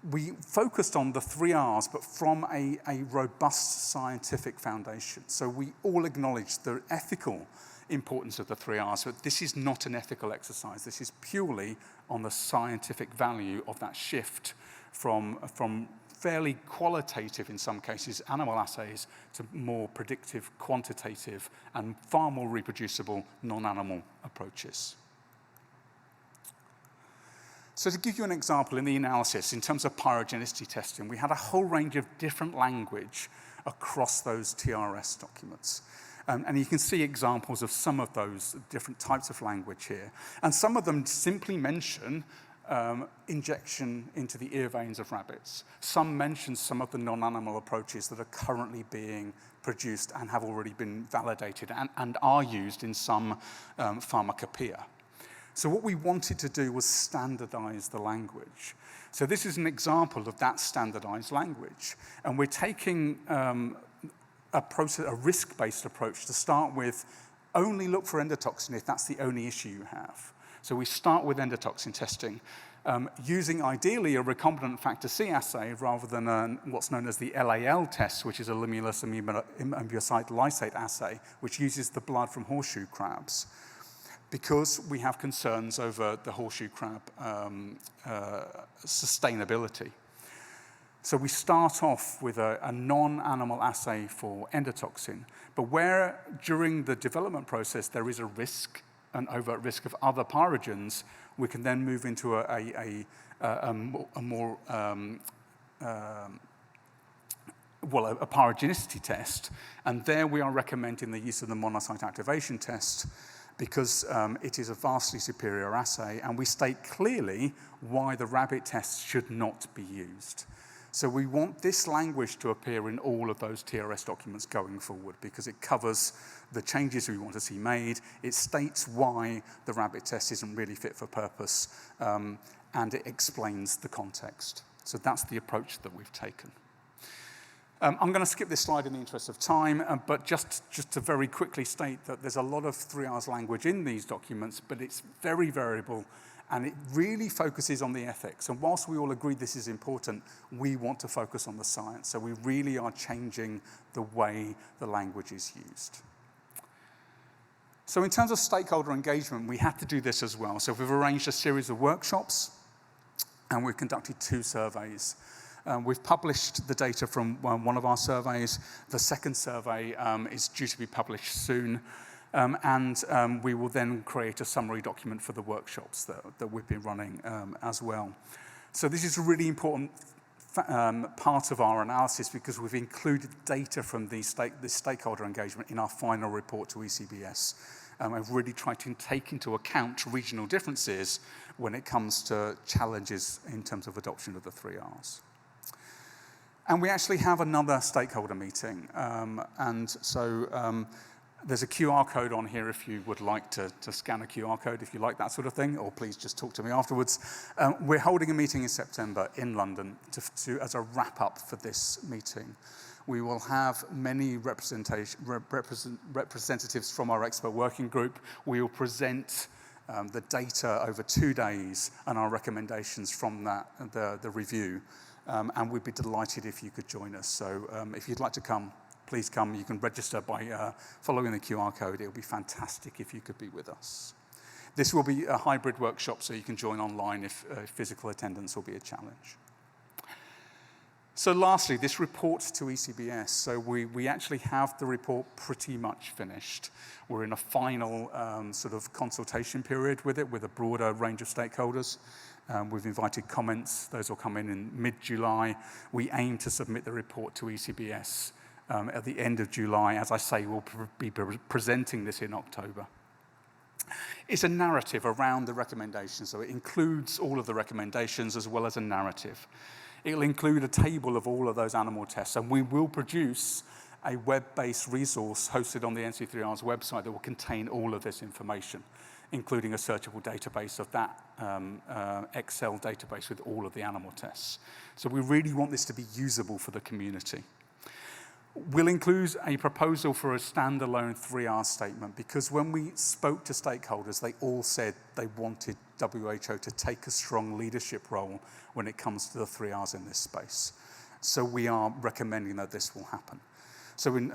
We focused on the 3 Rs, but from a robust scientific foundation. So we all acknowledge the ethical importance of the 3 Rs, but this is not an ethical exercise. This is purely on the scientific value of that shift from fairly qualitative, in some cases, animal assays to more predictive, quantitative, and far more reproducible non-animal approaches. So to give you an example in the analysis, in terms of pyrogenicity testing, we had a whole range of different language across those TRS documents. And you can see examples of some of those different types of language here. And some of them simply mention injection into the ear veins of rabbits. Some mention some of the non-animal approaches that are currently being produced and have already been validated and are used in some pharmacopoeia. So what we wanted to do was standardize the language. So this is an example of that standardized language. And we're taking a risk-based approach to start with. Only look for endotoxin if that's the only issue you have. So we start with endotoxin testing, using ideally a recombinant factor C assay rather than what's known as the LAL test, which is a limulus ambiocyte lysate assay, which uses the blood from horseshoe crabs, because we have concerns over the horseshoe crab sustainability. So we start off with a non-animal assay for endotoxin, but where during the development process there is a risk, an overt risk of other pyrogens, we can then move into a pyrogenicity test, and there we are recommending the use of the monocyte activation test because it is a vastly superior assay, and we state clearly why the rabbit tests should not be used. So we want this language to appear in all of those TRS documents going forward because it covers the changes we want to see made. It states why the rabbit test isn't really fit for purpose, and it explains the context. So that's the approach that we've taken. I'm going to skip this slide in the interest of time, but just to very quickly state that there's a lot of 3 Rs language in these documents, but it's very variable, and it really focuses on the ethics. And whilst we all agree this is important, we want to focus on the science. So we really are changing the way the language is used. So in terms of stakeholder engagement, we had to do this as well. So we've arranged a series of workshops, and we've conducted 2 surveys. We've published the data from one of our surveys. The second survey is due to be published soon. And we will then create a summary document for the workshops that we've been running as well. So this is a really important part of our analysis because we've included data from this stakeholder engagement in our final report to ECBS. I've really tried to take into account regional differences when it comes to challenges in terms of adoption of the 3 Rs. And we actually have another stakeholder meeting. There's a QR code on here if you would like to scan a QR code, if you like that sort of thing, or please just talk to me afterwards. We're holding a meeting in September in London as a wrap-up for this meeting. We will have many representatives from our expert working group. We will present the data over 2 days and our recommendations from that, the review. And we'd be delighted if you could join us. So if you'd like to come, please come. You can register by following the QR code. It would be fantastic if you could be with us. This will be a hybrid workshop, so you can join online if physical attendance will be a challenge. So lastly, this report to ECBS. So we actually have the report pretty much finished. We're in a final sort of consultation period with it, with a broader range of stakeholders. We've invited comments. Those will come in mid-July. We aim to submit the report to ECBS at the end of July. As I say, we'll be presenting this in October. It's a narrative around the recommendations, so it includes all of the recommendations as well as a narrative. It'll include a table of all of those animal tests, and we will produce a web-based resource hosted on the NC3R's website that will contain all of this information, including a searchable database of that Excel database with all of the animal tests. So we really want this to be usable for the community. We'll include a proposal for a standalone 3R statement, because when we spoke to stakeholders, they all said they wanted WHO to take a strong leadership role when it comes to the 3Rs in this space. So we are recommending that this will happen. So in,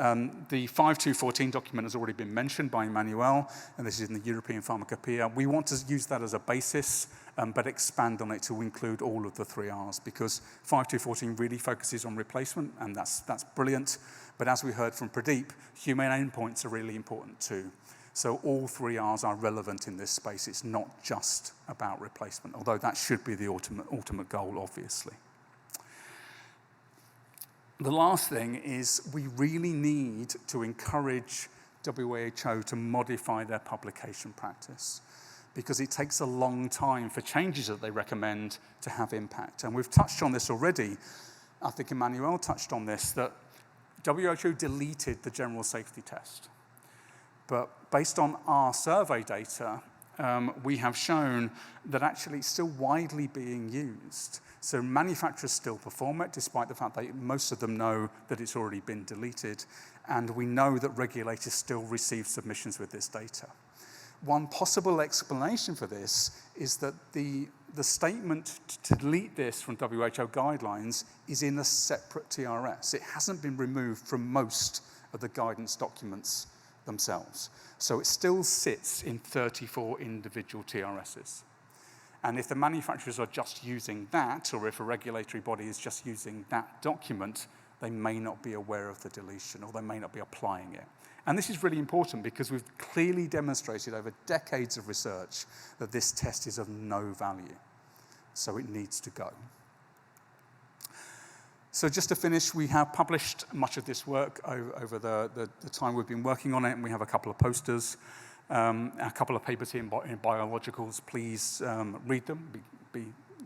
the 5214 document has already been mentioned by Emmanuelle, and this is in the European Pharmacopoeia. We want to use that as a basis, but expand on it to include all of the 3Rs, because 5214 really focuses on replacement, and that's brilliant. But as we heard from Pradip, human endpoints are really important too. So all 3Rs are relevant in this space. It's not just about replacement, although that should be the ultimate goal, obviously. The last thing is we really need to encourage WHO to modify their publication practice, because it takes a long time for changes that they recommend to have impact. And we've touched on this already. I think Emmanuelle touched on this, that WHO deleted the general safety test. But based on our survey data, we have shown that actually it's still widely being used. So manufacturers still perform it, despite the fact that most of them know that it's already been deleted. And we know that regulators still receive submissions with this data. One possible explanation for this is that the statement to delete this from WHO guidelines is in a separate TRS. It hasn't been removed from most of the guidance documents themselves. So it still sits in 34 individual TRSs. And if the manufacturers are just using that, or if a regulatory body is just using that document, they may not be aware of the deletion, or they may not be applying it. And this is really important, because we've clearly demonstrated over decades of research that this test is of no value. So it needs to go. So just to finish, we have published much of this work over the time we've been working on it, and we have a couple of posters, a couple of papers here in Biologicals. Please read them. Be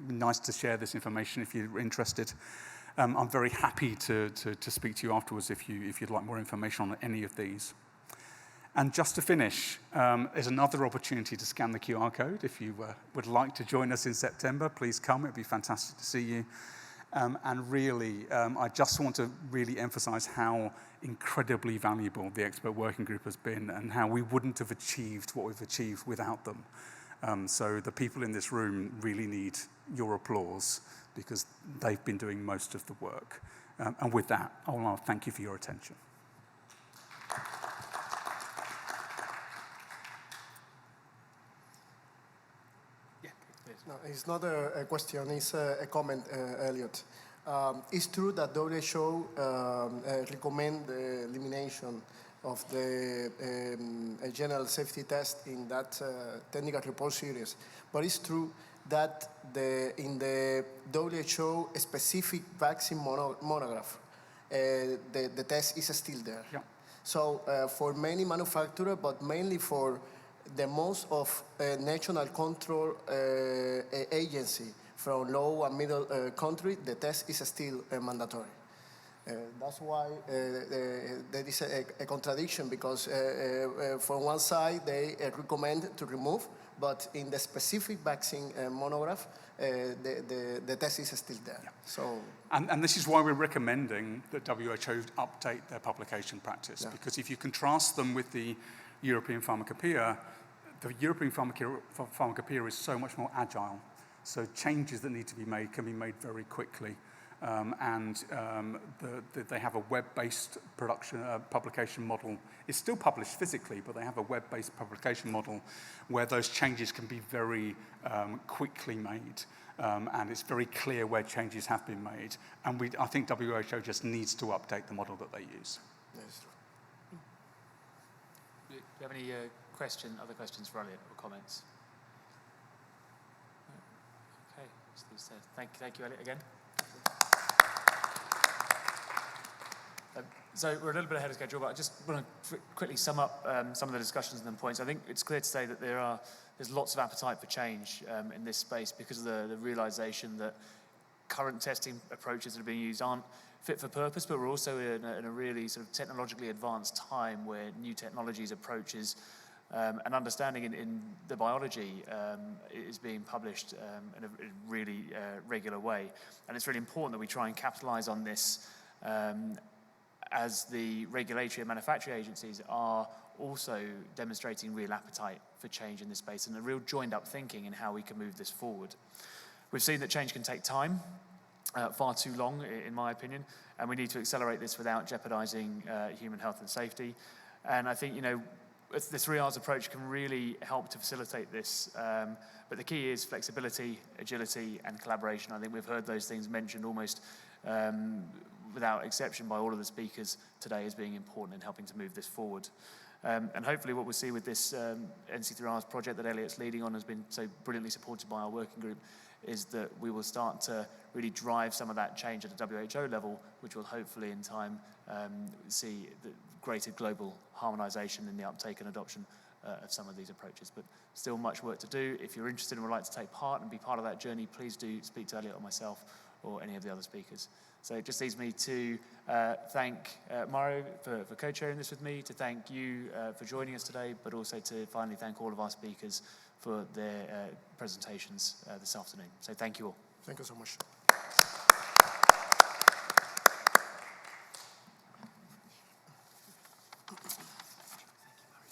nice to share this information if you're interested. I'm very happy to speak to you afterwards if you'd like more information on any of these. And just to finish, there's another opportunity to scan the QR code. If you would like to join us in September, please come. It'd be fantastic to see you. And really, I just want to really emphasize how incredibly valuable the expert working group has been, and how we wouldn't have achieved what we've achieved without them. So the people in this room really need your applause, because they've been doing most of the work. And with that, I want to thank you for your attention. No, it's not a question, it's a comment, Elliot. It's true that WHO recommend the elimination of the general safety test in that technical report series, but it's true that in the WHO specific vaccine monograph, the test is still there. Yeah. So for many manufacturers, but mainly for the most of national control agency from low and middle country, the test is still mandatory. That's why there is a contradiction, because from one side they recommend to remove, but in the specific vaccine monograph, the test is still there. Yeah. So, and this is why we're recommending that WHO update their publication practice, because if you contrast them with the European Pharmacopoeia, the European Pharmacopoeia is so much more agile. So changes that need to be made can be made very quickly. They have a web-based publication model. It's still published physically, but they have a web-based publication model where those changes can be very quickly made. And it's very clear where changes have been made. And I think WHO just needs to update the model that they use. yes. Do you have any other questions for Elliot or comments? Okay, thank you, Elliot, again. So we're a little bit ahead of schedule, but I just want to quickly sum up some of the discussions and points. I think it's clear to say that there's lots of appetite for change in this space because of the realization that current testing approaches that are being used aren't fit for purpose, but we're also in a really sort of technologically advanced time where new technologies, approaches, and understanding in the biology is being published in a really regular way. And it's really important that we try and capitalize on this as the regulatory and manufacturing agencies are also demonstrating real appetite for change in this space and a real joined-up thinking in how we can move this forward. We've seen that change can take time, far too long, in my opinion, and we need to accelerate this without jeopardizing human health and safety. And I think, the 3 R's approach can really help to facilitate this, but the key is flexibility, agility, and collaboration. I think we've heard those things mentioned almost without exception by all of the speakers today as being important in helping to move this forward. And hopefully what we'll see with this NC3Rs project that Elliot's leading on, has been so brilliantly supported by our working group, is that we will start to really drive some of that change at a WHO level, which will hopefully in time see the greater global harmonization in the uptake and adoption of some of these approaches. But still much work to do. If you're interested and would like to take part and be part of that journey, please do speak to Elliot or myself or any of the other speakers. So it just leaves me to thank Mario for co-chairing this with me, to thank you for joining us today, but also to finally thank all of our speakers for their presentations this afternoon. So thank you all. Thank you so much.